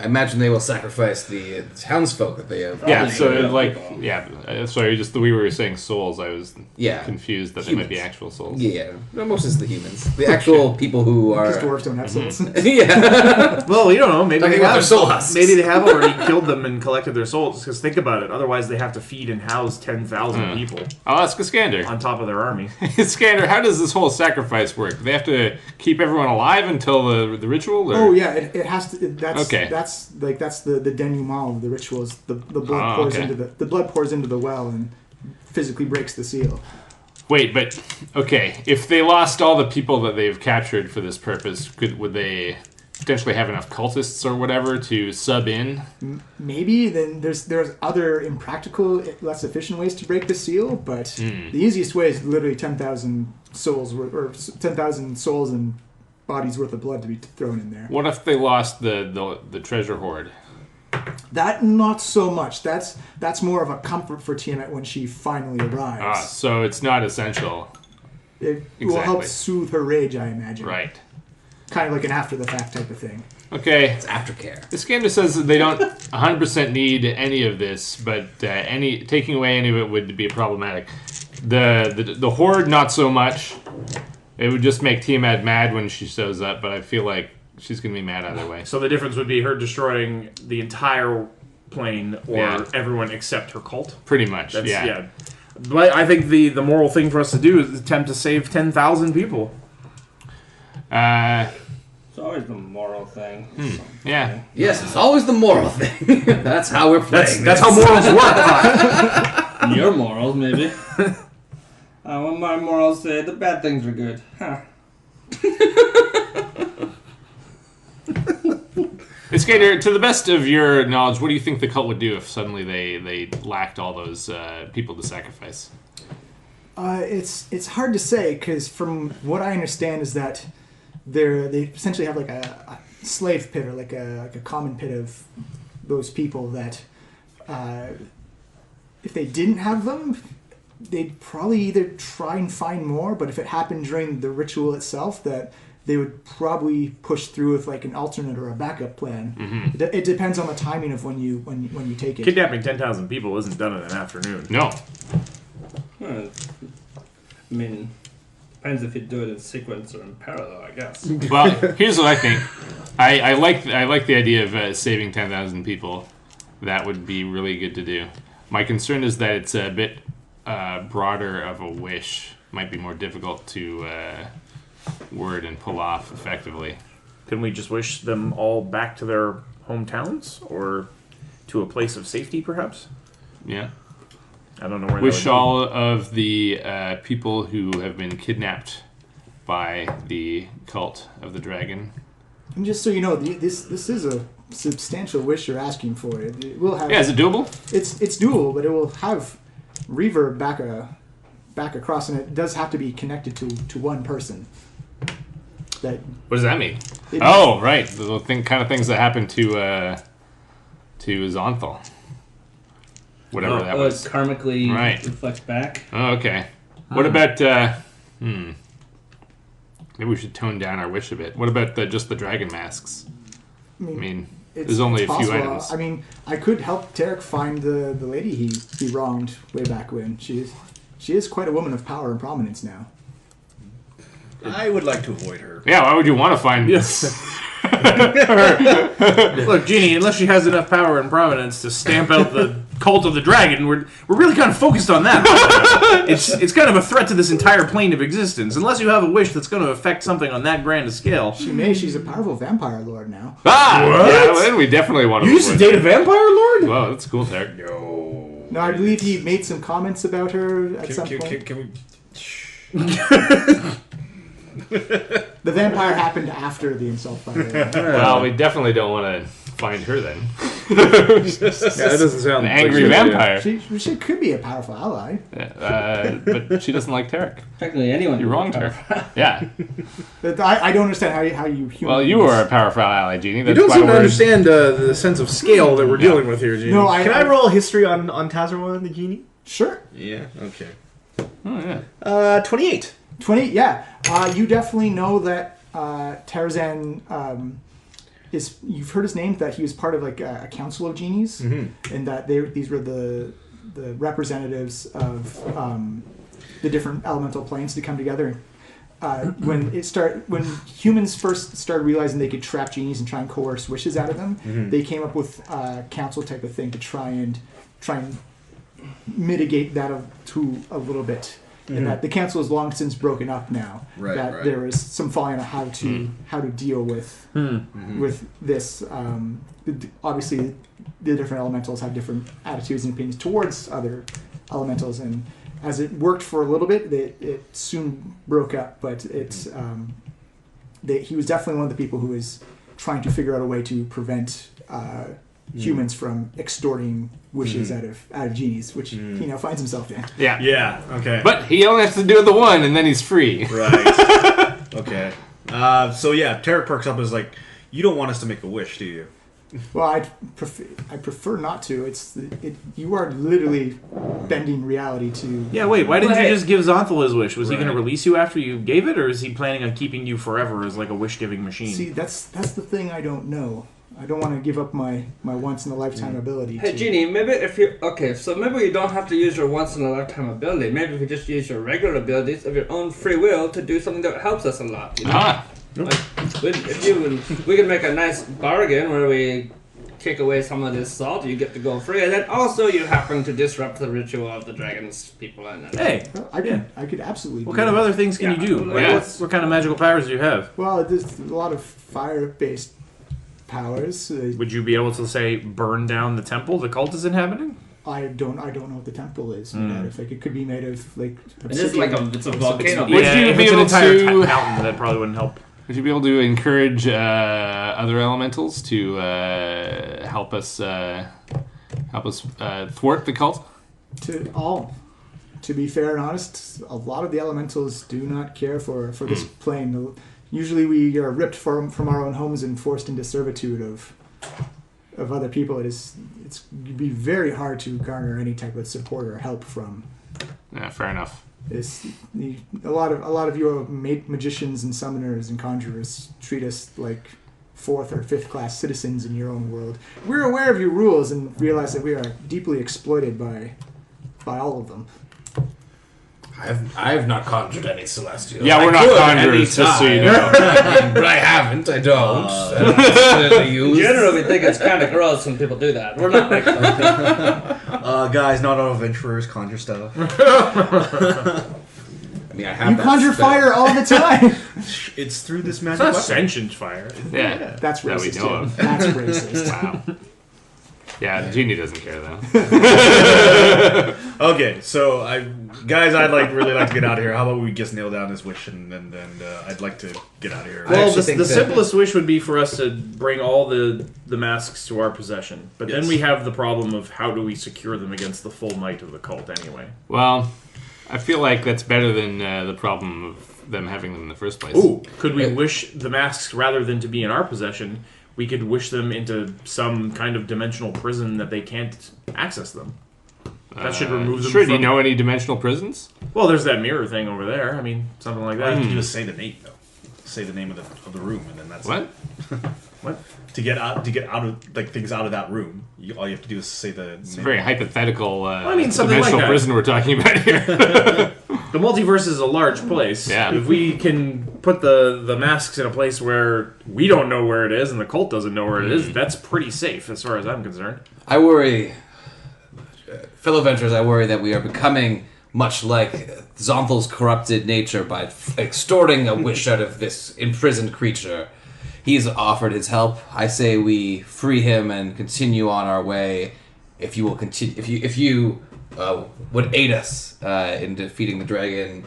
I imagine they will sacrifice the townsfolk that they have. Yeah, so sorry, just the way we were saying souls, I was Yeah. confused that they might be Humans. actual souls. Yeah, most is the humans. The actual people who are. because dwarves don't have souls. Yeah. Well, you don't know. Maybe Talking they about have their soul husks. Maybe they have already killed them and collected their souls. Because think about it. Otherwise, they have to feed and house 10,000 people I'll ask Iskender. on top of their army. Iskender, how does this whole sacrifice work? Do they have to keep everyone alive until the ritual? Or? Oh yeah, it has to. That's Okay. That's the denouement of the rituals. The blood Ah, pours okay. into the blood pours into the well and physically breaks the seal. Wait, but okay. If they lost all the people that they've captured for this purpose, would they potentially have enough cultists or whatever to sub in? Maybe. Then there's other impractical, less efficient ways to break the seal, but the easiest way is literally 10,000 souls or 10,000 souls and bodies worth of blood to be thrown in there. What if they lost the treasure hoard? That not so much. That's more of a comfort for Tiamat when she finally arrives. So it's not essential. It will help soothe her rage, I imagine. Right. Kind of like an after-the-fact type of thing. Okay. It's aftercare. Iskender says that they don't 100% need any of this, but taking away any of it would be problematic. The horde, not so much. It would just make Tiamat mad when she shows up, but I feel like she's going to be mad either way. So the difference would be her destroying the entire plane or everyone except her cult? Pretty much, yeah. But I think the moral thing for us to do is attempt to save 10,000 people. It's always the moral thing. Yeah. Yes, it's always the moral thing. That's how we're playing. That's how morals work. Your morals, maybe. What my morals say, the bad things are good. Huh. Iskender, to the best of your knowledge, what do you think the cult would do if suddenly they lacked all those people to sacrifice? It's hard to say, because from what I understand is that they essentially have like a slave pit or like a common pit of those people that if they didn't have them, they'd probably either try and find more, but if it happened during the ritual itself, that they would probably push through with like an alternate or a backup plan. Mm-hmm. It depends on the timing of when you take it. Kidnapping 10,000 people isn't done in an afternoon. No. Well, I mean, depends if you do it in sequence or in parallel, I guess. Well, here's what I think. I like the idea of saving 10,000 people. That would be really good to do. My concern is that it's a bit broader of a wish. Might be more difficult to word and pull off effectively. Can we just wish them all back to their hometowns or to a place of safety, perhaps? Yeah. I don't know where. Wish all of the people who have been kidnapped by the cult of the dragon. And just so you know, this is a substantial wish you're asking for. It will have. Yeah, is it doable? It's doable, but it will have reverb back across, and it does have to be connected to one person. What does that mean? Right, the kind of things that happened to Xonthal. Whatever that was. It karmically reflects back. Oh, okay. What about maybe we should tone down our wish a bit. What about just the dragon masks? I mean there's only a few items. I mean, I could help Tarek find the lady he wronged way back when. She is quite a woman of power and prominence now. I would like to avoid her. Yeah, why would you want to find this? Look, Genie, unless she has enough power and prominence to stamp out the cult of the dragon, we're really kind of focused on that. It's kind of a threat to this entire plane of existence. Unless you have a wish that's going to affect something on that grand a scale. She's a powerful vampire lord now. What? Yeah, then we definitely want to. You used to date a vampire lord? Wow, that's cool, Tarek. No, I believe he made some comments about her at some point. Can we... The vampire happened after the insult by her. Well, we definitely don't want to find her then. That doesn't sound an angry vampire. She could be a powerful ally. But she doesn't like Tarek. Technically, anyone. You wronged her. Yeah. But I don't understand how you. Well, you are a powerful ally, Genie. That's you don't seem to understand the sense of scale that we're dealing with here, Genie. No, Can I roll history on Tazarwa the Genie? Sure. Yeah. Okay. Oh yeah. 28. 20, yeah. You definitely know that Tarzan is. You've heard his name. That he was part of like a council of genies, and that these were the representatives of the different elemental planes to come together. When humans first started realizing they could trap genies and try and coerce wishes out of them, they came up with a council type of thing to try and mitigate that to a little bit. And that the council is long since broken up now. There is some falling on how to deal with this. Obviously, the different elementals have different attitudes and opinions towards other elementals, and as it worked for a little bit, it soon broke up. But he was definitely one of the people who was trying to figure out a way to prevent humans from extorting wishes out of genies, which he now finds himself in. Yeah. Yeah. Okay. But he only has to do the one, and then he's free. Right. Okay. So yeah, Tarek perks up as like, you don't want us to make a wish, do you? Well, I prefer not to. You are literally bending reality to. Yeah, wait. Why didn't But- you just give Xonthal his wish? Was he going to Right. release you after you gave it, or is he planning on keeping you forever as like a wish-giving machine? See, that's the thing I don't know. I don't want to give up my once in a lifetime ability. Hey, to, Genie, maybe if you... Okay, so maybe you don't have to use your once-in-a-lifetime ability. Maybe if you just use your regular abilities of your own free will to do something that helps us a lot. You know? Ah. Like, we can make a nice bargain where we kick away some of this salt, you get to go free, and then also you happen to disrupt the ritual of the dragon's people. And Hey, I could absolutely. what do kind of that. other things can you do? Like, Yeah. what kind of magical powers do you have? Well, there's a lot of fire-based powers. Would you be able to say burn down the temple the cult is inhabiting? I don't know what the temple is made out of. Like it could be made of like. It is like it's a volcano. Would you if be it's an able entire to- mountain, that probably wouldn't help. Would you be able to encourage other elementals to help us thwart the cult? To be fair and honest, a lot of the elementals do not care for this plane. Usually, we are ripped from our own homes and forced into servitude of other people. It'd be very hard to garner any type of support or help from. Yeah, fair enough. A lot of your magicians and summoners and conjurers treat us like 4th or 5th class citizens in your own world. We're aware of your rules and realize that we are deeply exploited by all of them. I have not conjured any celestials. Yeah, we're I not could conjurers, just so you anytime. know. But I haven't. I don't. And I accidentally used- Generally, we think it's kind of gross when people do that. We're not like that. Guys, not all adventurers conjure stuff. I mean, I have You that conjure spell. fire all the time. It's through this It's magic not weapon. sentient fire. Yeah. That's That we racist. know Jim. of. That's racist. Wow. Yeah, the genie doesn't care though. Okay, so I'd really like to get out of here. How about we just nail down this wish and I'd like to get out of here. Well, actually the think that- simplest wish would be for us to bring all the masks to our possession. But then Yes. we have the problem of how do we secure them against the full might of the cult anyway. Well, I feel like that's better than the problem of them having them in the first place. Ooh, could we wish the masks rather than to be in our possession? We could wish them into some kind of dimensional prison that they can't access them. That should remove them Sure, do from... you know any dimensional prisons? Well, there's that mirror thing over there. I mean, something like All you have that. to do is say the name, though. Say the name of the room, and then that's What? it. What? To get out of like things out of that room, all you have to do is say the It's a name. very hypothetical I mean, something like dimensional that. prison we're talking about here. The multiverse is a large place. Yeah. If we can put the masks in a place where we don't know where it is and the cult doesn't know where it is, that's pretty safe as far as I'm concerned. I worry, fellow adventurers, I worry that we are becoming much like Xonthal's corrupted nature by extorting a wish out of this imprisoned creature. He's offered his help. I say we free him and continue on our way. If you will continue, if you would aid us in defeating the dragon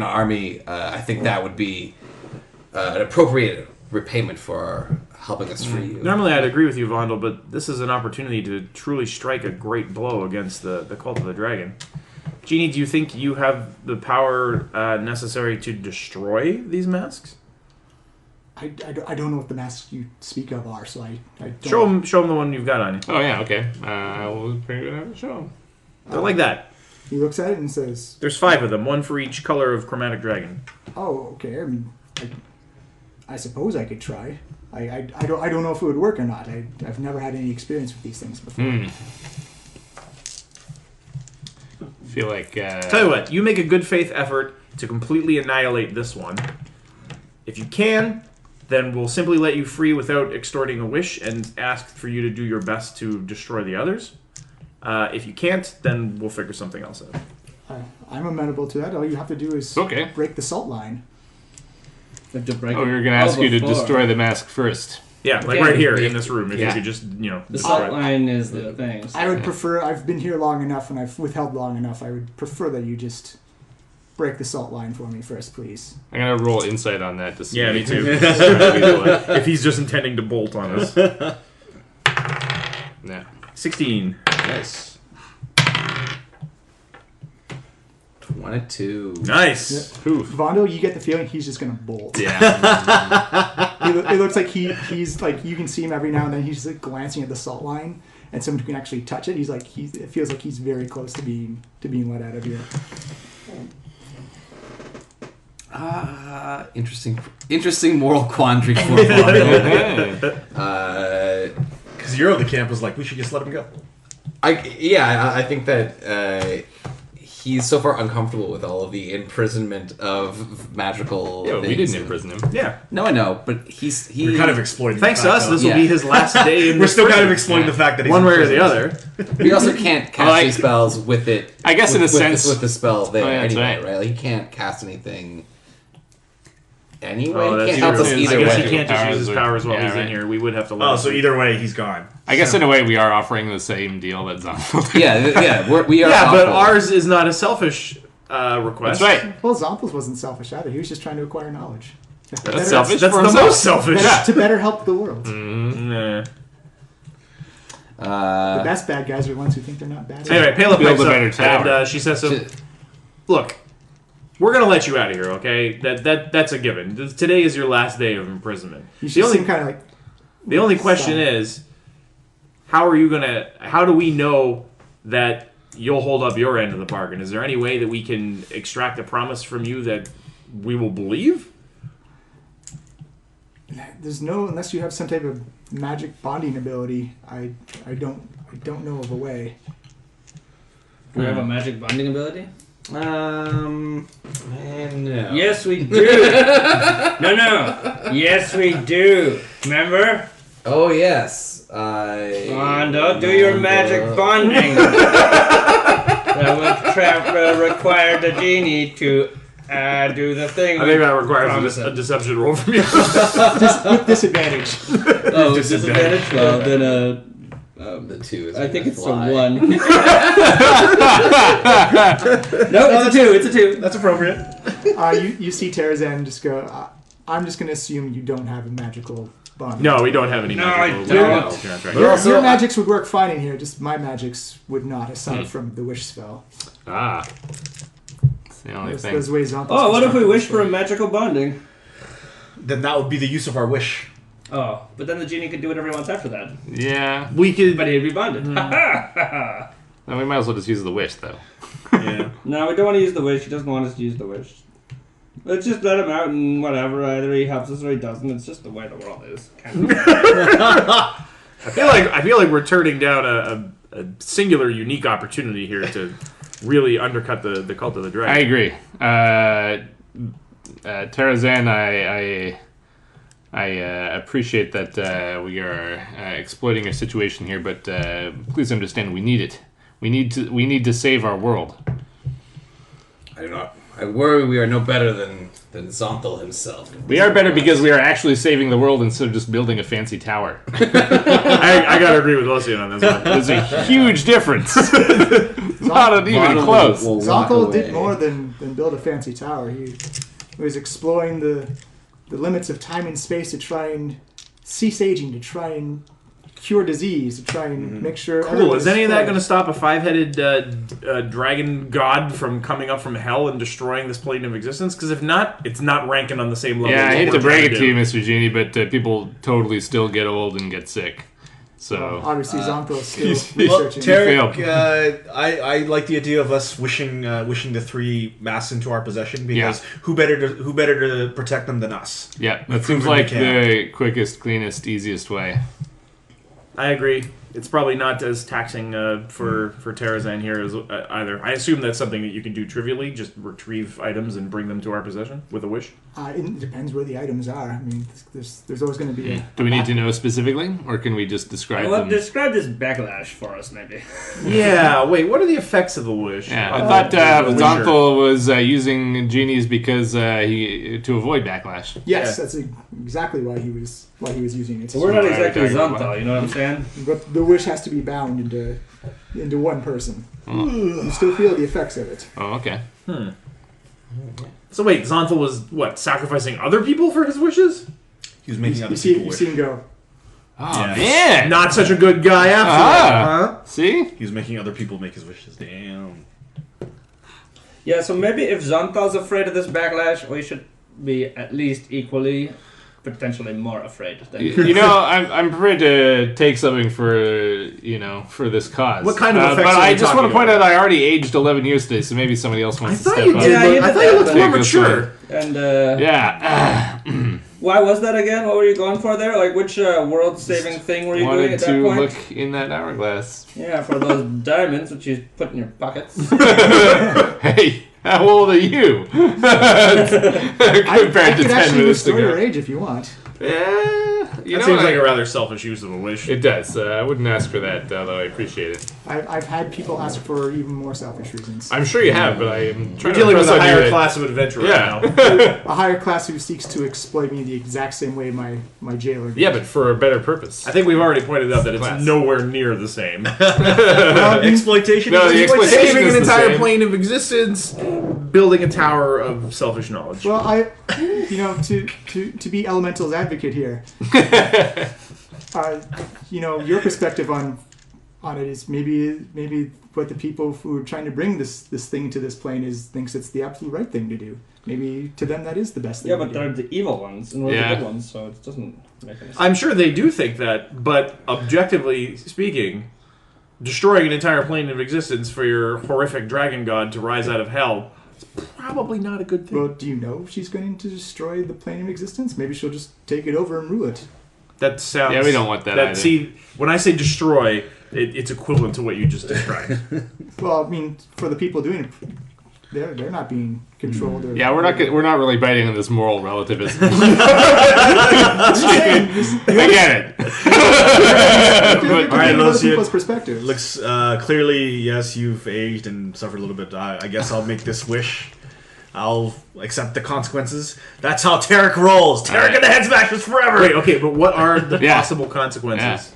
army, I think that would be an appropriate repayment for helping us free you. Normally, I'd agree with you, Vondel, but this is an opportunity to truly strike a great blow against the cult of the dragon. Genie, do you think you have the power necessary to destroy these masks? I don't know what the masks you speak of are, so I don't. Show him the one you've got on you. Oh yeah, okay. I will bring it out and show 'em. They're like that. He looks at it and says, There's 5 of them, one for each color of chromatic dragon. "Oh, okay. I mean, I suppose I could try. I don't know if it would work or not. I've never had any experience with these things before." Feel like Tell you what, you make a good faith effort to completely annihilate this one. If you can, then we'll simply let you free without extorting a wish and ask for you to do your best to destroy the others. If you can't, then we'll figure something else out. I'm amenable to that. All you have to do is Okay. break the salt line. Have to break Oh, we were it going to ask all you to before. destroy the mask first. Yeah, like Okay. right here in this room. If Yeah. you could just, The destroy salt it. line is the thing. I would prefer. I've been here long enough, and I've withheld long enough. I would prefer that you just break the salt line for me first, please. I'm gonna roll insight on that to see. Yeah, me too. Yeah. If he's just intending to bolt on us. 16. Nice. 22. Nice. Vondo, you get the feeling he's just gonna bolt. Yeah. It looks like he's like, you can see him every now and then. He's like glancing at the salt line, and someone who can actually touch it. It feels like he's very close to being let out of here. Interesting moral quandary for Vondo. Because Euro the camp was like, we should just let him go. I think that he's so far uncomfortable with all of the imprisonment of magical. Yeah, we things didn't imprison him. Yeah. No, I know, but he. We're kind of exploiting. Thanks the to fact us, that- this will be his last day in We're this still kind of prison. exploiting the fact that he's One in way or the prison. other. We also can't cast Like- any spells with it. I guess in a sense- with the spell there Oh, yeah, that's anyway, right. right? Like he can't cast anything. Anyway, Oh, he that's can't help us true. either I guess way. he can't just Powers use his would- powers while yeah, he's in right. here. We would have to let Oh, him. so either way, he's gone. I guess in a way we are offering the same deal that Xonthal did. Yeah, we are. Yeah, but awful. ours is not a selfish request. That's right. Well, Xonthal wasn't selfish either. He was just trying to acquire knowledge. That's selfish That's for the himself. most selfish. To better help the world. Nah. The best bad guys are the ones who think they're not bad. Anyway, Pela Build pipes a up, better tower. and she says, "Look, we're gonna let you out of here, okay? That's a given. Today is your last day of imprisonment. You The should only seem kind of like, the only question is, how do we know that you'll hold up your end of the bargain? Is there any way that we can extract a promise from you that we will believe?" there's no, unless you have some type of magic bonding ability. I don't know of a way. Do we have a magic bonding ability? No. Yes, we do. No. Yes, we do. Remember? Oh yes. Mondo, do your magic bonding. That would require the genie to do the thing. I think that requires promise a it. deception roll from you. With disadvantage. Oh, disadvantage? Well, then The 2 is. I think it's a fly. 1. No, it's a 2. It's a 2. That's appropriate. You see Tarzan just go, I'm just going to assume you don't have a magical bond. No, we don't have any No, magical I don't. contract right But now. also- Your magics would work fine in here, just my magics would not, aside from the wish spell. Ah. That's the only thing. Those ways Xonthal Oh, what if we constructed wish this for a way. magical bonding? Then that would be the use of our wish. Oh, but then the genie could do whatever he wants after that. Yeah. We could. But he'd be bonded. Then we might as well just use the wish, though. Yeah. No, we don't want to use the wish. He doesn't want us to use the wish. Let's just let him out and whatever. Either he helps us or he doesn't. It's just the way the world is. Kind of. I feel like we're turning down a singular, unique opportunity here to really undercut the cult of the I dragon. agree. Tarazan, I appreciate that we are exploiting a situation here, but please understand we need it. We need to save our world. I do not. I worry we are no better than Xonthal himself. We are better because we are actually saving the world instead of just building a fancy tower. I gotta agree with Lucian on this one. There's a huge difference. Not even close. Will walk Xonthal away. did more than build a fancy tower. He was exploring the limits of time and space to try and cease aging, to try and cure disease, to try and make sure. Cool. everyone Is any of that fed. going to stop a five-headed dragon god from coming up from hell and destroying this plane of existence? Because if not, it's not ranking on the same level. Yeah, as I what hate we're to break trying it to you, Mr. Genie, but people totally still get old and get sick. So Obviously, Xonthal's still Well, researching. Tarek, I like the idea of us wishing the 3 masks into our possession because who better to protect them than us? yeah, that seems proven like we can. the quickest, cleanest, easiest way. I agree. it's probably not as taxing for Terrazan here as either. I assume that's something that you can do trivially, just retrieve items and bring them to our possession with a wish. It depends where the items are. I mean, there's always going to be. Do we need to know specifically, or can we just describe Well, them? describe this backlash for us, maybe. Yeah. Wait. What are the effects of the wish? Yeah, I thought Xonthal was using genies because to avoid backlash. Yes, that's exactly why he was using it. So we're not Right, exactly talking about Xonthal, you know what I'm saying? But the wish has to be bound into one person. You still feel the effects of it. Oh, okay. So wait, Xonthal was what, sacrificing other people for his wishes? He was making other You see people wish. him go. Oh, man! Not such a good guy after all, huh? See? He was making other people make his wishes. Damn. Yeah, so maybe if Xonthal's afraid of this backlash, we should be at least equally, potentially more afraid. Than I'm prepared to take something for this cause. What kind of effects But are we I just want to talking point about? out I already aged 11 years today, so maybe somebody else I wants to thought step you up. did. Yeah, you I did thought you that, looked but- more Take this mature. And Yeah. why was that again? What were you going for there? Like, which world-saving thing were you doing Wanted at that to point? look in that hourglass. Yeah, for those diamonds which you put in your pockets. Hey, how old are you? I Compared to could 10 actually minutes restore your ago. age if you want. You That know, seems like a rather selfish use of a wish. It does. I wouldn't ask for that, though I appreciate it. I've had people ask for even more selfish reasons. I'm sure you have, but I'm You're trying dealing to with a impress on you higher that- class of adventurer Yeah. now. A higher class who seeks to exploit me the exact same way my jailer did. Yeah, but for a better purpose. I think we've already pointed out that it's Class. nowhere near the same. Exploitation? No, the exploitation Saving is an the entire same. plane of existence, building a tower of selfish knowledge. Well, to be Elemental's advocate here, your perspective on it is maybe what the people who are trying to bring this thing to this plane thinks it's the absolute right thing to do. Maybe to them that is the best thing. Yeah, to but do. they're the evil ones, and we're Yeah. the good ones, so it doesn't make any sense. I'm sure they do think that, but objectively speaking, destroying an entire plane of existence for your horrific dragon god to rise out of hell is probably not a good thing. Well, do you know she's going to destroy the plane of existence? Maybe she'll just take it over and rule it. That sounds. Yeah, we don't want that either. See, when I say destroy, it's equivalent to what you just described. Well, I mean, for the people doing it, they're not being controlled. Or, Yeah, we're not really biting on this moral relativism. I get it. But, All right, other let's see it. people's perspectives. Looks clearly, yes, you've aged and suffered a little bit. I guess I'll make this wish. I'll accept the consequences. That's how Tarek rolls. Tarek and the Head Smashers forever. Wait, okay, but what are the Yeah. possible consequences?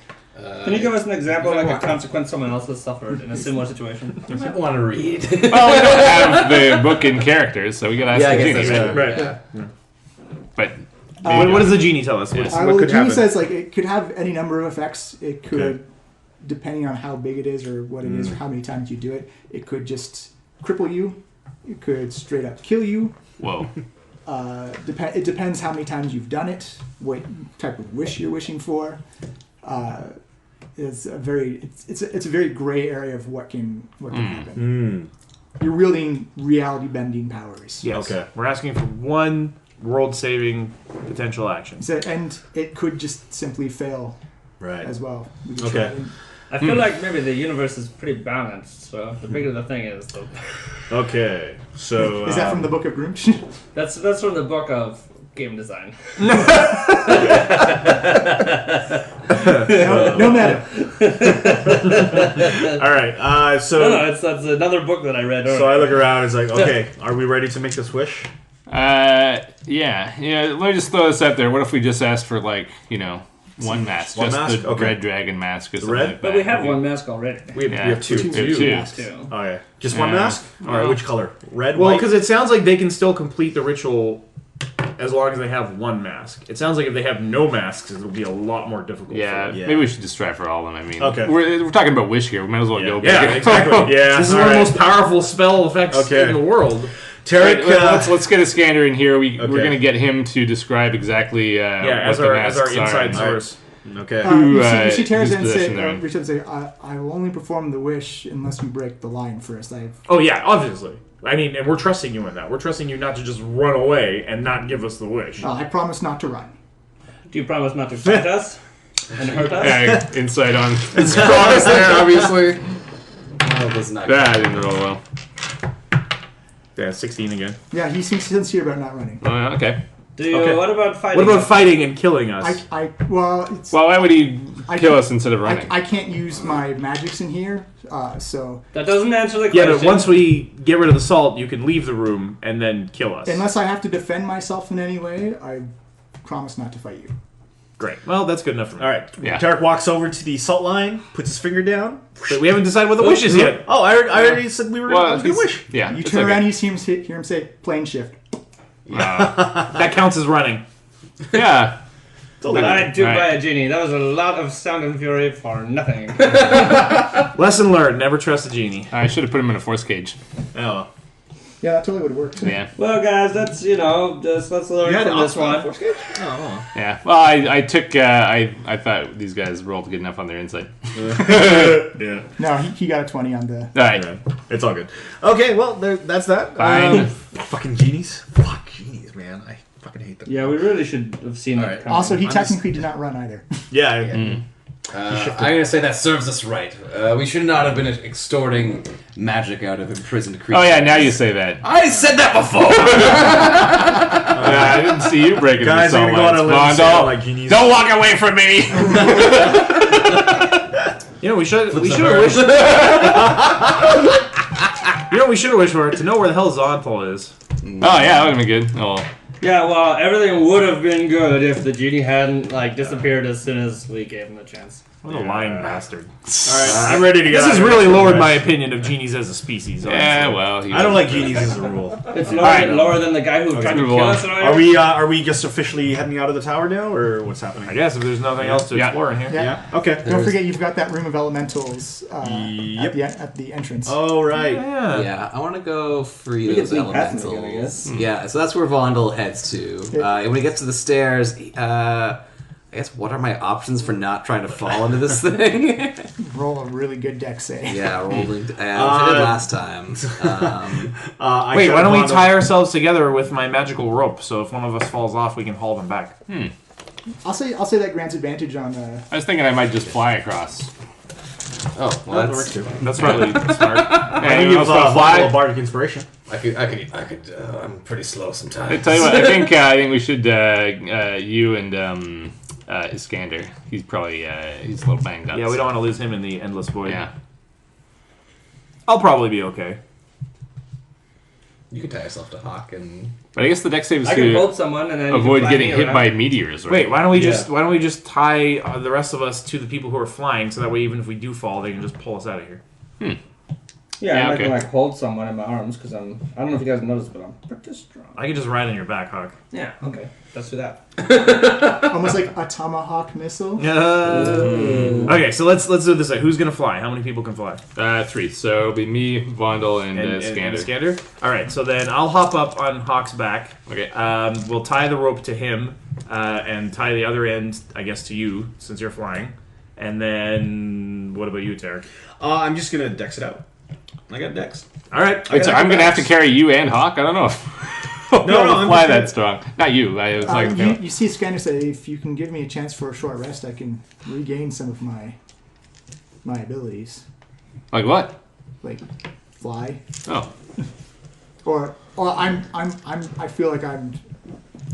Can you give us an example, like a consequence someone else has suffered in a similar situation? You might want to read. Well, we don't have the book in characters, so we gotta ask Yeah, I the guess genie. that's Right? Right. But What does the genie tell us? What Well, could the genie happen? says it could have any number of effects. It could, Okay. depending on how big it is or what it is or how many times you do it, it could just cripple you. It could straight up kill you. whoa, It depends how many times you've done it, what type of wish you're wishing for. It's a very gray area of what can happen. You're wielding reality bending powers. Yes. Okay. We're asking for one world-saving potential action. So, and it could just simply fail Right. as well. We could Okay. try and- I feel like maybe the universe is pretty balanced, so the bigger the thing is, the... Okay. So Is that from the Book of Grimsh? That's from the book of game design. No meta. all right? So No, that's another book that I read. so I look around. It's like, okay, are we ready to make this wish? yeah. Let me just throw this out there. What if we just asked for one mask, One just mask? the Okay. red dragon mask or something red? like that? But we have one mask already. We have, Yeah. we have two. We have two. Too. Oh yeah, just one Yeah. mask. All right, Well- which color? Red, Well, white. because it sounds like they can still complete the ritual as long as they have one mask. It sounds like if they have no masks, it will be a lot more difficult. Yeah, for them. Yeah. maybe we should just try for all of them. I mean, Okay. we're talking about wish here. We might as well go big. Yeah, exactly. Yeah, This is all one of the right. most powerful spell effects Okay. in the world. Tarek, let's get Iskender in here. We're Okay. going to get him to describe exactly Yeah, what as the our masks inside are. source. okay. Who, you see whose Terrazan position they're in. reach out and say, I will only perform the wish unless you break the line first. Oh yeah, obviously. I mean, and we're trusting you in that. We're trusting you not to just run away and not give us the wish. I promise not to run. Do you promise not to fight us? And hurt us? Insight on his cross there, obviously. Oh, that's not That didn't roll well. Yeah, 16 again. Yeah, he seems sincere about not running. Oh, yeah, okay. Okay. What about fighting? What about fighting and killing us? Well, it's, Well, why would he kill can't- us instead of running? I can't use my magics in here, so That doesn't answer the Yeah, question. but once we get rid of the salt, you can leave the room and then kill us. unless I have to defend myself in any way, I promise not to fight you. Great. Well, that's good enough for me. All right. Yeah. Tarek walks over to the salt line, puts his finger down. But we haven't decided what the wish is yet. Oh, I already said we were Well, I was gonna it's- wish. Yeah. You it's turn okay. around, you hear him say, "Plane shift." That counts as running. Yeah. I do Right. buy a genie. That was a lot of sound and fury for nothing. Lesson learned: never trust a genie. I should have put him in a force cage. Oh. Yeah, that totally would work. Yeah. Well, guys, let's let's learn from this one. Oh. Yeah. Well, I took. I thought these guys rolled good enough on their insight. Yeah. No, he got a 20 on the. All right. Yeah. It's all good. Okay, well, that's that. Fine. Fucking genies. Fuck genies, man. I fucking hate them. Yeah, we really should have seen that Alright. coming. Also, he I'm technically did not run either. Yeah. I'm gonna say that serves us right. We should not have been extorting magic out of imprisoned creatures. Oh yeah. Now you say that. I said that before. Yeah, I didn't see you breaking Guys, the I'm salt gonna go on a lines. limb and say I Come on, don't like genies. don't walk away from me. You know, we should have wished. we should have wished for it to know where the hell Xonthal is. Oh yeah, that would have been good. Oh. Well. Yeah, well, everything would have been good if the genie hadn't disappeared as soon as we gave him a chance. What a lying bastard. Alright, I'm ready to get This out has of here. really lowered my opinion of genies as a species. Yeah. honestly. Well. I don't like genies as a rule. It's lower than the guy who tried to move kill on. us earlier. Are we just officially heading out of the tower now, or what's happening? I guess if there's nothing else to Yeah. explore in here. Yeah. Yeah. Okay. Don't forget, you've got that room of elementals Yep. at the entrance. Oh right. Yeah. Yeah, I want to go free We those could think past elementals. them again, I guess. Yeah, so that's where Vondel heads to. When he gets to the stairs, I guess what are my options for not trying to fall into this thing? Roll a really good deck save. Yeah, rolling. Which I did last time. Wait, why don't we tie ourselves together with my magical rope so if one of us falls off, we can haul them back? I'll say that grants advantage on. I was thinking I might just fly across. Oh, well, that's. That's probably smart. And Give you also a fly. bardic inspiration. I could. I'm pretty slow I sometimes. tell you what, I think we should you and Iskender. He's probably he's a little banged up. Yeah, we don't want to lose him in the endless void. Yeah. I'll probably be okay. You could tie yourself to Hawk and. But I guess the deck save is I can to hold someone and then you avoid can fly getting me hit around. by meteors. Right? Wait, why don't we Yeah. just tie the rest of us to the people who are flying, so that way even if we do fall, they can just pull us out of here. Yeah, Yeah, I okay. can hold someone in my arms because I don't know if you guys noticed, but I'm pretty strong. I can just ride on your back, Hawk. Yeah, okay, let's do that. Almost like a tomahawk missile. Okay, so let's do it this way. Who's gonna fly? How many people can fly? 3. So it'll be me, Vondel, and, Iskander. Iskander? All right, so then I'll hop up on Hawk's back. Okay. We'll tie the rope to him and tie the other end, I guess, to you since you're flying. And then what about you, Tarek? I'm just gonna dex it out. I got dex. All right. Wait, so I'm gonna have to carry you and Hawk? I don't know if No, I'll I'm fly just that gonna- strong. Not you. I was like, You see Scanner say, if you can give me a chance for a short rest, I can regain some of my abilities. like what? Like fly. Oh, Or I feel like I'm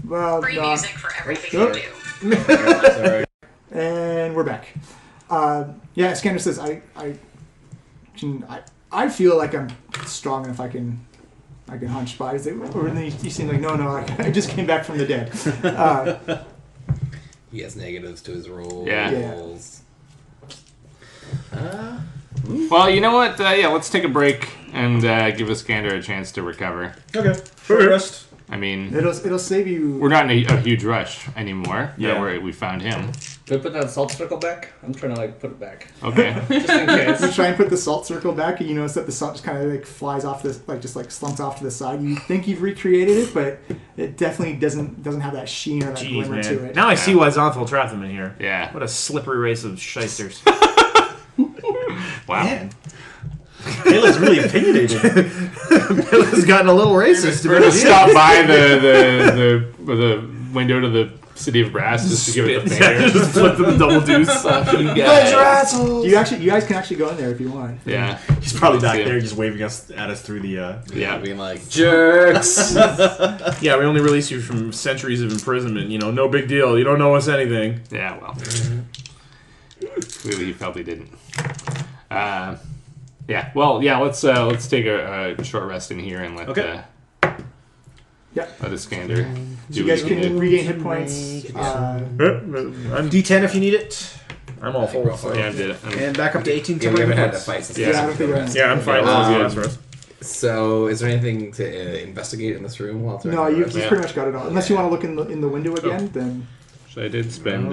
Free no, music for everything Yep. you do. Sorry. and we're back. Yeah, Scanner says I feel like I'm strong enough I can hunch by. And then you seem like no, I just came back from the dead. He has negatives to his rolls. Yeah. well, you know what? Yeah, let's take a break and give Iskander a chance to recover. Okay. Short rest. I mean, It'll save you. we're not in a huge rush anymore. Yeah. We found him. Can we put that salt circle back? I'm trying to put it back. Okay. Just in case. You try and put the salt circle back, and you notice that the salt just kind of flies off this, slumps off to the side. You think you've recreated it, but it definitely doesn't have that sheen or that Jeez, glimmer to man. it. Now I see why Xonthal trapped them in here. Yeah. What a slippery race of shysters. Wow. Man. Kayla's really opinionated. Kayla's gotten a little racist. We're gonna stop by the window to the City of Brass just to give it the finger. Just flip the double deuce. You guys. You guys can actually go in there if you want. Yeah. He's probably back See there it. just waving at us through the... Yeah. Being like, jerks. Yeah, we only released you from centuries of imprisonment. You know, no big deal. You don't know us anything. Yeah, well. Clearly he felt he didn't. Yeah, well, yeah, let's take a short rest in here and let Yep. let Iskender So do you guys what he can did. regain hit points. I'm D10 if you need it. I'm all full. So. Yeah, I did it. And back up to 18 Yeah, we haven't had to points. fight since Yeah, last I don't week, think though, we're right? Yeah, I'm fine. Yeah, That's good. rest. So, is there anything to investigate in this room while it's No, you've Yeah. pretty much got it all. Unless you want to look in the window again, then So I did spend,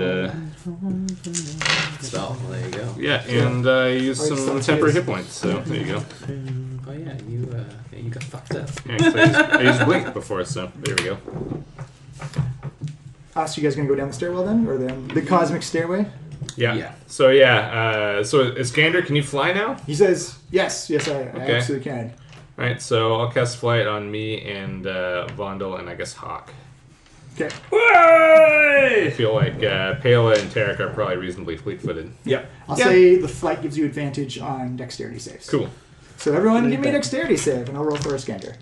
So, well, there you go. yeah, and I used Oh, you some still temporary have hit points, so there you go. Oh yeah, you got fucked up. Yeah, 'cause I used Blink before, so there we go. so you guys gonna go down the stairwell then, or the cosmic stairway? Yeah. Yeah. So so Iskander, can you fly now? He says, yes, I Okay. absolutely can. All right, so I'll cast flight on me and Vondel and I guess Hawk. Okay. I feel like Pela and Tarek are probably reasonably fleet-footed. Yeah. I'll say the flight gives you advantage on dexterity saves. Cool. So everyone give me a dexterity save, and I'll roll for Iskender.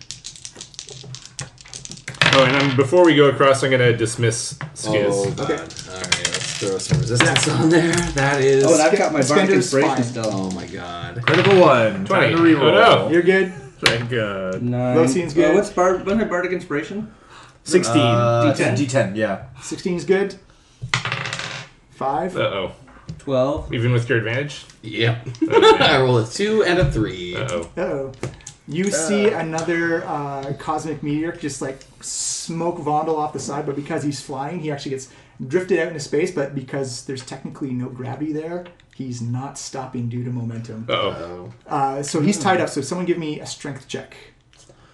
Oh, and before we go across, I'm gonna dismiss Skiz. Oh god. Okay. Alright, let's throw some resistance on there. That is. Oh, and I've got my bardic Iskender's inspiration fine. still. Oh my god. Critical 1. 20. Time to reroll. Oh, no. You're good. Thank God. 9. Low scene's good. What's my bardic inspiration? 16. D10. D10, yeah. 16 is good. 5. Uh-oh. 12. Even with your advantage? Yep. Oh, I man. roll a 2 and a 3. Uh-oh. Uh-oh. You see another cosmic meteor just like smoke Vondel off the side, but because he's flying, he actually gets drifted out into space, but because there's technically no gravity there, he's not stopping due to momentum. Uh-oh. So he's tied up, so someone give me a strength check.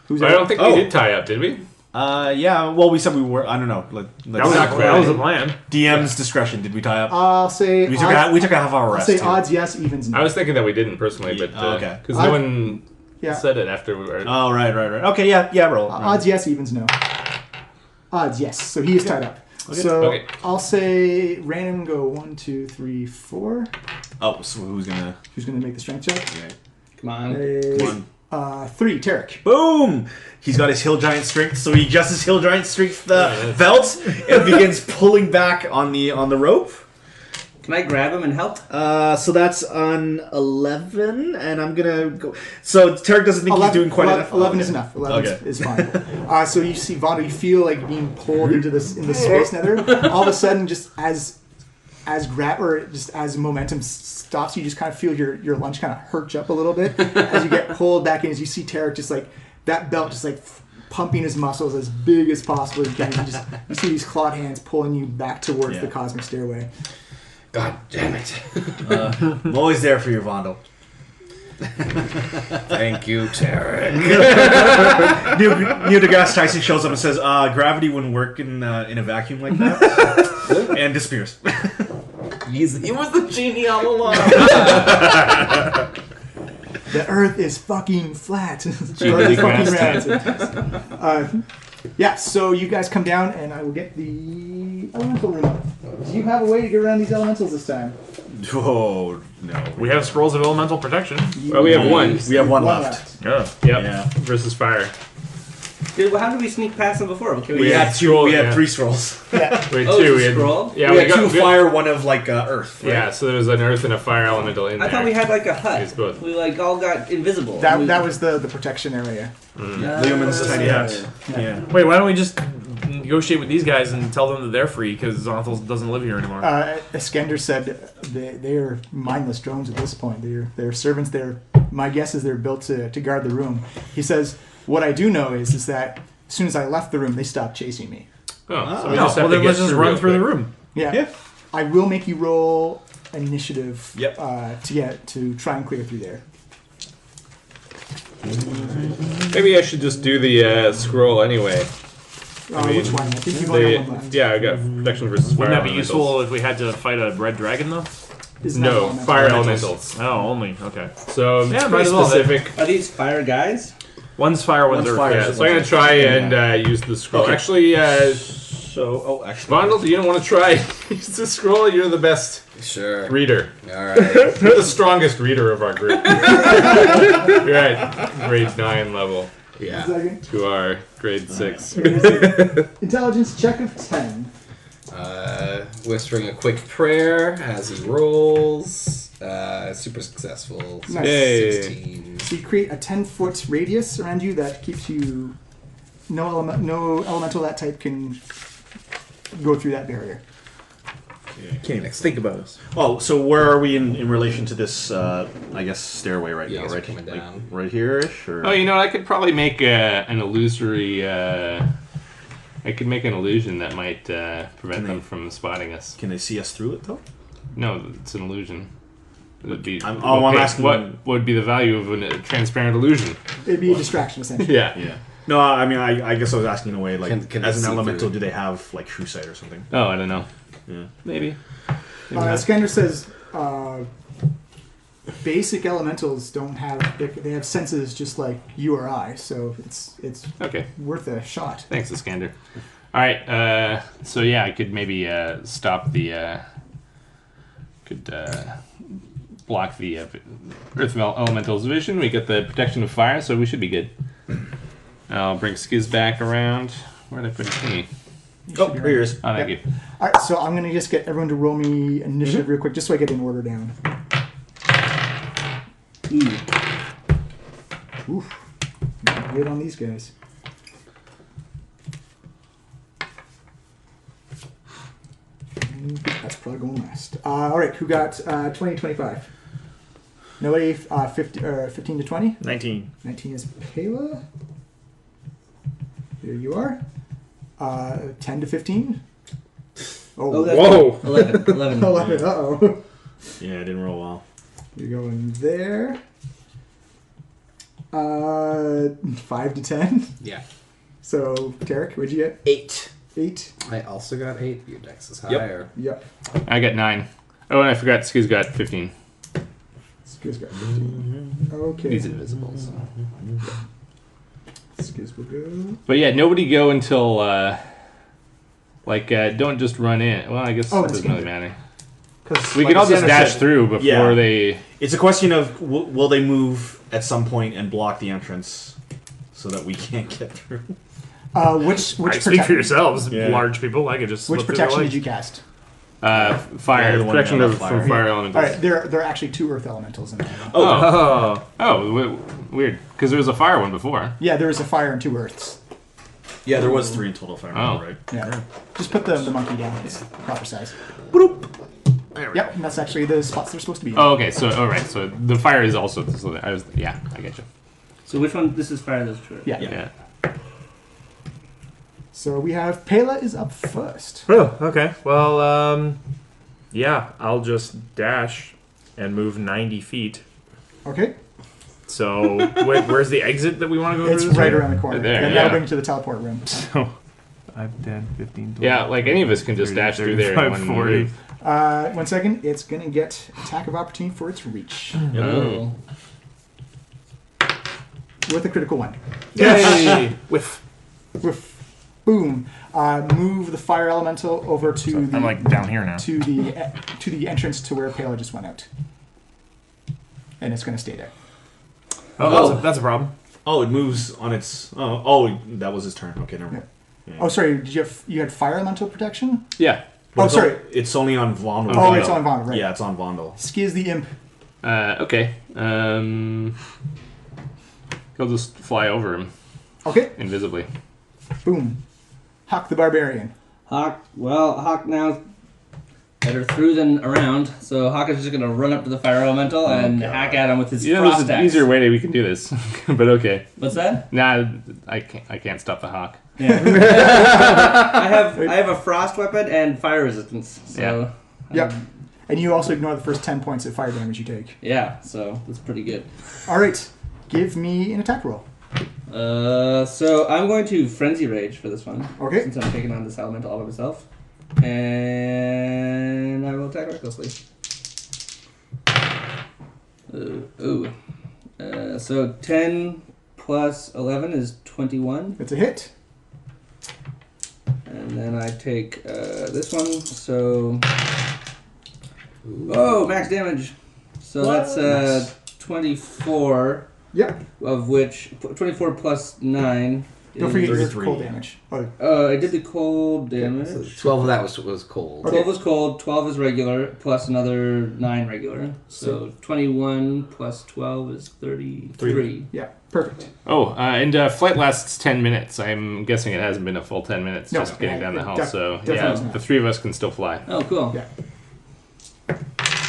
Who's I up? don't think we did tie up, did we? Yeah, well, we said we were... I don't know. That was the plan. DM's discretion. Did we tie up? I'll say we took a half hour I'll rest. say too. odds yes, evens no. I was thinking that we didn't personally, but... okay. Because no one Yeah. said it after we were... Oh, right. Okay, yeah, roll. Odds yes, evens no. Odds yes. So he is tied up. So Okay. I'll say random go 1, 2, 3, 4. Oh, so who's gonna... Who's going to make the strength check? Come on. Come on. 3, Tarek. Boom! He's got his hill giant strength, so he adjusts his hill giant strength belt and begins pulling back on the rope. Can I grab him and help? So that's on 11, and I'm gonna go. So Tarek doesn't think he's doing quite enough. 11 is enough. 11 Okay. is fine. So you see Vondel, you feel like being pulled into the space nether. All of a sudden, just as momentum stops, you just kind of feel your lunge kind of hurch up a little bit as you get pulled back in. As you see Tarek just like that belt just like pumping his muscles as big as possible. You see these clawed hands pulling you back towards the cosmic stairway. God damn it. I'm always there for you, Vondel. Thank you, Tarek. Neil deGrasse Tyson shows up and says, gravity wouldn't work in a vacuum like that. And disappears. He was the genie all along. The Earth is fucking flat. The Genie Earth is fucking deGrasse. round. Yeah, so you guys come down, and I will get the elemental room up. Do you have a way to get around these elementals this time? Oh, no. We have scrolls of elemental protection. Well, we have one. We have one left. Yeah. Yep. Yeah. Versus fire. Dude, how did we sneak past him before? Can We had two. We had yeah. 3 scrolls. We had Oh, two. it's We a had, scroll? yeah, we had 2 we- fire, 1 of earth. Right? Yeah, so there was an earth and a fire elemental in there. I thought we had like a hut. It's both. We like all got invisible. That was the protection area. Leoman's tiny hut. Yeah. Wait, why don't we just negotiate with these guys and tell them that they're free because Xonthal doesn't live here anymore? Iskender said they are mindless drones at this point. They're servants. My guess is they're built to guard the room. He says, what I do know is that as soon as I left the room, they stopped chasing me. Oh, so we No, just have well to then get let's just run real through the quick. room. Yeah. I will make you roll initiative Yep. to try and clear through there. Maybe I should just do the scroll anyway. mean, Which one? I think you've only got one left. Yeah, I got protection versus fire. Wouldn't that be elementals. useful if we had to fight a red dragon though? is not No, elemental. fire elementals. Oh, only. Okay. So Yeah, it's might pretty as well then. specific. Are these fire guys? One's fire, one's earth. fire. Yeah. So I'm gonna try and use the scroll. Okay. Actually, Actually. Vondel, do you don't want to try use the scroll? You're the best Sure. reader. Alright. You're the strongest reader of our group. You're at grade 9 level Yeah. Second. to our grade 6. Intelligence check of 10. Whispering a quick prayer as he rolls. Super successful. Nice. Yay. 16. So you create a 10-foot radius around you that keeps you... No elemental of that type can go through that barrier. Can't even think about us. Oh, so where are we in relation to this, I guess, stairway right Yeah, now? so Right, coming down. right here-ish? Or? Oh, you know, I could probably make an illusory... I could make an illusion that might prevent them from spotting us. Can they see us through it, though? No, it's an illusion. It would be, I'm okay, asking- what would be the value of a transparent illusion? It'd be a distraction, essentially. Yeah. Yeah. No, I mean, I guess I was asking in a way, like, Can they as see an elemental, through? do they have, like, true sight or something? Oh, I don't know. Yeah. Maybe. Maybe not. Iskender says basic elementals don't have... They have senses just like you or I, so it's Okay. worth a shot. Thanks, Iskender. All right. So yeah, I could maybe stop the. Could block the Earth Elemental's vision. We get the protection of fire, so we should be good. I'll bring Skiz back around. Where did I put his thingy? Oh, here he is. Oh, thank Yep. you. All right, so I'm going to just get everyone to roll me initiative real quick, just so I get an order down. Oof. Not good on these guys. That's probably going last. All right, who got 20, 25? Nobody? 15 to 20? 19. 19 is Pela. There you are. 10 to 15? Oh, that's Whoa. 11. 11. 11. Uh-oh. Yeah, I didn't roll well. You're going there. 5 to 10. Yeah. So, Tarek, what'd you get? 8. 8? I also got 8. Your dex is Yep. higher. Yep. I got 9. Oh, and I forgot. Skiz got 15. Skiz got 15. Okay. He's invisible. So. Skiz will go. But yeah, nobody go until don't just run in. Well, I guess Oh, it doesn't really matter. Because We can all just dash through before Yeah. they. It's a question of will they move at some point and block the entrance so that we can't get through? Which Speak for yourselves, Yeah. large people. I could just. Which slip through their protection legs. did you cast? Fire the one protection down of the from fire. fire elementals. All right, there are actually 2 earth elementals in there. Oh. Weird. Because there was a fire one before. Yeah, there is a fire and 2 earths. Yeah, there was 3 in total, if I remember Oh. right. Yeah. Just put the monkey down. It's proper size. There we Yep, and that's actually the spots they're supposed to be in. Oh, okay. So, so the fire is also. So I get you. So which one? This is fire. That's true. Yeah. Yeah. So we have Pela is up first. Oh, okay. Well, yeah, I'll just dash and move 90 feet. Okay. So, where's the exit that we want to go It's through? right around the corner. There, and yeah. that'll bring you to the teleport room. So, 5, 10, 15, 20. Yeah, like any of us can just 30, dash through there in 35, one 40. move. 1 second. It's going to get attack of opportunity for its reach. Oh. With a critical 1. Yay! Whiff. With boom. Move the fire elemental over to the I'm like down here now. to the entrance to where Pela just went out. And it's going to stay there. Oh, that's a problem. Oh, it moves on its. Oh, that was his turn. Okay, never mind. Yeah. Oh, sorry. Did you had fire elemental protection? Yeah. But Oh, it's sorry. It's only on Vondel. Oh, it's on Vondel, right. Yeah, it's on Vondel. Skiz the imp. Okay. He'll just fly over him Okay. invisibly. Boom. Hawk the barbarian. Hawk. Well, Hawk now better through than around. So Hawk is just gonna run up to the fire elemental and hack at him with his You know, frost there's an axe. easier way that we can do this, but okay. What's that? Nah, I can't stop the hawk. Yeah. I have a frost weapon and fire resistance. So Yep. And you also ignore the first 10 points of fire damage you take. yeah, so that's pretty good. All right. Give me an attack roll. So I'm going to frenzy rage for this one. Okay. Since I'm taking on this elemental all by myself, and I will attack recklessly. So 10 plus 11 is 21. It's a hit. And then I take this one, so... Oh, max damage. So that's 24, Yep. of which... 24 plus 9 Don't forget your 33. cold damage. Oh, I did the cold damage. So 12 of that was cold. 12 is cold, 12 is regular, plus another 9 regular. So 21 plus 12 is 33. yeah. Perfect. Oh, and flight lasts 10 minutes. I'm guessing it hasn't been a full 10 minutes No, just getting down the hill. So, definitely yeah, not. the three of us can still fly. Oh, cool. Yeah.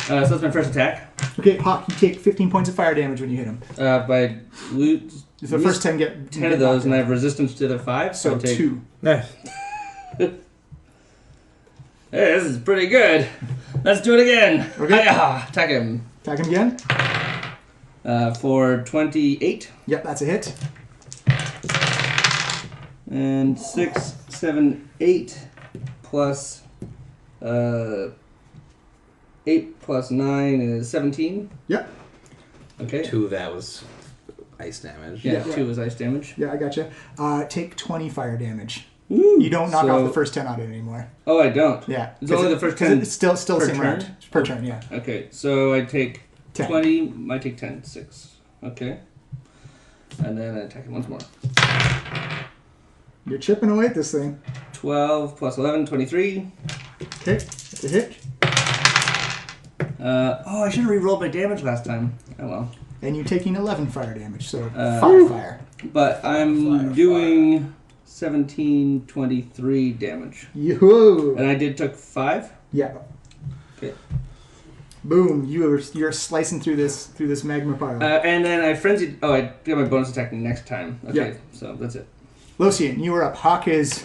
So that's my first attack. Okay, Hawk, you take 15 points of fire damage when you hit him. By loot, The first 10 get 10 of those, and I have resistance to the 5. So I take 2. Nah. Hey, this is pretty good. Let's do it again. Okay. Hi-yah! Attack him. Attack him again. For 28. Yep, that's a hit. And 6, 7, 8 plus 8 plus 9 is 17. Yep. Okay. 2 of that was ice damage. Yeah, 2 is ice damage. Yeah, I gotcha. Take 20 fire damage. Woo. You don't knock So- off the first 10 on it anymore. Oh, I don't. Yeah. It's only the first 10 It's still the per same turn? round. Per turn, yeah. Okay, so I take 10. 20. I take 10. 6. Okay. And then I attack him once more. You're chipping away at this thing. 12 plus 11, 23. Okay, it's a hit. I should have re-rolled my damage last time. Oh well. And you're taking 11 fire damage, so 5 fire. But I'm doing 17, 23 damage. Yo! And I took 5? Yeah. Okay. Boom! You're slicing through this magma pile. And then I frenzied... Oh, I got my bonus attack next time. Okay, Yeah. so that's it. Locian, you are up. Hawk is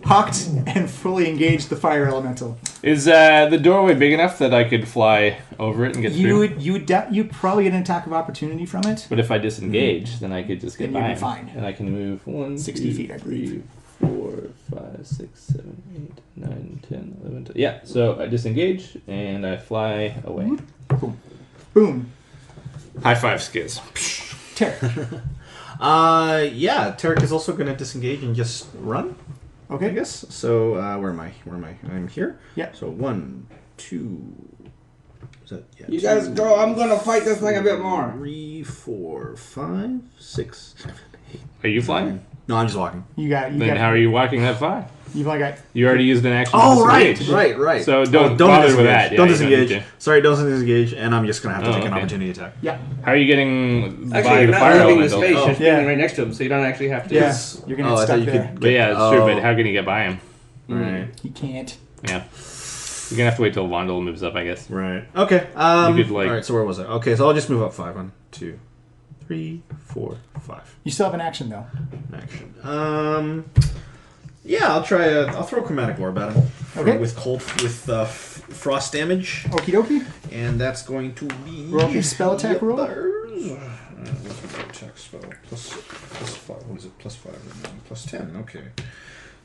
hawked and fully engaged the fire elemental. Is the doorway big enough that I could fly over it and get through? You'd probably get an attack of opportunity from it. But if I disengage, then I could just get Then you'd by. be fine. And I can move 1, 60 2, feet, I believe. 3, 4, 5, 6, 7, 8, 9, 10, 11, 12. Yeah, so I disengage and I fly away. Boom. High five, Skiz. Terry. Yeah, Tarek is also going to disengage and just run, I Okay. guess. So, where am I? I'm here. Yeah. So, 1, 2. Is that, yeah, You guys go. I'm going to fight this thing a bit more. 3, 4, 5, 6, 7, 8. Are you flying? No, I'm just walking. Then how are you walking that far? You've only got. You already used an action Oh, to right, disengage. right. So don't don't bother disengage. with that. Yeah, Don't you need disengage. to. Sorry, don't disengage, and I'm just going to have to take an okay. opportunity attack. Yeah. How are you getting Actually, by you're the not fire leaving the elemental? space. You're Yeah. standing right next to him, so you don't actually have to. Yeah. You're gonna Oh, get I thought stuck you there. could But yeah, it's true. Oh. But how can you get by him? Right. He can't. Yeah. You're gonna have to wait till Vondel moves up, I guess. Right. Okay. You could, like- all right. So where was I? Okay. So I'll just move up 5. 1, 2, 3, 4, 5. You still have an action though. Action. Yeah. I'll try. I'll throw chromatic orb at him. Okay. With frost damage, Okie dokie. and that's going to be Roll up your spell attack roll. Attack spell plus 5. What is it? Plus 5 and plus 10. Okay.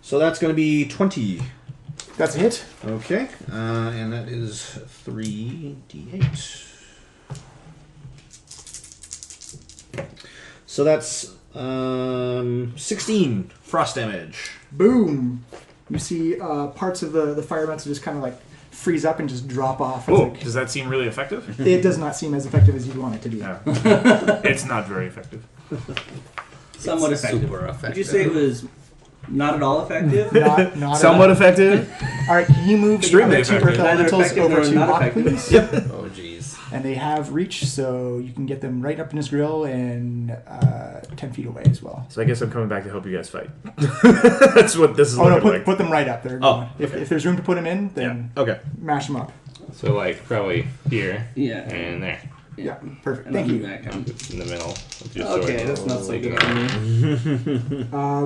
So that's going to be 20. That's a hit. Okay, and that is 3d8. So that's 16 frost damage. Boom. You see parts of the fire elemental just kind of like freeze up and just drop off. It's Oh, like- does that seem really effective? it does not seem as effective as you'd want it to be. No. It's not very effective. Somewhat effective. Super effective. Would you say it was not at all effective? Not Somewhat at effective. all. All right, can you move the Extremely other two effective. earth Neither elementals effective over nor to not Hawk, effective. please? Oh, jeez. And they have reach, so you can get them right up in his grill and 10 feet away as well. So I guess I'm coming back to help you guys fight. That's what this is Oh no, looking like. put them right up there. Oh, If there's room to put them in, then Okay. mash them up. So like probably here Yeah. and there, Yeah, perfect. And Thank I'll you. do that kind in the middle with your sword. Okay, that's not so Like, good on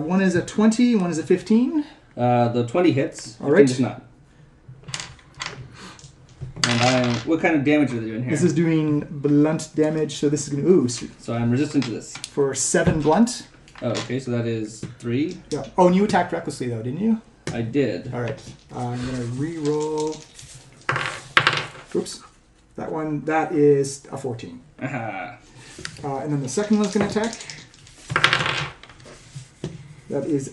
me. One is a 20, one is a 15. The 20 hits. All right. 15 does not. And what kind of damage are they doing here? This is doing blunt damage, so this is going to So I'm resistant to this. for 7 blunt. Oh, okay, so that is 3. Yeah. Oh, and you attacked recklessly though, didn't you? I did. All right. I'm going to re-roll. Oops. That is a 14. Aha. And then the second one's going to attack. That is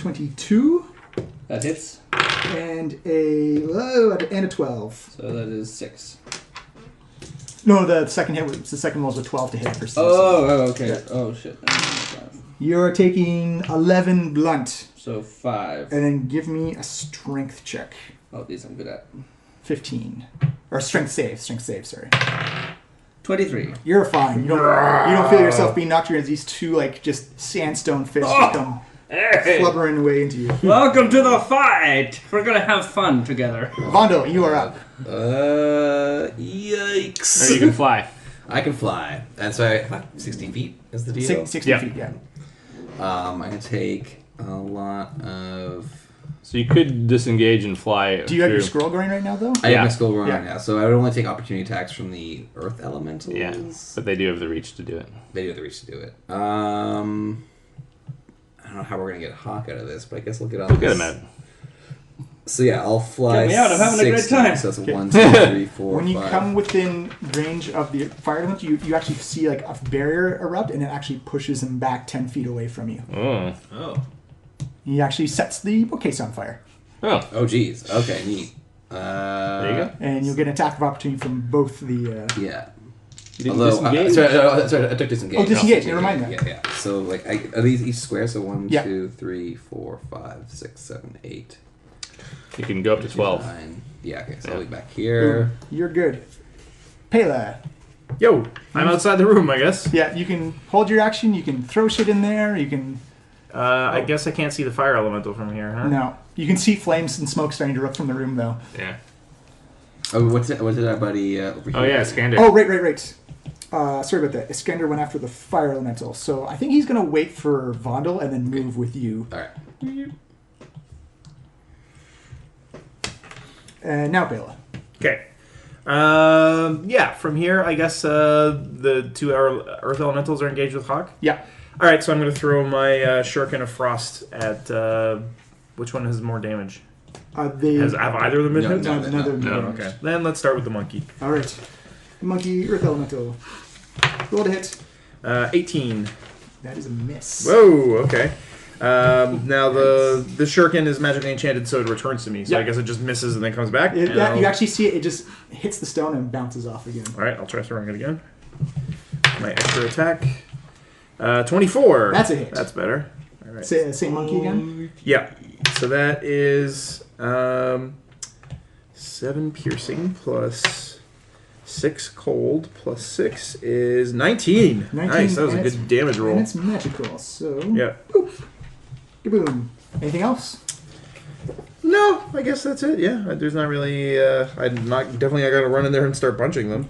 22 That hits. and a 12. So that is 6. No, the second one was a 12 to hit for C. Oh, okay. Yeah. Oh, shit. You're taking 11 blunt. So 5. And then give me a strength check. Oh, these I'm good at. 15. Or strength save, sorry. 23. You're fine. You don't feel yourself being knocked against these two like just sandstone fists come Hey. flubbering away into you. Welcome to the fight! We're gonna have fun together. Vondo, you are up. Yikes. Or you can fly. I can fly. And so 60 feet is the deal? 60 Yeah. feet, yeah. I can take a lot of... So you could disengage and fly. Do you have your through. scroll going right now, though? I Yeah. have my skull going Yeah. on now, so I would only take opportunity attacks from the earth elementals. Yeah, but they do have the reach to do it. They do have the reach to do it. I don't know how we're going to get Hawk out of this, but I guess we'll get on We'll this. get him out. So yeah, I'll fly. Get me out, I'm having a great 60, time. So that's a 1, 2, 3, 4, When you 5. come within range of the fire element, you actually see like a barrier erupt, and it actually pushes him back 10 feet away from you. Oh. Oh. He actually sets the bookcase on fire. Oh. Oh, geez. Okay, neat. There you go. And you'll get an attack of opportunity from both the... Yeah. You didn't Although, disengage. sorry, I took disengage. Oh, disengage, never mind that. Yeah. So, like, are these each square? So 1, Yeah. 2, 3, 4, 5, 6, 7, 8. You can go up to 12. 9. Yeah, okay, so Yeah. I'll be back here. You're good. Pela. Yo, I'm outside the room, I guess. Yeah, you can hold your action, you can throw shit in there, you can... I guess I can't see the fire elemental from here, huh? No. You can see flames and smoke starting to erupt from the room, though. Yeah. Oh, what did our buddy over here? Oh yeah, Iskender. Oh, right. Sorry about that. Iskender went after the fire elemental, so I think he's going to wait for Vondel and then move with you. All right. And now Bela. Okay. Yeah, from here, I guess the two earth elementals are engaged with Hawk. Yeah. All right, so I'm going to throw my Shuriken of Frost at... which one has more damage? Have either of them been hit? None of them. No. Okay, then let's start with the monkey. All right. Monkey, earth elemental. Roll to hit. 18. That is a miss. Whoa, okay. Now the Shuriken is magically enchanted, so it returns to me. So Yeah. I guess it just misses and then comes back. You and I'll- actually see it. It just hits the stone and bounces off again. All right, I'll try throwing it again. My extra attack. 24. That's a hit. That's better. All right. Say monkey again. Yeah. So that is 7 piercing plus 6 cold plus 6 is 19. 19, Nice. That was a and good damage And roll. it's magical, so... Yeah. Kaboom. Anything else? No, I guess that's it. Yeah. There's not really. I'm not definitely. I got to run in there and start punching them.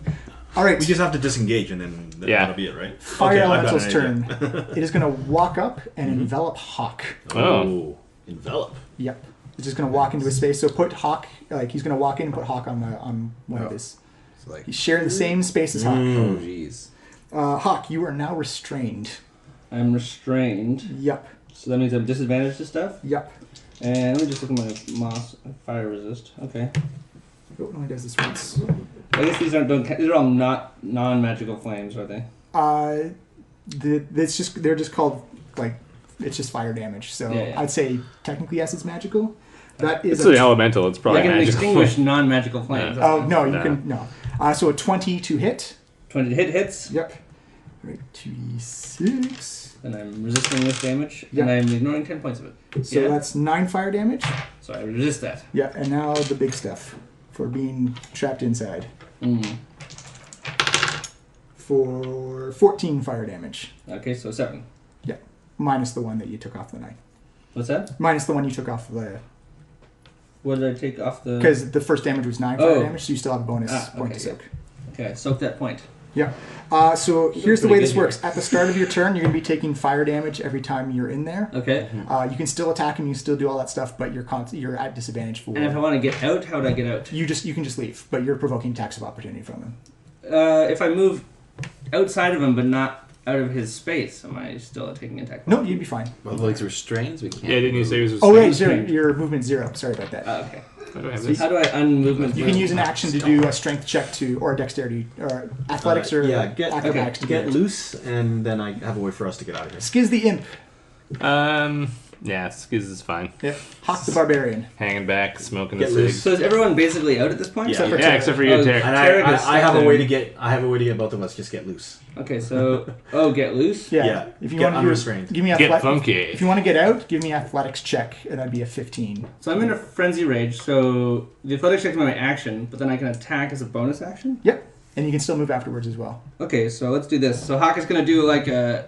All right. We just have to disengage and then Yeah. that'll be it, right? Fire Okay, I've got Elemental's an turn. idea. It is going to walk up and envelop Hawk. Oh. Envelop. Yep. It's just going to walk into a space. So put Hawk, like he's going to walk in and put Hawk on one of his. It's like, He's sharing the same space as Hawk. oh, jeez. Hawk, you are now restrained. I'm restrained. Yep. So that means I'm disadvantaged to stuff? Yep. And let me just look at my moss fire resist. Okay. Oh, it only does this once. I guess these these are all not non-magical flames, are they? They're just called like it's just fire damage. So Yeah. I'd say technically yes, it's magical. That is It's an elemental. It's probably I can magical. extinguish non-magical flames. Yeah. Oh no, you Nah. can no. So a 20 to hit. 20 to hit hits, Yep. Right, 2d6. and I'm resisting this damage, Yeah. and I'm ignoring 10 points of it. So Yeah. that's 9 fire damage. So I resist that. Yeah, and now the big stuff for being trapped inside. For 14 fire damage. Okay, so 7. Yeah, minus the one that you took off the knife. What's that? Minus the one you took off the... What did I take off the... Because the first damage was 9 fire Oh. damage, so you still have a bonus point okay, to soak. Okay, I soaked that point. Yeah. So here's the way pretty this good works. At the start of your turn, you're going to be taking fire damage every time you're in there. Okay. You can still attack him, you can still do all that stuff, but you're at disadvantage for... And if I want to get out, how would I get out? You can just leave, but you're provoking attacks of opportunity from him. If I move outside of him, but not out of his space, am I still taking attack? No, you'd be fine. Well, like restraints, we can't. Yeah, didn't you say it was? Oh, right, zero. Your movement's 0. Sorry about that. Okay. Why do I have this? How do I unmovement? You can use an action to do a strength check or a dexterity or athletics or acrobatics to Get get loose, and then I have a way for us to get out of here. Skiz the imp. Yeah, Skiz is fine. Yep. Hawk the barbarian. Hanging back, smoking Get the loose. cig. So is everyone basically out at this point? Yeah. Yeah, except for you, Oh, Tarek. And Tarek is I have a stuck way there. to get both of us just get loose. Okay, so get loose. Yeah. Yeah, If you get want to unrestrained. give me Get athletics. funky. If you want to get out, give me athletics check, and that'd be a 15. So I'm in a frenzy rage. So the athletic check is my action, but then I can attack as a bonus action. Yep. And you can still move afterwards as well. Okay, so let's do this. So Hawk is gonna do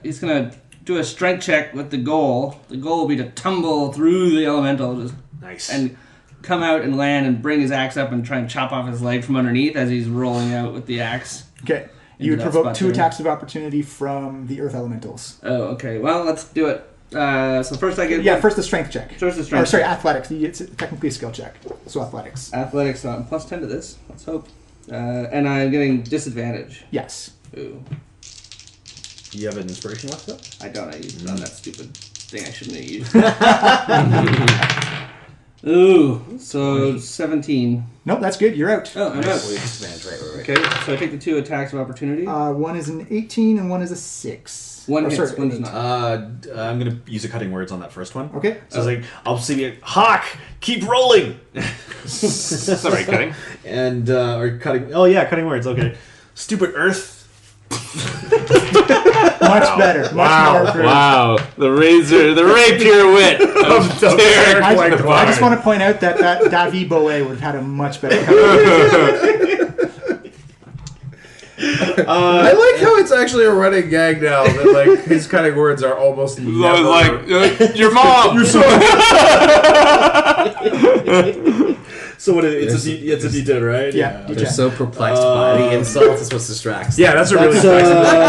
he's gonna do a strength check with the goal. The goal will be to tumble through the elemental Nice. and come out and land and bring his axe up and try and chop off his leg from underneath as he's rolling out with the axe. Okay. You would Into that provoke spot 2 there. attacks of opportunity from the earth elementals. Oh, okay. Well, let's do it. So first I get Yeah, first the strength check. First the Or strength. sorry, athletics. It's technically a skill check. So athletics. Athletics. So I'm plus 10 to this. Let's hope. And I'm getting disadvantage. Yes. Ooh, You have an inspiration left though? I don't. I used it on that stupid thing I shouldn't have used. Ooh, so 17. Nope, that's good. You're out. Oh, I'm out. Disadvantage, right. Okay, so I take the 2 attacks of opportunity. One is an 18 and one is a 6. One Oh, hits, sorry, one does eight. not. I'm gonna use a cutting words on that first one. Okay. So it's like I'll see you, Hawk, keep rolling. That's not right, cutting. And or cutting. Oh yeah, cutting words. Okay. Stupid Earth. Much better. Much better. For Wow. The rapier wit of Tarek. I just want to point out that Davi Boe would have had a much better cover. I like how it's actually a running gag now that like his cutting words are almost I never. was like, your mom. So what? It's a D10, right? Yeah, They're D10. so perplexed by the insults. It's what distracts. Yeah, that's a really. That's, Is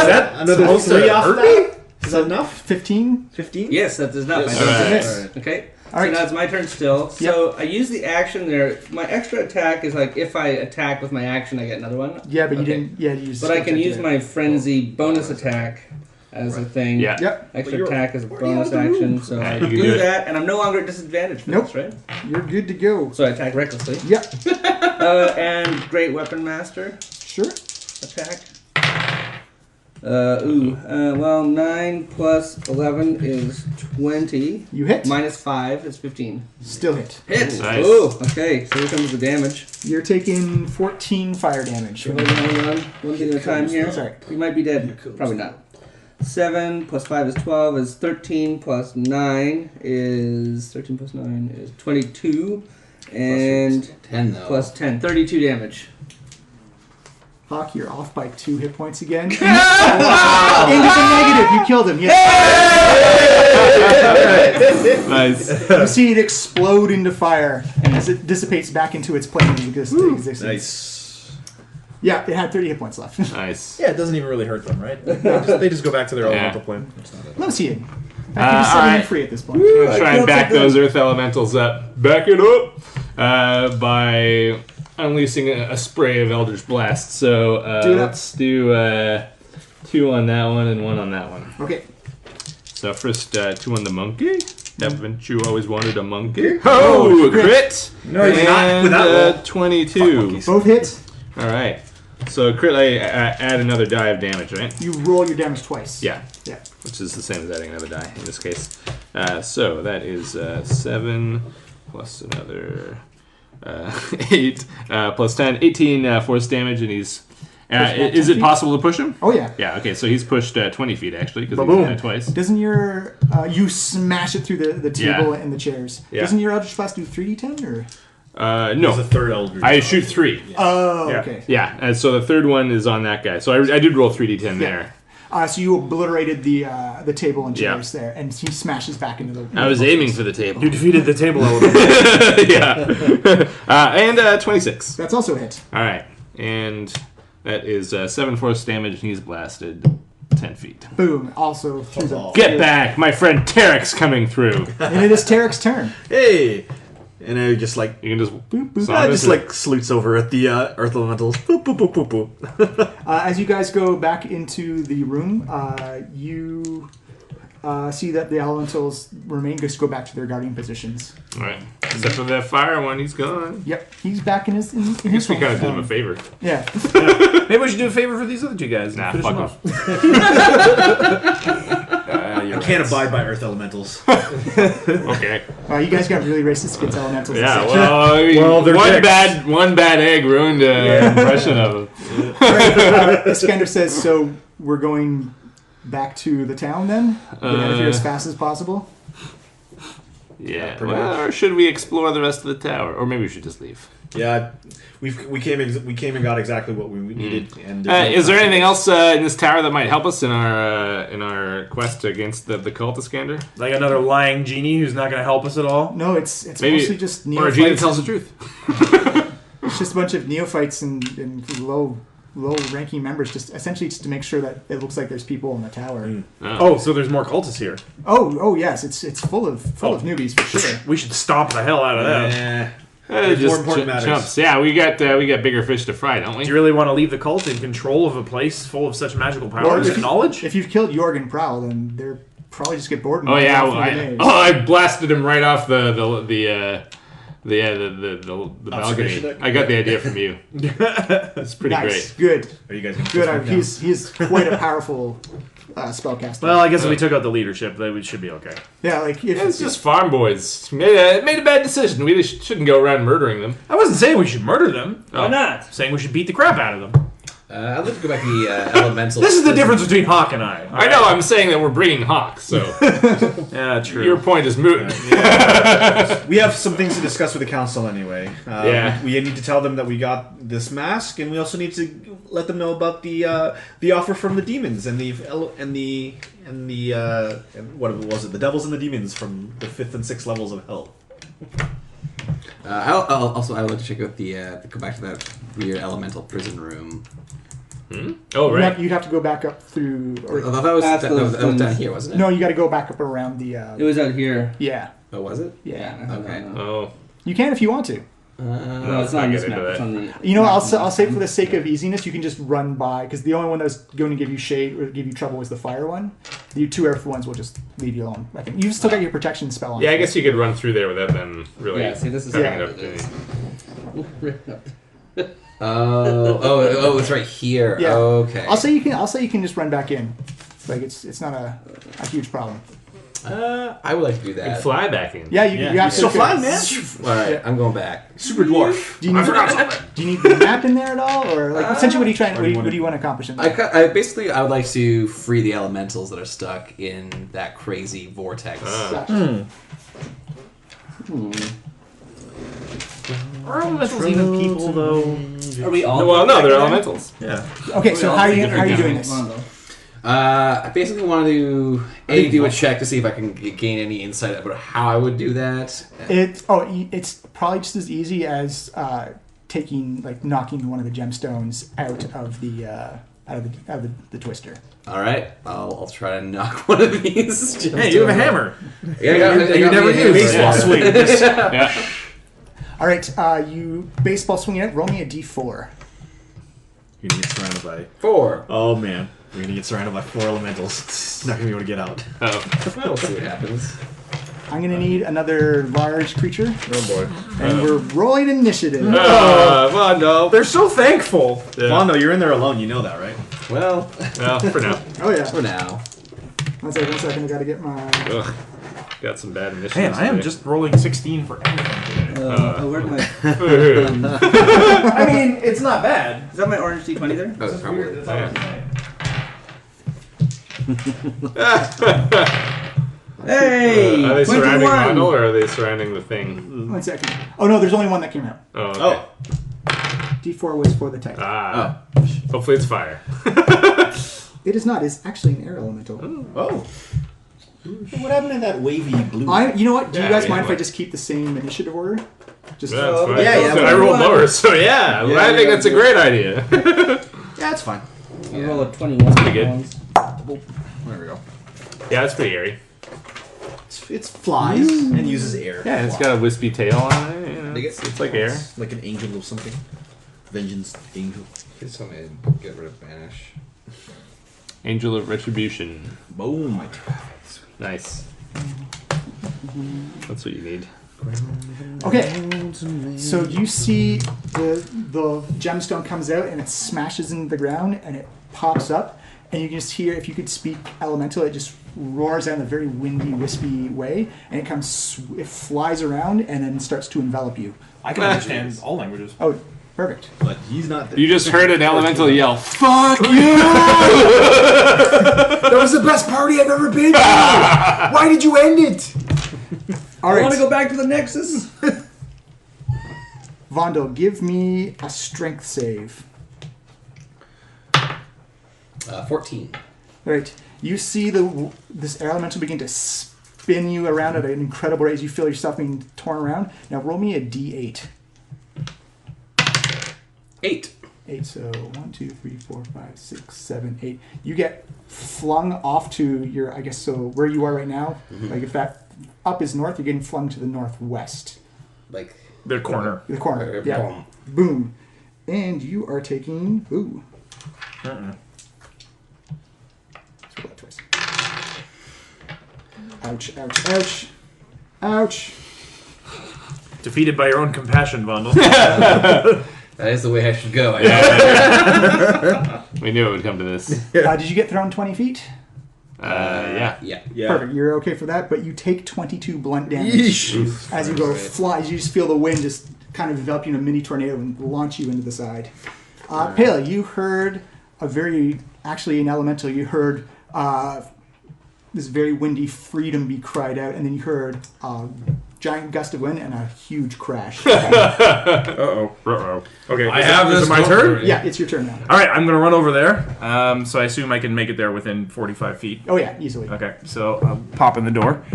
that another supposed to 3 off hurt that? Is that enough? 15. 15? Yes, that does not. Yes. My turn Alright. to miss. Okay. All right. So now it's my turn still. So I use the action there. My extra attack is like if I attack with my action, I get another one. Yeah, but you Okay. didn't. Yeah, you used. But I skill can check use to my frenzy bonus attack as a thing. Yeah. Yep. Extra But attack as a bonus action. So Yeah, I you do can do it. that, and I'm no longer at disadvantage for Nope. this, right? You're good to go. So I attack recklessly. Yep. And Great Weapon Master Sure. attack. Well, 9 plus 11 is 20. You hit. Minus 5 is 15. Still hit. Hit! Nice. Oh, okay. So here comes the damage. You're taking 14 fire damage. Hold on. One thing at a time here. Sorry. You might be dead. Probably not. 7 plus 5 is 12 is 13 plus 9 is 13 plus 9 is 22 and 10 though. plus 10 32 damage. Hawk, you're off by 2 hit points again. Into the negative. You killed him. Yes. Nice. You see it explode into fire, and as it dissipates back into its plane of existence. Nice. Yeah, it had 30 hit points left. Nice. Yeah, it doesn't even really hurt them, right? They just go back to their elemental plane. Let me see it. I can just set alright. him free at this point. I'm gonna try and back those earth elementals up. Back it up by unleashing a spray of Eldritch Blast. So Do that. let's do 2 on that one and 1 on that one. Okay. So first 2 on the monkey. Haven't you always wanted a monkey? Oh, crit! No, he's not And with that roll. 22. Both hits. All right. So crit, I add another die of damage, right? You roll your damage twice. Yeah. Yeah. Which is the same as adding another die in this case. So that is 7 plus another 8 plus 10, 18 force damage, and he's. Is it possible to push him? Oh yeah. Yeah. Okay. So he's pushed 20 feet actually because he's Ba-boom. done it twice. Doesn't your you smash it through the table Yeah. and the chairs? Yeah. Doesn't your Eldritch Blast do 3d10 or? There's a No. third Eldritch. I shoot 3. Oh, Yeah. okay. Yeah. And so the third one is on that guy. So I did roll 3d10 there. So you obliterated the table and Yeah. chairs there, and he smashes back into the. I was aiming for the table. You defeated the table element. Yeah. And 26. That's also a hit. All right. And that is 7 force damage, and he's blasted 10 feet. Boom. Also through the. Get back! My friend Tarek's coming through. And it is Tarek's turn. Hey! And I just like You can just boop, boop. I just like salutes over at the earth elementals. Boop boop boop boop boop. As you guys go back into the room, you see that the elementals remain. Just go back to their guardian positions. All right. Except for that fire one, he's gone. Yep, he's back in his. In I guess we home. kind of did him a favor. Yeah. Maybe we should do a favor for these other two guys. And Nah, finish fuck them off. I can't abide by Earth Elementals. Okay. Wow, you guys got really racist against elementals. Yeah. this section. Well, I mean, Well, they're dicks. one bad egg ruined an impression of him. All right, Iskender says, so we're going back to the town then? Get out of here as fast as possible? Yeah. Well, or should we explore the rest of the tower, or maybe we should just leave? Yeah, we came and got exactly what we needed. And Is there anything else in this tower that might help us in our quest against the cult Iskender? Like another lying genie who's not going to help us at all. No, it's Maybe, mostly just or a neophytes. genie that tells the truth. It's just a bunch of neophytes and low-ranking members, just essentially just to make sure that it looks like there's people in the tower. Oh, so there's more cultists here. Oh yes, it's full of newbies for sure. We should stomp the hell out of them. There's Just more important matters. chumps. Yeah, we got bigger fish to fry, don't we? Do you really want to leave the cult in control of a place full of such magical powers and knowledge? If you've killed Jorg and Prowl, then they're probably just get bored. And Oh yeah, run well, off for the days. I blasted him right off the balcony. Observation deck? I got the idea from you. It's pretty Nice, great. good. Are you guys gonna Good. put them He's quite a powerful spellcaster. Well, I guess if we took out the leadership, then we should be okay. yeah, like if It's just farm boys. Made a bad decision. We shouldn't go around murdering them. I wasn't saying we should murder them. Why not? Saying we should beat the crap out of them. I'd like to go back to the elemental. This is the difference between Hawk and I. I know. I'm saying that we're bringing Hawk, so Yeah, true. your point is moot. We have some things to discuss with the council anyway. Yeah. We need to tell them that we got this mask, and we also need to let them know about the offer from the demons and what was it? The devils and the demons from the 5th and 6th levels of hell. I would like to check out go back to that weird elemental prison room. Oh right. you'd have to go back up through. Or, I thought that was That's that those was down things. here, wasn't it? no, you got to go back up around the. It was out here. Yeah, Oh, was it? yeah. Okay. Oh. You can if you want to. No, it's not on I'll this get map. into It's that. on the... You know, I'll say for the sake of easiness, you can just run by because the only one that was going to give you shade or give you trouble was the fire one. The two earth ones will just leave you alone. I think you've still got your protection spell on. Yeah, I guess you could run through there without them really. Yeah, see, this is having how an it opportunity. is. Oh, it's right here. Yeah. Okay. I'll say you can just run back in. Like it's not a huge problem. I would like to do And that. fly back in. Yeah, you You're absolutely still flying, could. man. All right, I'm going back. Super dwarf. Do you need the map in there at all, or like essentially what are you trying? What do you want to accomplish in there? I would like to free the elementals that are stuck in that crazy vortex. Are elementals even people, though? Are we all? Well, no, they're together? elementals. Yeah. Okay, so how are you doing this? Come on, though. I basically want to do a check to see if I can gain any insight about how I would do that. It's probably just as easy as knocking one of the gemstones out of the twister. All right, I'll try to knock one of these. Hey, you have a hammer. Yeah, I got You never me a use hammer. baseball swing. Yeah. All right, you baseball swing it. Roll me a d4. You're gonna get surrounded by. 4. Oh man, we're gonna get surrounded by 4 elementals. Not gonna be able to get out. Oh. We'll see what happens. I'm gonna need another large creature, Oh boy. and we're rolling initiative. Well, no. They're so thankful. Yeah. Mondo, you're in there alone. You know that, right? Well, Well, for now. Oh yeah. for now. One second. I gotta get my. Ugh. Got some bad initiatives. Man, I am today. just rolling 16 for everything today. Where'd my... I mean, it's not bad. Is that my orange D20 there? Oh, it's probably. Hey! Are they surrounding 21! Mondel or are they surrounding the thing? 1 second. Oh no, there's only one that came out. Oh. Okay. Oh, D4 was for the type. Ah. Hopefully it's fire. It is not. It's actually an air elemental. oh. What happened to that wavy blue? You know what? Do you Yeah, guys yeah, mind if I what? just keep the same initiative order? Just That's fine. yeah, So I rolled lower, so yeah. Yeah, I think yeah. that's a great idea. Yeah, it's fine. I roll a 21. pretty good. There we go. Yeah, that's pretty airy. It's flies and uses air. Yeah, it's got a wispy tail on it. You know, They get- it's like air. It's like an angel or something. Vengeance angel. Please tell me to get rid of banish. Angel of Retribution. Boom. Nice. That's what you need. Okay, so you see the gemstone comes out and it smashes into the ground and it pops up, and you can just hear, if you could speak elemental, it just roars out in a very windy, wispy way, and it flies around and then starts to envelop you. I can understand all languages. Oh, perfect. But he's not there. You just heard an elemental yell, "Fuck you!" That was the best party I've ever been to! Why did you end it? All I right, want to go back to the Nexus. Vondel, give me a strength save. 14. All right, you see this elemental begin to spin you around at an incredible rate as you feel yourself being torn around. Now roll me a d8. 8. 8, so 1, 2, 3, 4, 5, 6, 7, 8. You get flung off to your, I guess, so where you are right now. Like if that up is north, you're getting flung to the northwest. Like The corner. The corner, yeah. Boom. And you are taking, ooh. Let's roll that twice. Ouch, ouch, ouch. Ouch. Defeated by your own compassion, Vondel. That is the way I should go. We knew it would come to this. Did you get thrown 20 feet? Yeah. Yeah. Perfect. You're okay for that, but you take 22 blunt damage as you go fly. You just feel the wind just kind of envelop you in a mini tornado and launch you into the side. Pele, you heard an elemental. You heard this very windy freedom be cried out, and then you heard a giant gust of wind and a huge crash. Uh-oh. Okay, I have is this it my turn? already. Yeah, it's your turn now. All right, I'm going to run over there. So I assume I can make it there within 45 feet. Oh yeah, easily. Okay, so I'll pop in the door.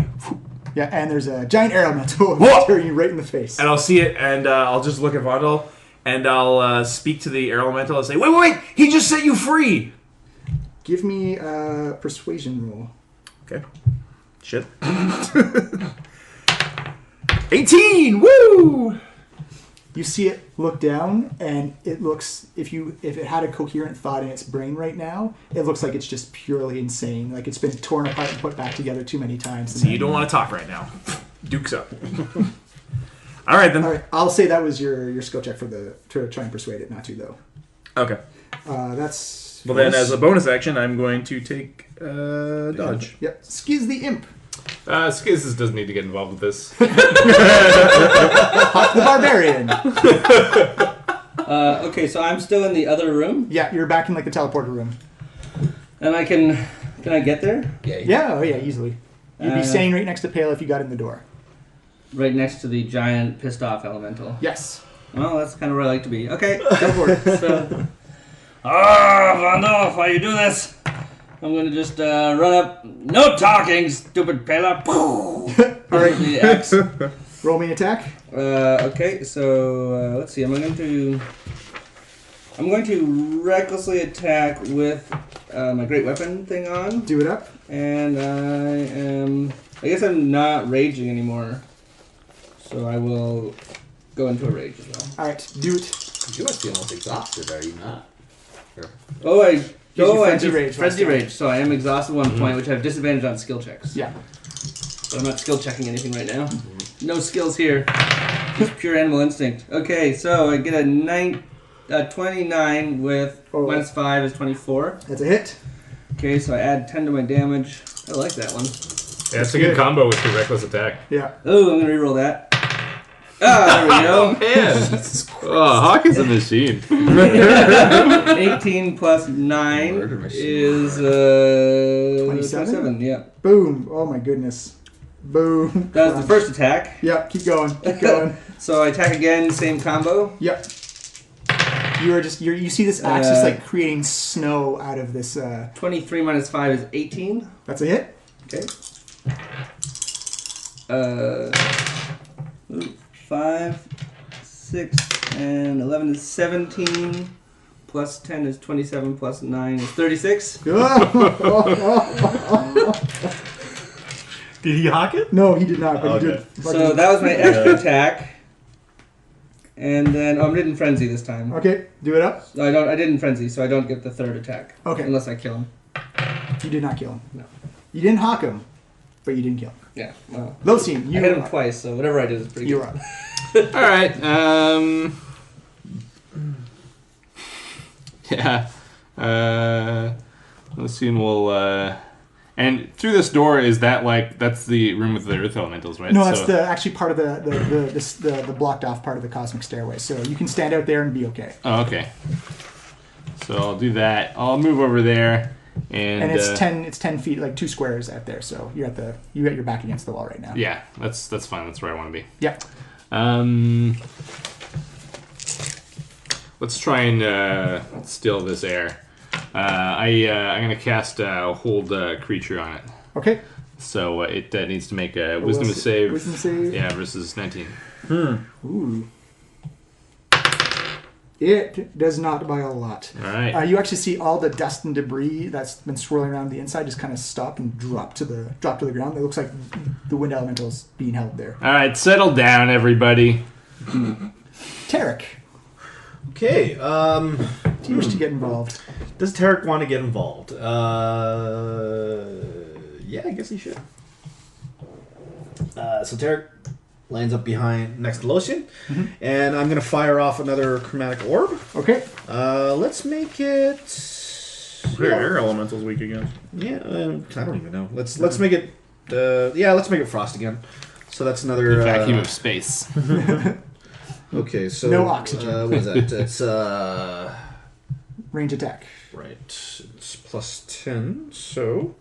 Yeah, and there's a giant elemental staring you right in the face. And I'll see it, and I'll just look at Vondel, and I'll speak to the air elemental and say, wait, he just set you free! Give me a persuasion roll. Okay. Shit. 18! Woo! You see it look down, and it looks, if it had a coherent thought in its brain right now, it looks like it's just purely insane. Like it's been torn apart and put back together too many times. So you don't want to talk right now. Duke's up. All right, then. All right, I'll say that was your skill check to try and persuade it not to, though. Okay. That's... Well, then, as a bonus action, I'm going to take dodge. Yep. Skiz the imp. Skizzes doesn't need to get involved with this. Hawk the barbarian. Okay, so I'm still in the other room, Yeah, you're back in like the teleporter room. and I can I get there? Yeah, easily. You'd be standing right next to Pale if you got in the door. Right next to the giant pissed off elemental. Yes. Well, that's kind of where I like to be. Okay. Go for it. So, Vondel, why you do this? I'm going to just run up. No talking, stupid Pela. All right. The axe. Roll me an attack. Okay, so let's see. I'm going to recklessly attack with my great weapon thing on, Do it up. and I guess I'm not raging anymore, so I will go into a rage as well. All right. Do it. You must be almost exhausted, are you not? You frenzy did rage frenzy last time. rage. So I am exhausted 1 point, which I have disadvantage on skill checks. Yeah. But I'm not skill checking anything right now. No skills here. Just pure animal instinct. Okay, so I get a 29 with minus 5 is 24. That's a hit. Okay, so I add 10 to my damage. I like that one. Yeah, it's a good combo with the reckless attack. Yeah. Oh, I'm going to reroll that. Ah, there we go. Man. Oh, Hawk is a machine. 18 plus 9 Murder machine. is 27? 27, yeah. Boom. Oh my goodness. Boom. That was the first attack. Yep. Keep going. Keep going. So I attack again, same combo. Yep. You see this axe just like creating snow out of this. 23 minus 5 is 18. That's a hit. Okay. 5, 6, and 11 is 17. Plus 10 is 27. Plus 9 is 36. Did he hawk it? No, he did not. But he Okay. did. So that was my extra attack. And then I didn't frenzy this time. Okay. Do it up. I didn't frenzy, so I don't get the third attack. Okay. Unless I kill him. You did not kill him. No. You didn't hawk him, but you didn't kill him. Yeah. Well, Losine, I you hit him twice, so whatever I did is pretty You're good. up. All right. Yeah. Let's see, and we'll. And through this door, is that that's the room with the earth elementals, right? No, that's actually part of the blocked off part of the cosmic stairway. So you can stand out there and be okay. Oh, okay. So I'll do that. I'll move over there, and it's 10 feet, like 2 squares out there. So you got your back against the wall right now. Yeah, that's fine. That's where I want to be. Yeah. Let's try and still this air. I'm gonna cast hold creature on it. Okay. So it needs to make a wisdom save. Wisdom save. Yeah, versus 19. Ooh. It does not by a lot. All right. You actually see all the dust and debris that's been swirling around the inside just kind of stop and drop to the ground. It looks like the wind elemental's being held there. All right, settle down, everybody. Tarek, Okay. do you wish to get involved? Does Tarek want to get involved? Yeah, I guess he should. So Tarek lines up next to Losian, and I'm going to fire off another chromatic orb. Okay. Let's make it. What are air elementals weak against? Yeah, I don't even know. Let's make it. Let's make it frost again. So that's another Vacuum of space. Okay, so No oxygen. What is that? It's Range attack. right. It's plus 10. So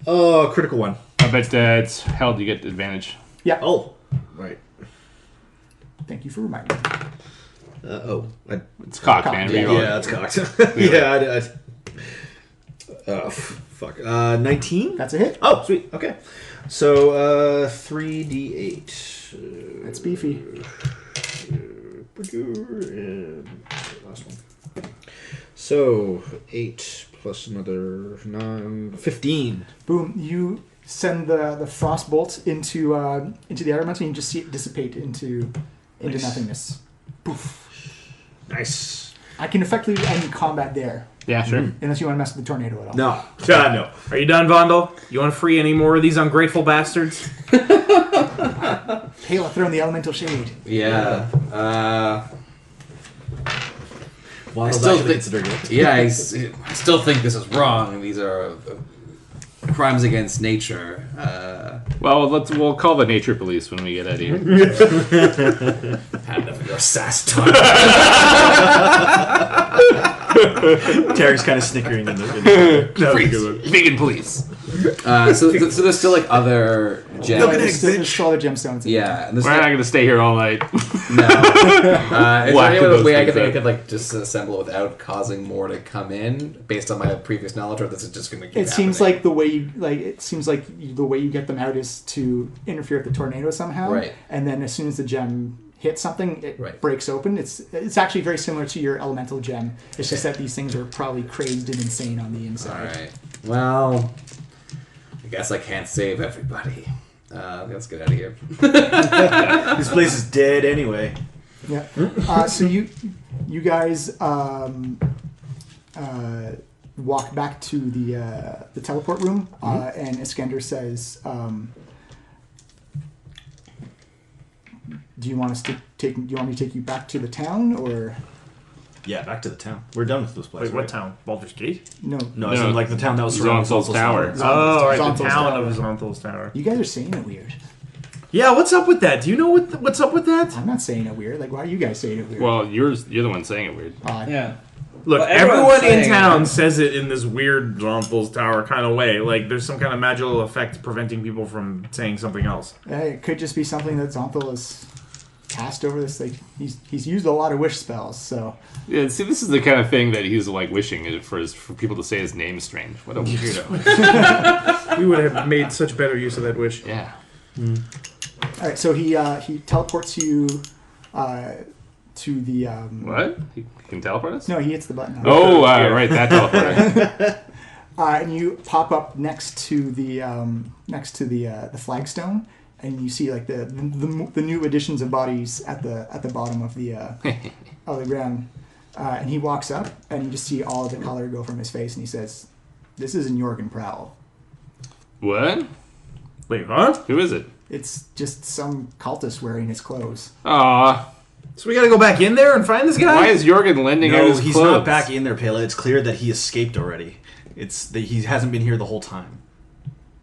critical one. I bet it's held. You get advantage. Yeah. Oh, right. Thank you for reminding me. It's cocked, man. Yeah. Reroll it. Yeah, it's cocked. Yeah, fuck. 19? That's a hit. Oh, sweet. Okay. So 3d8. That's beefy. And last one. So 8 plus another 9, 15. Boom. You send the frost bolt into the elemental and you just see it dissipate into nothingness. Poof. Nice. I can effectively end combat there, Yeah, sure. unless you want to mess with the tornado at all. No. No. Are you done, Vondel? You want to free any more of these ungrateful bastards? Hail, throw in the elemental shade. Yeah. I still think this is wrong. These are crimes against nature. Well, we'll call the nature police when we get out of here. Had enough of your sass talk. Tarek's kind of snickering in the Vegan police. So there's still like other gems. There's still other gemstones. Yeah, and there's We're not going to stay here all night. no. Is there Whack any other those way I things could think I out. could like just assemble without causing more to come in based on my previous knowledge, or this is just going to keep It seems happening? like the way you get them out is to interfere with the tornado somehow. Right. And then as soon as the gem hits something, it Right. breaks open. It's actually very similar to your elemental gem. It's just that these things are probably crazed and insane on the All inside. right. Well, I guess I can't save everybody. Let's get out of here. This place is dead anyway. Yeah. So you guys walk back to the teleport room, and Iskender says, "Do you want us to take? Do you want me to take you back to the town, or Yeah, back to the town. We're done with this place. Wait, what right? town? Baldur's Gate? no? No, it's like the town that was surrounding Zonthal's Tower. Oh, right, the Xonthal's town Tower. of Xonthal's Tower. You guys are saying it weird. Yeah, what's up with that? Do you know what's up with that? I'm not saying it weird. Like, why are you guys saying it weird? Well, you're the one saying it weird. Yeah. Look, Well, everyone's everyone in saying town it. says it in this weird Xonthal's Tower kind of way. Like, there's some kind of magical effect preventing people from saying something else. It could just be something that Xonthal has cast over this. Like, he's used a lot of wish spells, so. Yeah, see, this is the kind of thing that he's like wishing for people to say his name strange. What a weirdo. We would have made such better use of that wish. Yeah. All right, so he teleports you to the. What? He can teleport us? No, he hits the button. Oh, right, that teleporter. And you pop up next to the flagstone, and you see like the new additions of bodies at the bottom of the ground. And he walks up, and you just see all of the color go from his face, and he says, This isn't Jorgen Prowl. What? Wait, huh? Who is it? It's just some cultist wearing his clothes. Aw. So we gotta go back in there and find this guy? Why is Jorgen lending out No, his he's clothes? not back in there, Pele. It's clear that he escaped already. It's that he hasn't been here the whole time.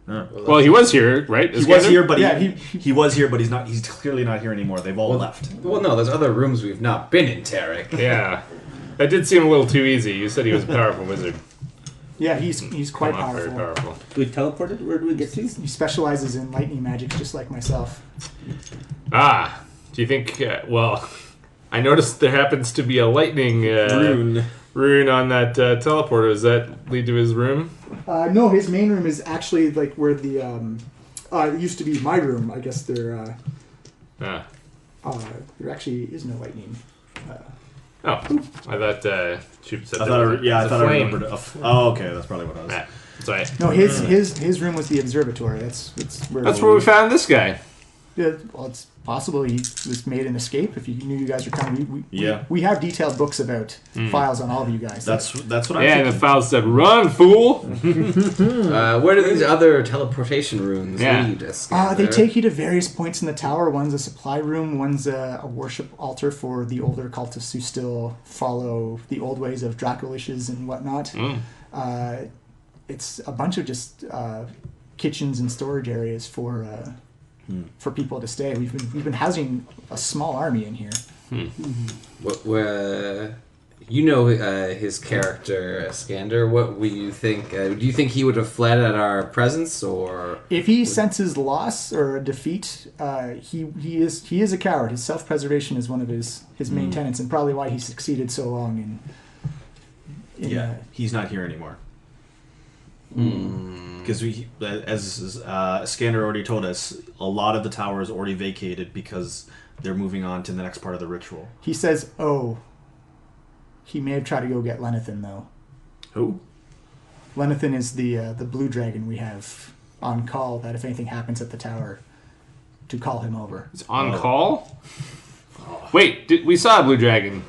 Well, he was here, right? He was here, but Yeah, he was here, but he's not. He's clearly not here anymore. They've all left. Well, no, there's other rooms we've not been in, Tarek. Yeah. That did seem a little too easy. You said he was a powerful wizard. Yeah, he's quite Not very powerful. powerful. We teleported? Where do we get to? He specializes in lightning magic, just like myself. Ah. Do you think... well, I noticed there happens to be a lightning rune on that teleporter. Does that lead to his room? No, his main room is actually like where the it used to be my room. I guess there actually is no lightning. Oh, I thought Chip said I there thought. was a- Yeah, I was a thought I flame. remembered. Oh, okay, that's probably what I was. Ah, sorry. No, his room was the observatory. That's where. That's where we found this guy. Yeah, well, it's possible he was made an escape. If you knew you guys were coming, we have detailed books about files on all of you guys. That's what I. Yeah, and the file said, "Run, fool!" Where do these other teleportation rooms Yeah. lead? They Iskender? take you to various points in the tower. One's a supply room. One's a worship altar for the older cultists who still follow the old ways of Dracolishes and whatnot. It's a bunch of just kitchens and storage areas for people to stay. We've been housing a small army in here. You know his character, Iskender. What would you think? Do you think he would have fled at our presence, or If he senses loss or a defeat, he is a coward. His self-preservation is one of his main tenets, and probably why he succeeded so long in he's not here anymore. Because as Iskender already told us, a lot of the tower is already vacated because they're moving on to the next part of the ritual. He says, he may have tried to go get Lenathan, though. Who? Lenathan is the blue dragon we have on call, that if anything happens at the tower, to call him over. It's on call. Wait, we saw a blue dragon,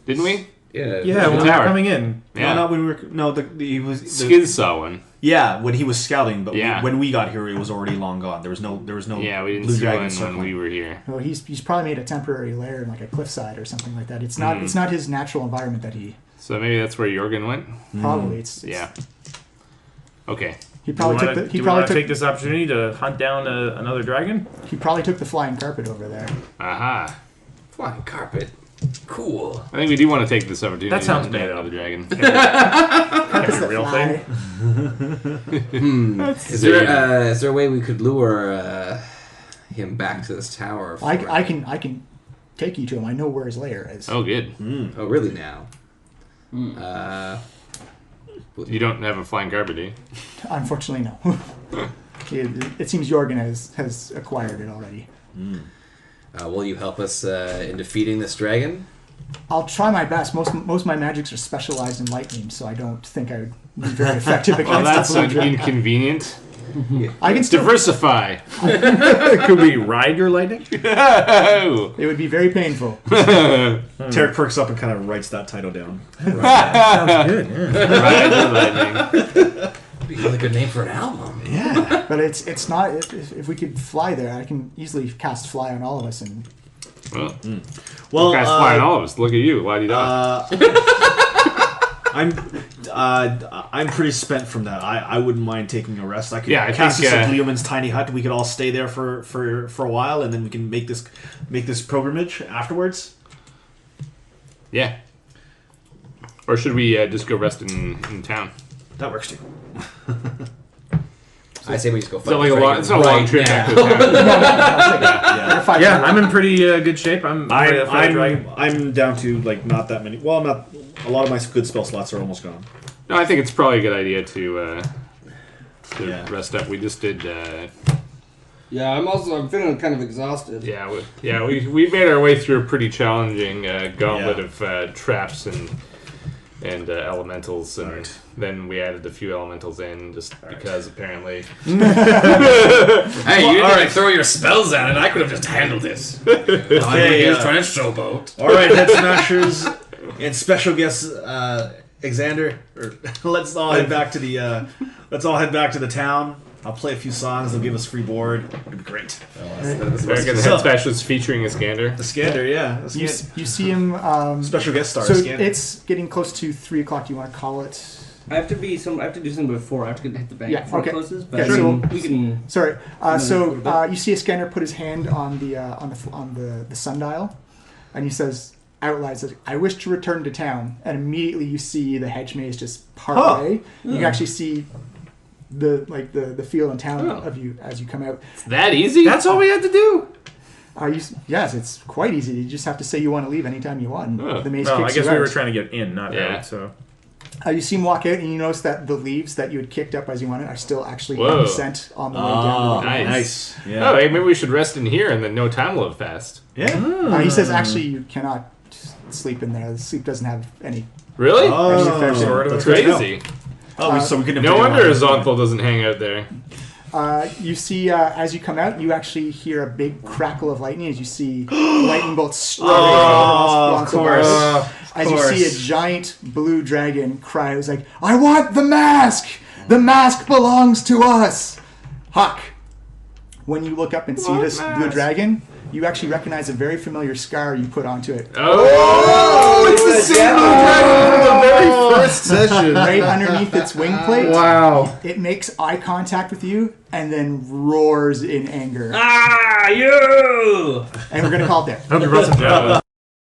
didn't we? yeah? Yeah, when we were tower. coming in. Yeah. No, not when we were. No, he was. Skiz saw one. Yeah, when he was scouting, but Yeah. when we got here, it was already long gone. There was no. Yeah, we didn't blue see dragon one when circling. we were here. Well, he's probably made a temporary lair in like a cliffside or something like that. It's not his natural environment that he So maybe that's where Jorgen went. probably. It's Yeah. Okay. He probably Do took we the want to take this opportunity to hunt down another dragon? he probably took the flying carpet over there. Aha. Flying carpet. Cool. I think we do want to take this opportunity. That sounds to bad. get another dragon. Carpet's a real thing? Is there a way we could lure him back to this tower? I can take you to him. I know where his lair is. Oh, good. Oh, really now? You don't have a flying carpet, do you? Unfortunately, no. it seems Jorgen has acquired it already. Will you help us in defeating this dragon? I'll try my best. Most of my magics are specialized in lightning, so I don't think I would be very effective against Well, that's a blue dragon. inconvenient. I can still. Diversify. Could we ride your lightning? Oh. It would be very painful. Tarek perks up and kind of writes that title down. Sounds good. Yeah. Ride the lightning. Be a really good name for an album. Yeah, but it's not. If we could fly there, I can easily cast fly on all of us. And Well, Well, guys flying all of us. Look at you. La-di-da. I'm pretty spent from that. I wouldn't mind taking a rest. I could Yeah, I cast think, this at Leoman's tiny hut. We could all stay there for a while, and then we can make this pilgrimage afterwards. Yeah. Or should we just go rest in town? That works too. I say we just go fight It's not like the a long, dragon it's not a long right trip now. back to town. Yeah. Yeah, I'm in pretty good shape. I'm ready to fight a dragon. I'm down to like not that many. Well, not a lot of my good spell slots are almost gone. No, I think it's probably a good idea to Yeah. rest up. We just did. Yeah, I'm feeling kind of exhausted. We made our way through a pretty challenging gauntlet of traps and elementals, and then we added a few elementals in just because apparently. Hey, you didn't throw your spells at it. I could have just handled this. Okay, He was trying to showboat. all right, head smashers and special guests Xander, let's all head back to the town. I'll play a few songs. They'll give us free board. It'll be great. Very good. The head specialist featuring Iskender. Iskender, yeah. You see him. Special guest star. So Iskender. it's getting close to 3 o'clock. Do you want to call it? I have to do something before. I have to hit the bank Yeah, before okay. it closes. But Yeah, I mean, so- we can. Sorry. No, You see Iskender put his hand on the sundial, and he says out loud, says, "I wish to return to town." And immediately you see the hedge maze just part away. You can actually see the field and town of you as you come out. It's that easy? That's all we had to do. Yes, it's quite easy. You just have to say you want to leave anytime you want. Oh. The maze Oh, I kicks guess you we were out. trying to get in, not Yeah. out. So You see him walk out, and you notice that the leaves that you had kicked up as you wanted are still actually Whoa. on scent on the way down. To the Nice. Yeah. Oh, hey, maybe we should rest in here and then no time will have passed. Yeah. He says, actually, you cannot sleep in there. The sleep doesn't have any. Really? Oh, That's crazy. So we could No wonder Xonthal doesn't hang out there. You see, as you come out, you actually hear a big crackle of lightning as you see lightning bolts strike across the bars. As you see a giant blue dragon cry, it was like, "I want the mask! The mask belongs to us!" Huck, when you look up and see this blue dragon, you actually recognize a very familiar scar you put onto it. Oh, it's the same blue dragon from the very first session. Right underneath its wing plate, Wow. it makes eye contact with you and then roars in anger. Ah, you! And we're going to call it there. Hope you brought some